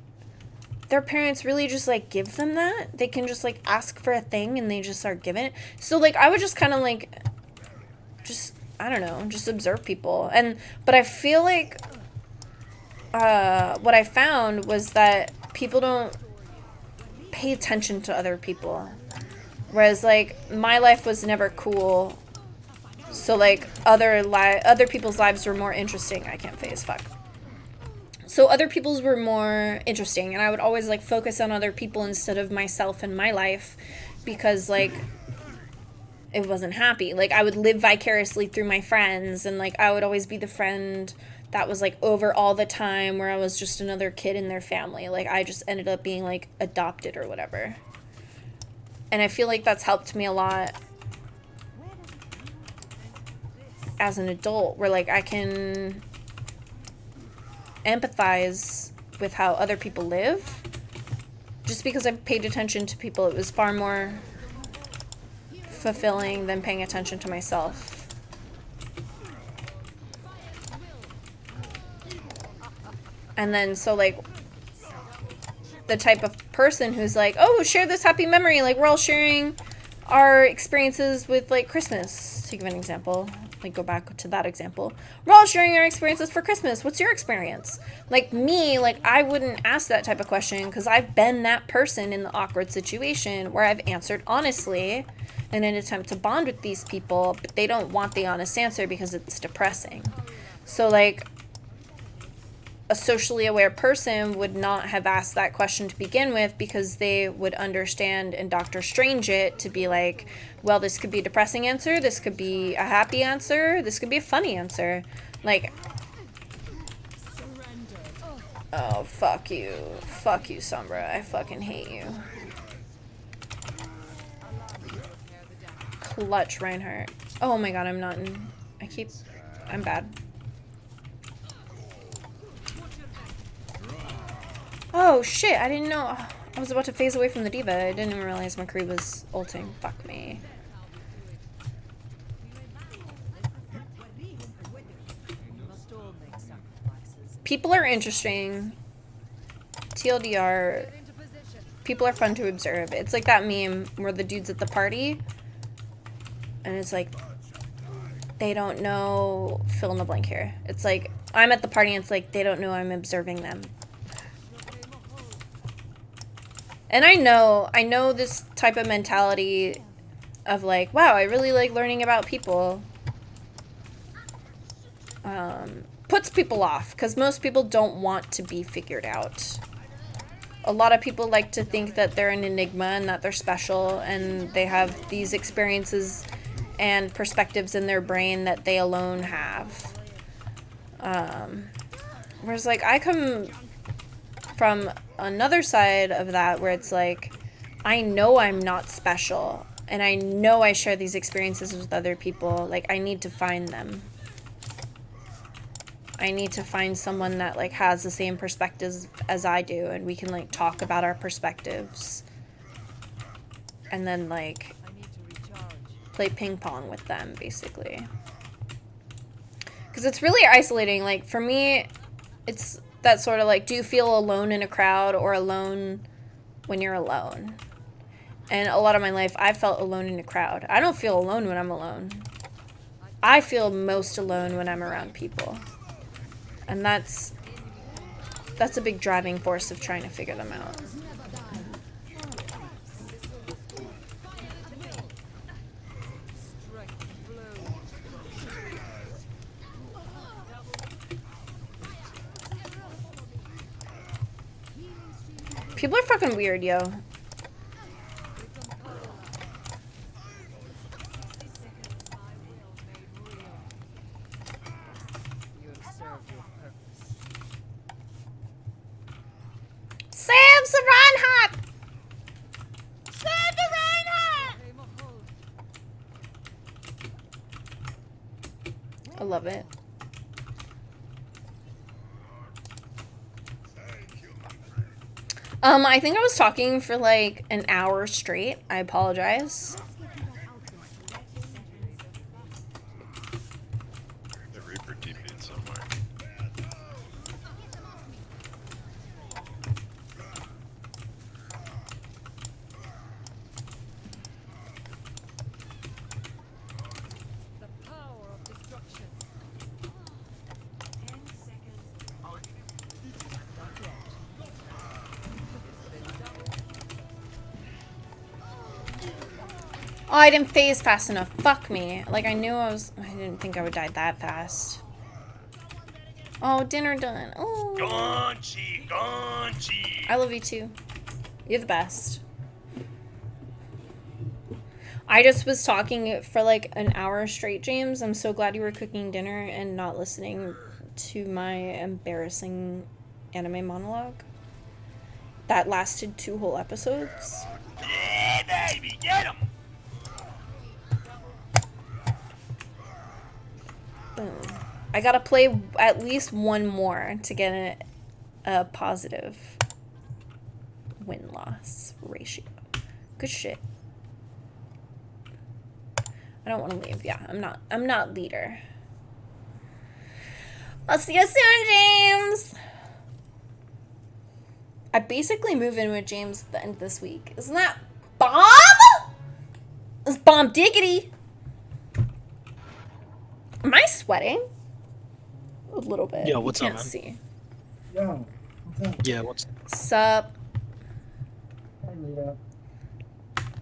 their parents really just like give them that. They can just like ask for a thing and they just start giving it. So like I would just kind of like just, I don't know, just observe people. But I feel like what I found was that people don't pay attention to other people. Whereas like my life was never cool. So like other people's lives were more interesting. I can't face fuck. So other people's were more interesting, and I would always like focus on other people instead of myself and my life, because like it wasn't happy. Like I would live vicariously through my friends, and like I would always be the friend that was like over all the time, where I was just another kid in their family. Like I just ended up being like adopted or whatever. And I feel like that's helped me a lot as an adult, where like I can empathize with how other people live. Just because I paid attention to people, it was far more fulfilling than paying attention to myself. And then so like the type of person who's like, oh, share this happy memory, like we're all sharing our experiences with like Christmas, to give an example, like go back to that example, we're all sharing our experiences for Christmas, what's your experience? Like me, like I wouldn't ask that type of question, because I've been that person in the awkward situation where I've answered honestly in an attempt to bond with these people, but they don't want the honest answer because it's depressing. So like a socially aware person would not have asked that question to begin with, because they would understand and Dr. Strange it to be like, well, this could be a depressing answer, this could be a happy answer, this could be a funny answer. Like, oh, fuck you, Sombra, I fucking hate you. Clutch, Reinhardt. Oh my god, I'm not in, I'm bad. Oh shit, I didn't know. I was about to phase away from the diva. I didn't even realize McCree was ulting. Fuck me. People are interesting. TLDR, people are fun to observe. It's like that meme where the dude's at the party and it's like, they don't know, fill in the blank here. It's like, I'm at the party and it's like, they don't know I'm observing them. And I know this type of mentality of like, wow, I really like learning about people. Puts people off, because most people don't want to be figured out. A lot of people like to think that they're an enigma and that they're special and they have these experiences and perspectives in their brain that they alone have. Whereas like I come from another side of that, where it's like, I know I'm not special and I know I share these experiences with other people. Like I need to find them. I need to find someone that like has the same perspectives as I do, and we can like talk about our perspectives and then like play ping pong with them, basically. Because it's really isolating. Like for me, it's that sort of like, do you feel alone in a crowd or alone when you're alone? And a lot of my life, I felt alone in a crowd. I don't feel alone when I'm alone. I feel most alone when I'm around people. And that's a big driving force of trying to figure them out. People are fucking weird, yo. love it. I think I was talking for like an hour straight. I apologize. The Reaper TP'd somewhere. The power of destruction. 10 seconds. Not yet. It's been Oh, I didn't phase fast enough. Fuck me. Like, I didn't think I would die that fast. Oh, dinner done. Oh. Gonchi, Gonchi. I love you too. You're the best. I just was talking for like an hour straight, James. I'm so glad you were cooking dinner and not listening to my embarrassing anime monologue. That lasted 2 whole episodes. Yeah, baby, get him. Boom. I gotta play at least one more to get a positive win-loss ratio. Good shit. I don't want to leave. Yeah, I'm not leader. I'll see you soon, James. I basically move in with James at the end of this week. Isn't that bomb? It's bomb diggity. Am I sweating? A little bit. Yo, what's you up, can't man? see. Yo, what's up? Yeah, what's Sup? Hey, Lita.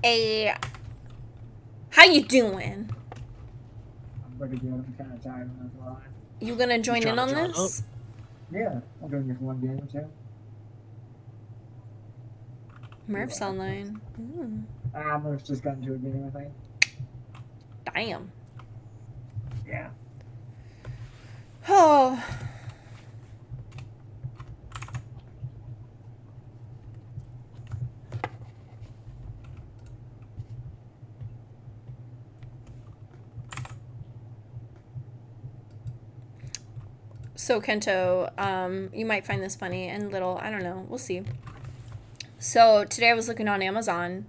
Hey. How you doing? I'm pretty good. I'm kind of tired. I'm not gonna lie. You gonna join in on join this? Yeah, I'm doing this one game or two. Murph's online. Ooh. Murph's just got into a game, I think. Damn. Yeah. Oh. So Kento, you might find this funny and little, I don't know, we'll see. So today I was looking on Amazon,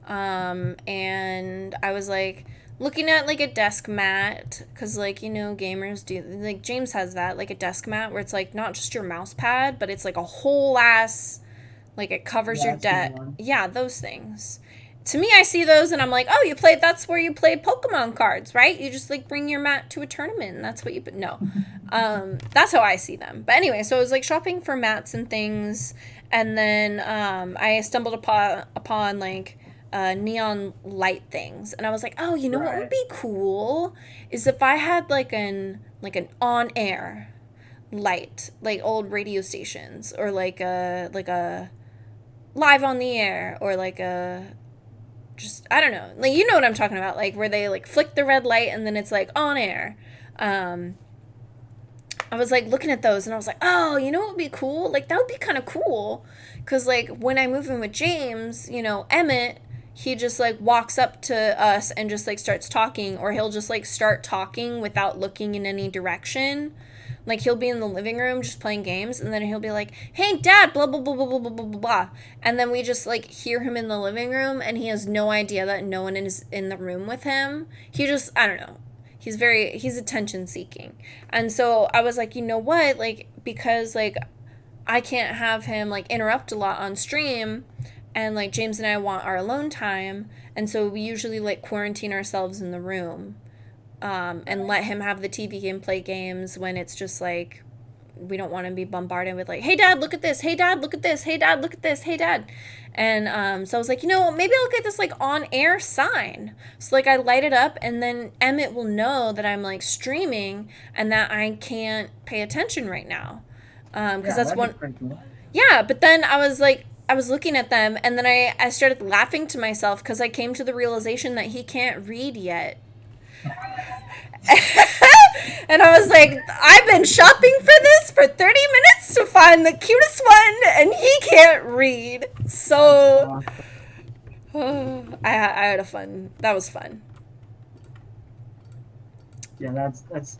and I was like looking at like a desk mat, cause like, you know, gamers do, like James has that, like a desk mat where it's like not just your mouse pad, but it's like a whole ass, like it covers your desk. Yeah, those things. To me, I see those and I'm like, oh, that's where you play Pokemon cards, right? You just like bring your mat to a tournament and that's what you, no. That's how I see them. But anyway, so I was like shopping for mats and things. And then I stumbled upon like neon light things. And I was like, oh, you know what would be cool is if I had like an on-air light, like old radio stations, or like a live on the air, or like a just, I don't know, like, you know what I'm talking about, like where they like flick the red light and then it's like on air. I was like looking at those and I was like, oh, you know what would be cool? Like that would be kind of cool, because like when I move in with James, you know, Emmett, he just like walks up to us and just like starts talking, or he'll just like start talking without looking in any direction. Like he'll be in the living room just playing games, and then he'll be like, hey dad, blah blah blah blah blah blah blah blah, and then we just like hear him in the living room and he has no idea that no one is in the room with him. He just, I don't know, he's attention seeking. And so I was like, you know what, like, because like I can't have him like interrupt a lot on stream, and like James and I want our alone time, and so we usually like quarantine ourselves in the room, and let him have the TV and play games when it's just like we don't want to be bombarded with like, hey dad, look at this, hey dad, look at this, hey dad, look at this, hey dad. And so I was like, you know, maybe I'll get this like on air sign, so like I light it up and then Emmett will know that I'm like streaming and that I can't pay attention right now, because that's one. Cool. Yeah, but then I was looking at them and then I started laughing to myself because I came to the realization that he can't read yet. And I was like, I've been shopping for this for 30 minutes to find the cutest one, and he can't read. So, I had that was fun. Yeah, that's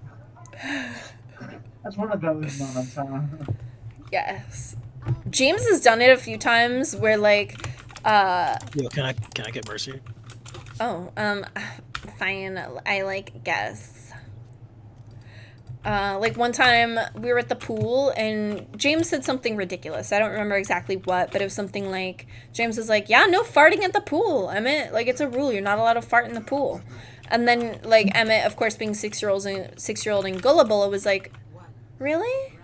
That's one of those moments, huh? Yes. James has done it a few times where like Yo, can I get mercy? oh, fine. I like guess. Like one time we were at the pool and James said something ridiculous. I don't remember exactly what, but it was something like James was like, "Yeah, no farting at the pool. Emmett, like it's a rule. You're not allowed to fart in the pool." And then like Emmett, of course, being 6-year-old and gullible, was like, "Really?"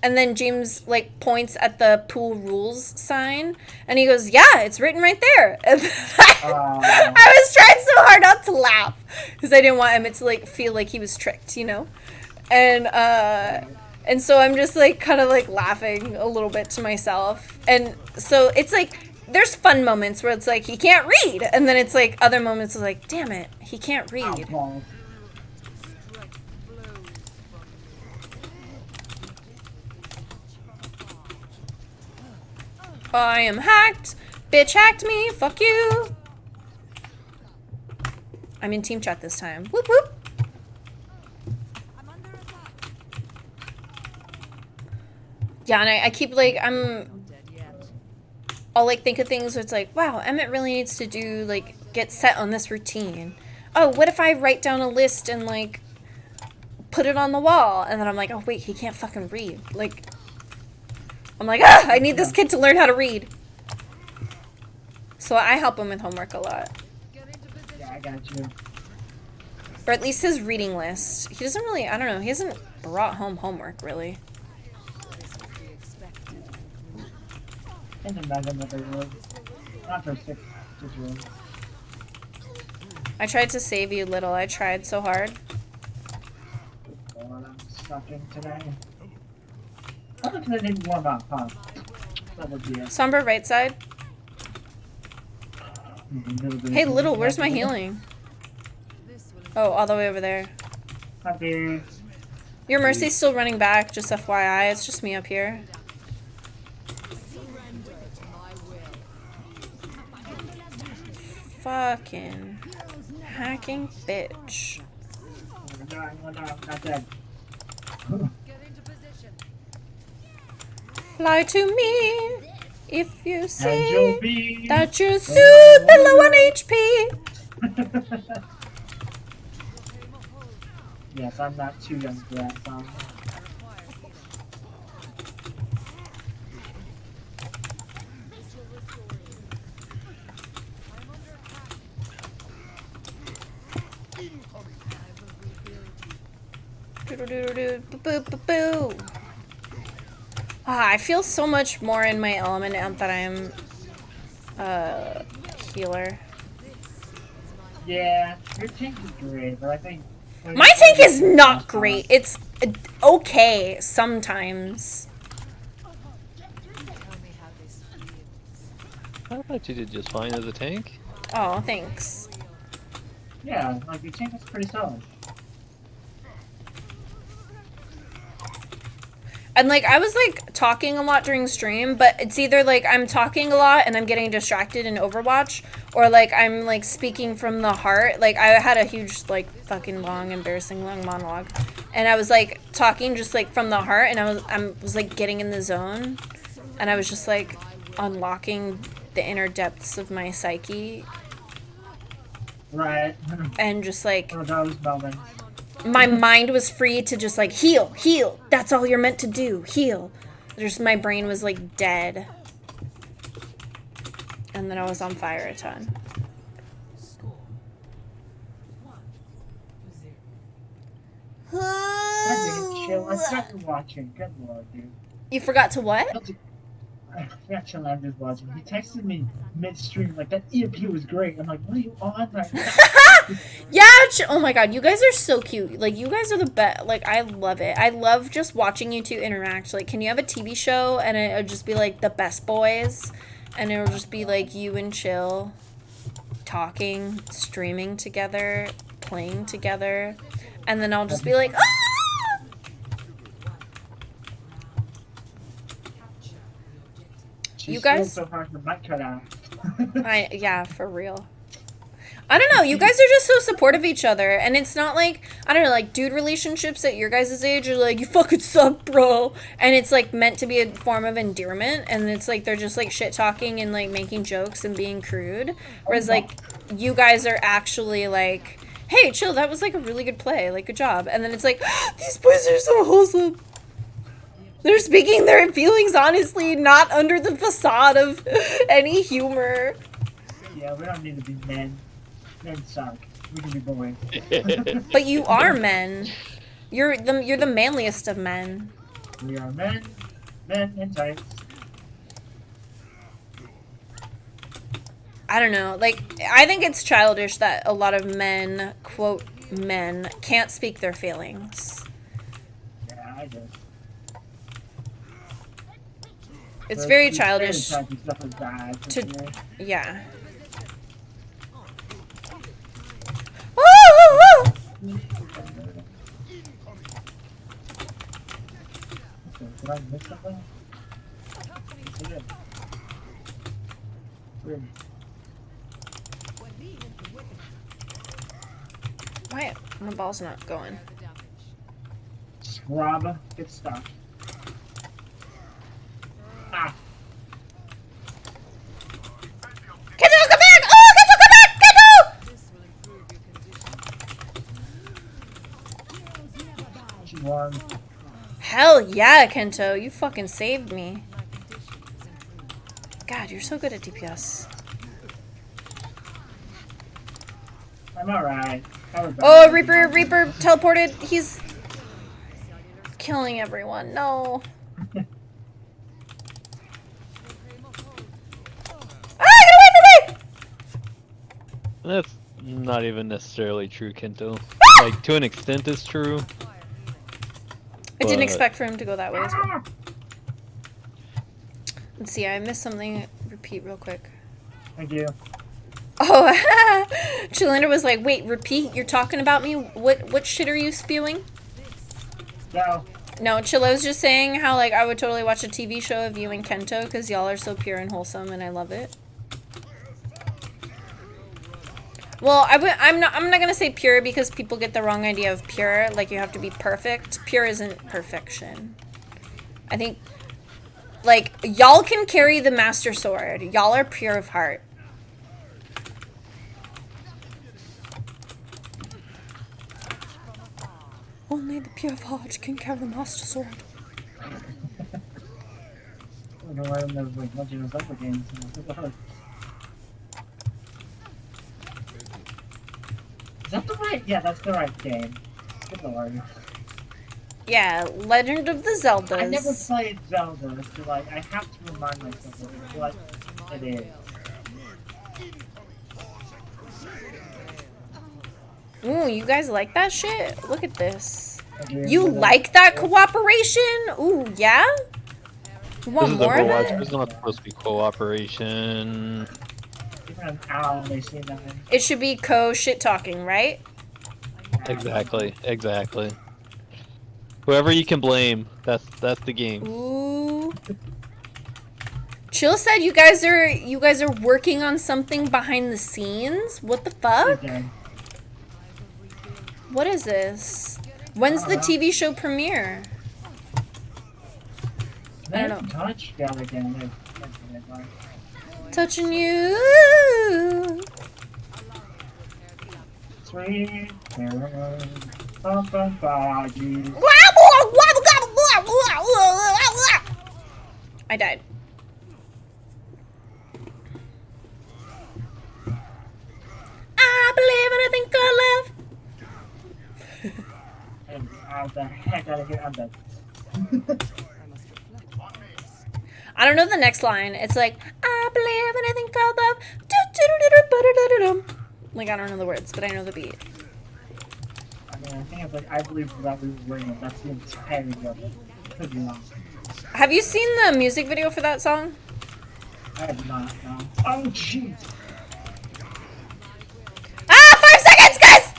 And then James like points at the pool rules sign and he goes, "Yeah, it's written right there." And I was trying so hard not to laugh because I didn't want Emmett to like feel like he was tricked, you know? And so I'm just like kind of like laughing a little bit to myself. And so it's like there's fun moments where it's like he can't read, and then it's like other moments of like, damn it, he can't read. I am hacked. Bitch hacked me. Fuck you. I'm in team chat this time. Whoop whoop. Yeah, and I keep like I'll like think of things where it's like, wow, Emmett really needs to do like get set on this routine. Oh, what if I write down a list and like put it on the wall? And then I'm like, oh wait, he can't fucking read. Like I'm like, ah, I need this kid to learn how to read. So I help him with homework a lot. Yeah, I got you. Or at least his reading list. He doesn't really, I don't know, he hasn't brought home homework really. I can imagine that they would. Not for 6-year-olds. I tried to save you, Little. I tried so hard. I'm stuck in today. I don't think they didn't warm up, huh? That would be it. Somber right side. Hey, Little, where's my healing? Oh, all the way over there. Happy. Your Mercy's still running back, just FYI. It's just me up here. Fucking hacking bitch. Not dead. Fly to me if you And see you'll be that you're soothed below 1 HP. Yes, I'm not too young for that song. Boo. Ah, I feel so much more in my element now that I'm a healer. Yeah, your tank is great, but I think... My tank is not great. It's okay sometimes. I thought you did just fine as a tank. Oh, thanks. Yeah, like your tank is pretty solid. And like I was like talking a lot during stream, but it's either like I'm talking a lot and I'm getting distracted in Overwatch, or like I'm like speaking from the heart. Like I had a huge like fucking long embarrassing long monologue, and I was like talking just like from the heart, and I was like getting in the zone, and I was just like unlocking the inner depths of my psyche. Right. And just like those moments. My mind was free to just like heal. That's all you're meant to do. Heal. Just my brain was like dead. And then I was on fire a ton. Chill. I forgot you're watching. Good lord, dude. You forgot to what? I forgot chill. I'm just watching. He texted me midstream like that EMP was great. I'm like, what are you on right now? Yeah, oh my god, you guys are so cute. Like, you guys are the best. Like, I love it. I love just watching you two interact. Like, can you have a TV show and it would just be like the best boys? And it'll just be like you and Chill talking, streaming together, playing together. And then I'll just be like, ah! You guys. So hard for my cut out. Yeah, for real. I don't know. You guys are just so supportive of each other, and it's not like, I don't know, like dude relationships at your guys' age are like, you fucking suck, bro, and it's like meant to be a form of endearment, and it's like they're just like shit talking and like making jokes and being crude, whereas like you guys are actually like, hey, chill, that was like a really good play, like good job, and then it's like, these boys are so wholesome. They're speaking their feelings honestly, not under the facade of any humor. Yeah, we don't need to be men. Men suck. We can be boys. But you are men. You're the manliest of men. We are men. Men in tights. I don't know. Like, I think it's childish that a lot of men, quote, men, can't speak their feelings. Yeah, I do. It's very childish to, yeah. Oh! Did I miss something? Yes, I did. Weird. Why? My ball's not going. Scrub. Get stuck. Ah. Kento, come back! Oh, Kento, come back! Kento! She won. Hell yeah, Kento. You fucking saved me. God, you're so good at DPS. I'm alright. Oh, Reaper teleported. He's killing everyone. No. That's not even necessarily true, Kento. Like, to an extent it's true. I didn't expect for him to go that way as well. Let's see, I missed something. Repeat real quick. Thank you. Oh, Chilinda was like, wait, repeat? You're talking about me? What shit are you spewing? No. No, Chilla was just saying how, like, I would totally watch a TV show of you and Kento because y'all are so pure and wholesome and I love it. Well, I'm not gonna say pure because people get the wrong idea of pure. Like, you have to be perfect. Pure isn't perfection. I think, like, y'all can carry the Master Sword. Y'all are pure of heart. Only the pure of heart can carry the Master Sword. I don't know why there's like Legend of Zelda games. Is that the right? Yeah, that's the right game. Good lord. Yeah, Legend of the Zeldas. I never played Zelda, so like I have to remind myself of what it is. Ooh, you guys like that shit? Look at this. You like that cooperation? Ooh, yeah? You want This is more of Overwatch. it? There's not supposed to be cooperation. Even an owl may see that. It should be shit talking, right? Exactly. Exactly. Whoever you can blame, that's the game. Ooh. Chill said you guys are working on something behind the scenes? What the fuck? What is this? When's the TV show premiere? I don't know. Touch the other game. Touching you. Sweet caroline, something about you. I died. I believe in a thing called love. And out the heck out of here, I'm dead. I don't know the next line. It's like, I believe in a thing called love. Like, I don't know the words, but I know the beat. I mean, I think it's like, I believe that we were ringing. That's the entirety of it. Could be wrong. Have you seen the music video for that song? I have not, no. Oh, jeez. Ah, 5 seconds, guys!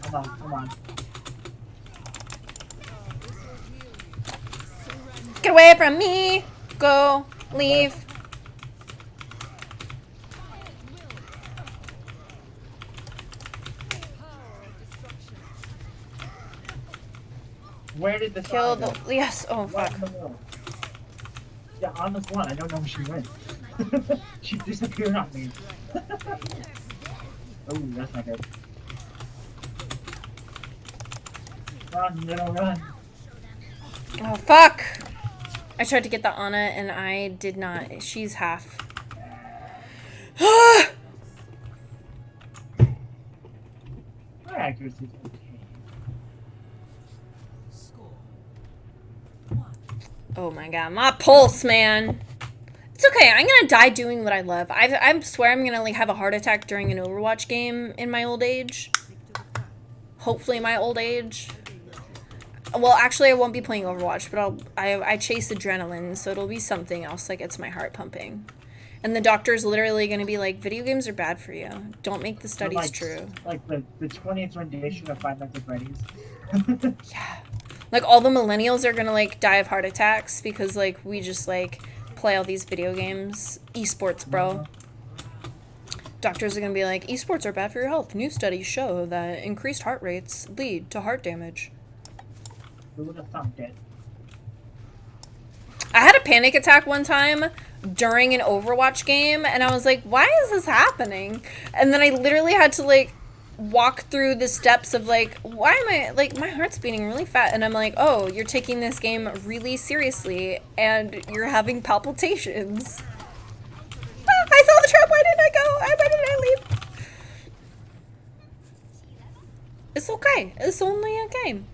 Come on, come on. Get away from me. Go. Leave. Where did the Kill Sonic the. go? Yes. Oh, What fuck. in the world? Yeah, on this one. I don't know where she went. She disappeared on me. Oh, that's not good. Run, little run. Oh, fuck! I tried to get the Ana and I did not. She's half. My accuracy is okay. Oh my god, my pulse, man. It's okay. I'm gonna die doing what I love. I swear I'm gonna like have a heart attack during an Overwatch game in my old age. Hopefully, my old age. Well, actually, I won't be playing Overwatch, but I chase adrenaline, so it'll be something else that gets my heart pumping. And the doctor's literally gonna be like, video games are bad for you. Don't make the studies like, true. Like the 20th rendition of Five Nights at Freddy's. Yeah. Like all the millennials are gonna like die of heart attacks because like we just like play all these video games. Esports, bro. Doctors are gonna be like, esports are bad for your health. New studies show that increased heart rates lead to heart damage. Who would have thumped it? I had a panic attack one time during an Overwatch game, and I was like, why is this happening? And then I literally had to, like, walk through the steps of, like, why am I, like, my heart's beating really fast. And I'm like, oh, you're taking this game really seriously, and you're having palpitations. Ah, I saw the trap, why didn't I go? Why didn't I leave? It's okay. It's only a game.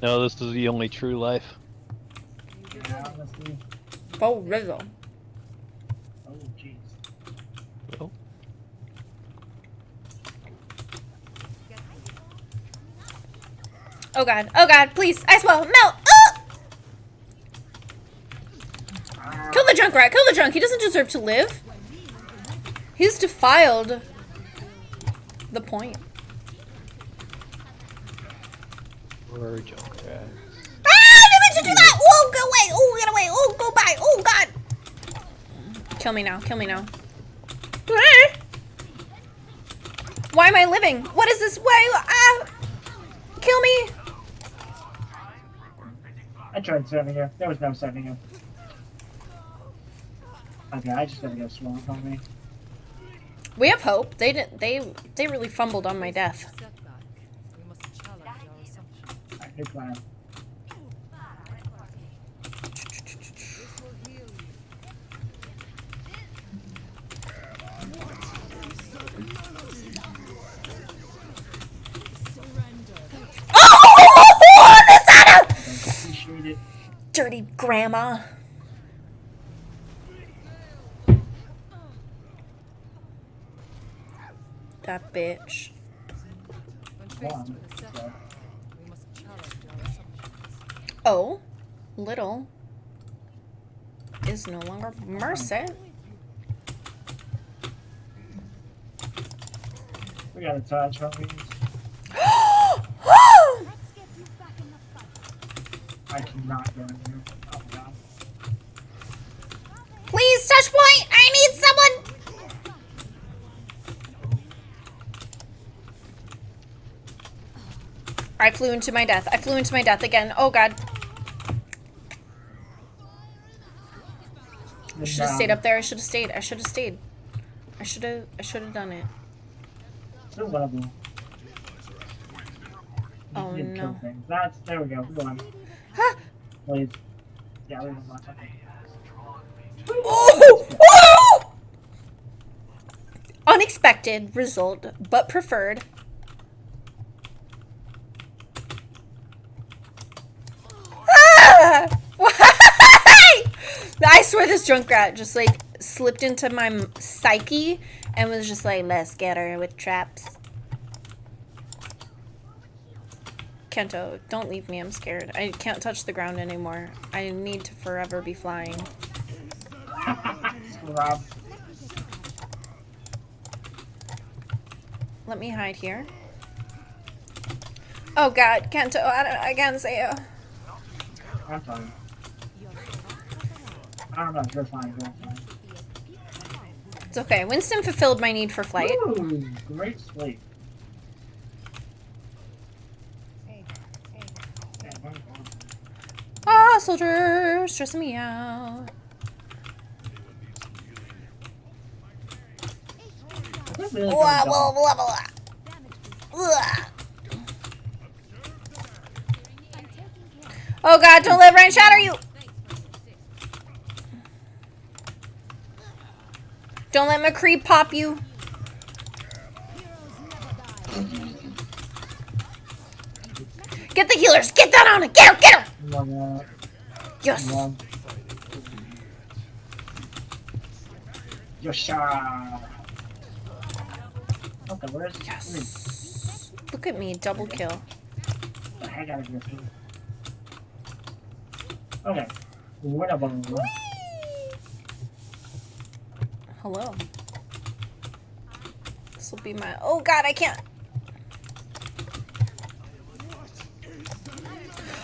No, this is the only true life. Yeah, honestly. Oh, Rizzo. Oh, jeez. Oh. Oh god, please, ice wall, melt! Oh! Kill the Junkrat, kill the Junk, he doesn't deserve to live. He's defiled the point. Poor Junkrat. Ah, I didn't mean to do that! Oh, go away, oh, get away, oh, go by, oh god! Kill me now, kill me now. Why am I living? What is this? Why? Kill me! I tried serving you. There was no serving you. Okay, I just gotta go swamp on me. We have hope. They didn't. They really fumbled on my death. Alright, new plan. Dirty grandma. That bitch. Oh, little is no longer mercy. We got a touch, homies. I cannot go in here. Oh my god. Please, touch point! I need someone! I flew into my death. I flew into my death again. Oh god. I should have stayed up there. I should have stayed. I should have stayed. I should have done it. Still level. Oh no. That's, there we go. Go on. Huh? Please. Yeah, we don't want to. Oh! Oh! Unexpected result, but preferred. Ah! Why? I swear this Junkrat just like slipped into my psyche and was just like, let's get her with traps. Kento, don't leave me, I'm scared. I can't touch the ground anymore. I need to forever be flying. Let me hide here. Oh god, Kento, I can't say it. I'm fine. I don't know, you're fine, you're fine. It's okay. Winston fulfilled my need for flight. Ooh, great sleep. soldier, stressing me out. Really Blah, good blah, job. blah, blah. Blah. Oh god, don't let Ryan shatter you! Don't let McCree pop you. Get the healers! Get that on it! Get her! Get her! Yes! Yosha! Okay, where's Yes. Look at me, double kill. the heck out of here? Okay. Winnable. Hello. This will be my. Oh god, I can't.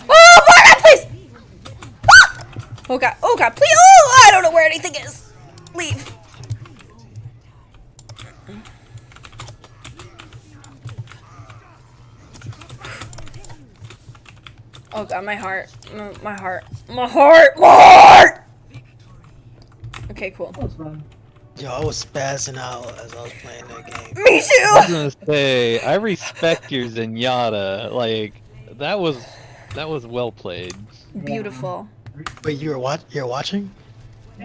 Oh, Barbara, please! Ah! Oh god, please! Oh, I don't know where anything is. Leave. Oh god, my heart. My heart. My heart. My heart! Okay, cool. Yo, I was spazzing out as I was playing that game. Me too! I was gonna say, I respect your Zenyatta. Like, that was well played. Beautiful. Wait, you're watching?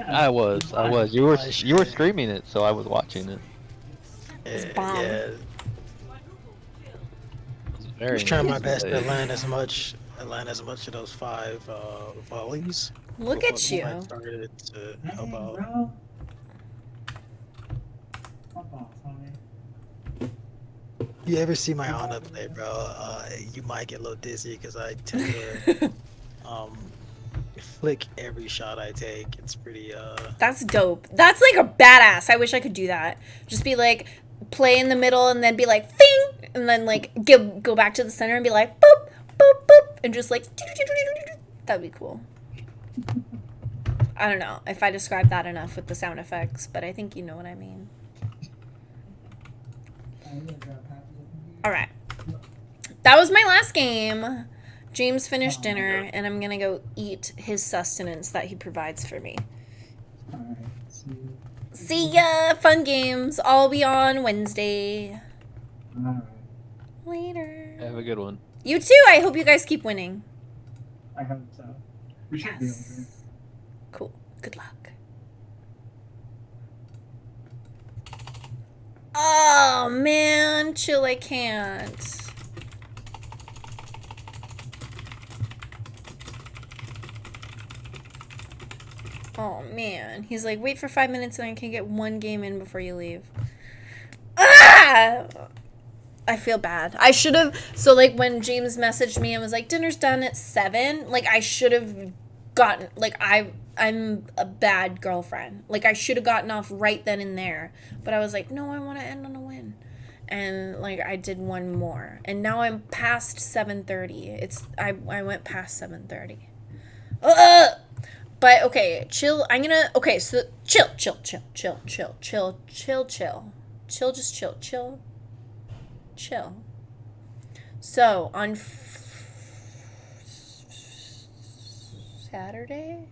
I was. You were streaming it, so I was watching it. Bomb. Yeah. I Very was trying my nice best to play. land as much of those 5 volleys. Look before at the you. fight started to help out. Bro. You ever see my Ana play, bro? You might get a little dizzy because I tend to flick every shot I take. It's pretty That's dope. That's like a badass. I wish I could do that. Just be like, play in the middle and then be like, thing! And then like, go back to the center and be like, boop, boop, boop. And just like, that'd be cool. I don't know if I described that enough with the sound effects, but I think you know what I mean. Alright. That was my last game. James finished dinner, and I'm gonna go eat his sustenance that he provides for me. See ya! Fun games. I'll be on Wednesday. Later. Have a good one. You too! I hope you guys keep winning. I hope so. We should be able to. Cool. Good luck. Oh, man. Chill, I can't. Oh, man. He's like, wait for 5 minutes and I can get one game in before you leave. Ah! I feel bad. I should have... So, like, when James messaged me and was like, dinner's done at 7, like, I should have gotten... Like, I'm a bad girlfriend. Like, I should have gotten off right then and there. But I was like, no, I want to end on a win. And, like, I did one more. And now I'm past 7:30. I went past 7:30. But, okay, chill. I'm gonna... Okay, so chill. Chill, just chill. Chill. So, on Saturday?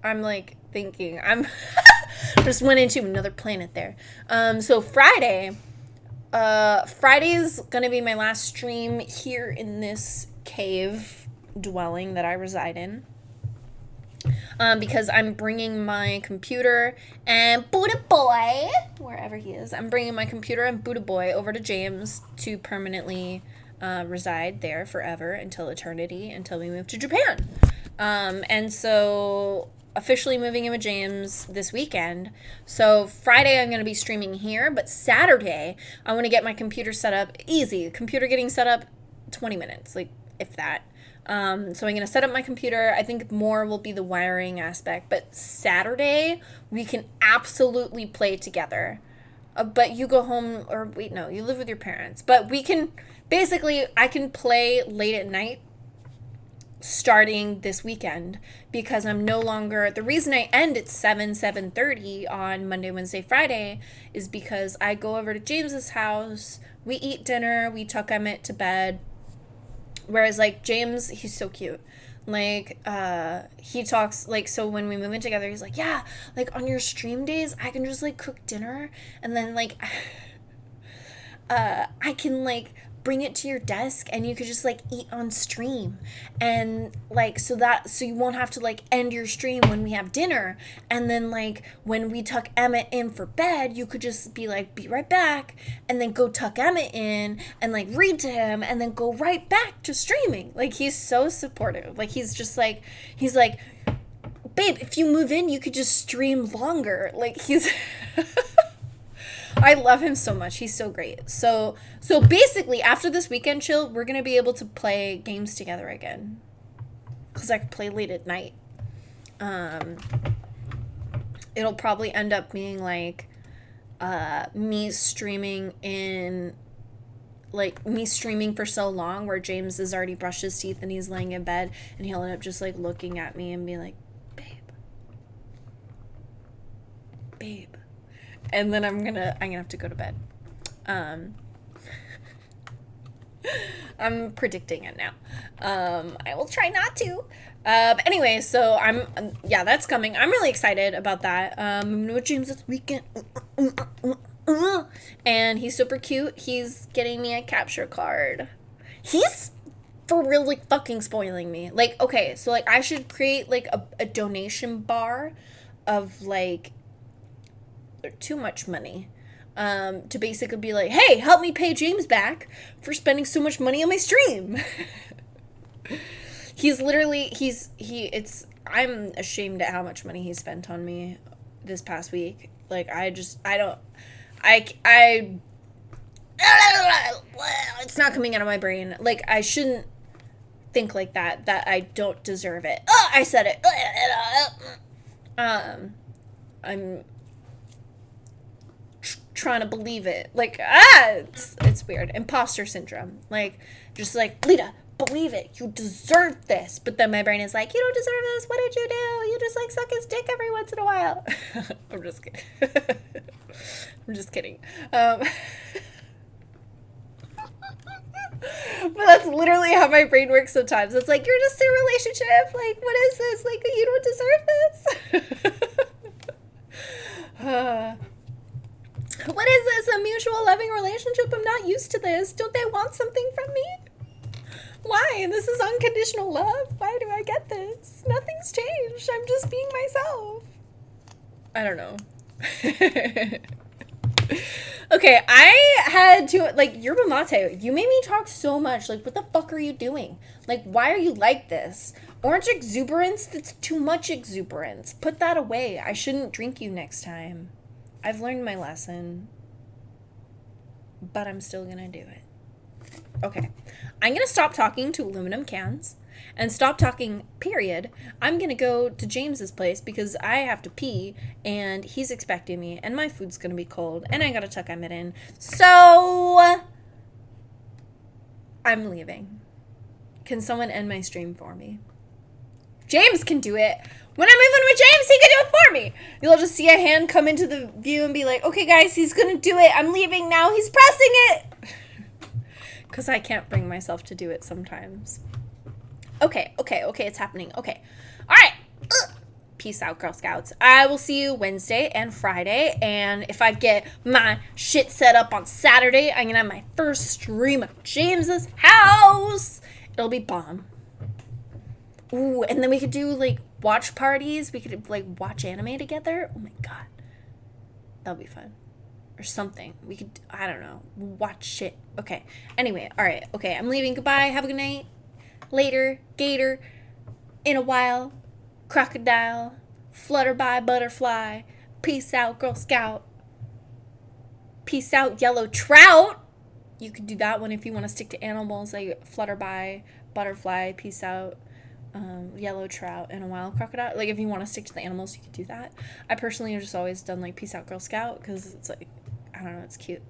I'm like thinking. I'm just went into another planet there. So Friday. Friday's gonna be my last stream here in this cave dwelling that I reside in. Because I'm bringing my computer and Buddha Boy, wherever he is, I'm bringing my computer and Buddha Boy over to James to permanently reside there forever until eternity, until we move to Japan. And so officially moving in with James this weekend. So Friday I'm going to be streaming here, but Saturday I want to get my computer set up. Easy. Computer getting set up 20 minutes, like if that. So I'm going to set up my computer. I think more will be the wiring aspect, but Saturday we can absolutely play together. But you go home, or wait, no, you live with your parents. But we can, basically, I can play late at night starting this weekend, because I'm no longer, the reason I end at 7:30 on Monday, Wednesday, Friday is because I go over to James's house, we eat dinner, we tuck Emmett to bed. Whereas like James, he's so cute. Like he talks like, so when we move in together, he's like, yeah, like on your stream days I can just like cook dinner, and then like I can like bring it to your desk and you could just like eat on stream, and like so you won't have to like end your stream when we have dinner, and then like when we tuck Emmett in for bed you could just be like, be right back, and then go tuck Emmett in and like read to him and then go right back to streaming. Like he's so supportive. Like he's like, babe, if you move in you could just stream longer. Like he's I love him so much. He's so great. So basically, after this weekend chill, we're gonna be able to play games together again, cause I can play late at night. It'll probably end up being like me streaming for so long, where James has already brushed his teeth and he's laying in bed, and he'll end up just like looking at me and be like, babe. And then I'm gonna have to go to bed. I'm predicting it now. I will try not to. But anyway, so yeah, that's coming. I'm really excited about that. I'm with James this weekend. And he's super cute. He's getting me a capture card. He's for real like fucking spoiling me. Like, okay, so like I should create like a donation bar of like too much money, to basically be like, hey, help me pay James back for spending so much money on my stream. He's literally, I'm ashamed at how much money he spent on me this past week. Like, it's not coming out of my brain. Like, I shouldn't think like that I don't deserve it. Oh, I said it. I'm trying to believe it. Like, it's weird. Imposter syndrome. Like, just like, Lita, believe it. You deserve this. But then my brain is like, you don't deserve this. What did you do? You just like suck his dick every once in a while. I'm just kidding. I'm just kidding. But that's literally how my brain works sometimes. It's like, you're just in a relationship. Like, what is this? Like, you don't deserve this. What is this? A mutual loving relationship? I'm not used to this. Don't they want something from me? Why? This is unconditional love. Why do I get this? Nothing's changed. I'm just being myself. I don't know. Okay, I had to, like, yerba mate, you made me talk so much. Like, what the fuck are you doing? Like, why are you like this? Orange exuberance? That's too much exuberance. Put that away. I shouldn't drink you next time. I've learned my lesson. But I'm still gonna do it. Okay. I'm gonna stop talking to aluminum cans. And stop talking, period. I'm gonna go to James's place because I have to pee and he's expecting me and my food's gonna be cold and I gotta tuck Emmett in. So I'm leaving. Can someone end my stream for me? James can do it. When I'm moving with James, he can do it for me. You'll just see a hand come into the view and be like, okay guys, he's gonna do it. I'm leaving now. He's pressing it. Because I can't bring myself to do it sometimes. Okay, it's happening. Okay. All right. Peace out, Girl Scouts. I will see you Wednesday and Friday. And if I get my shit set up on Saturday, I'm going to have my first stream at James's house. It'll be bomb. Ooh, and then we could do, like, watch parties. We could, like, watch anime together. Oh, my God. That'll be fun. Or something. We could, I don't know. Watch shit. Okay. Anyway, all right. Okay, I'm leaving. Goodbye. Have a good night. Later, gator, in a while, crocodile, flutter by, butterfly, peace out, Girl Scout, peace out, yellow trout. You could do that one if you want to stick to animals, like flutter by, butterfly, peace out, yellow trout, in a while, crocodile. Like if you want to stick to the animals, you could do that. I personally have just always done like peace out, Girl Scout, because it's like, I don't know, it's cute.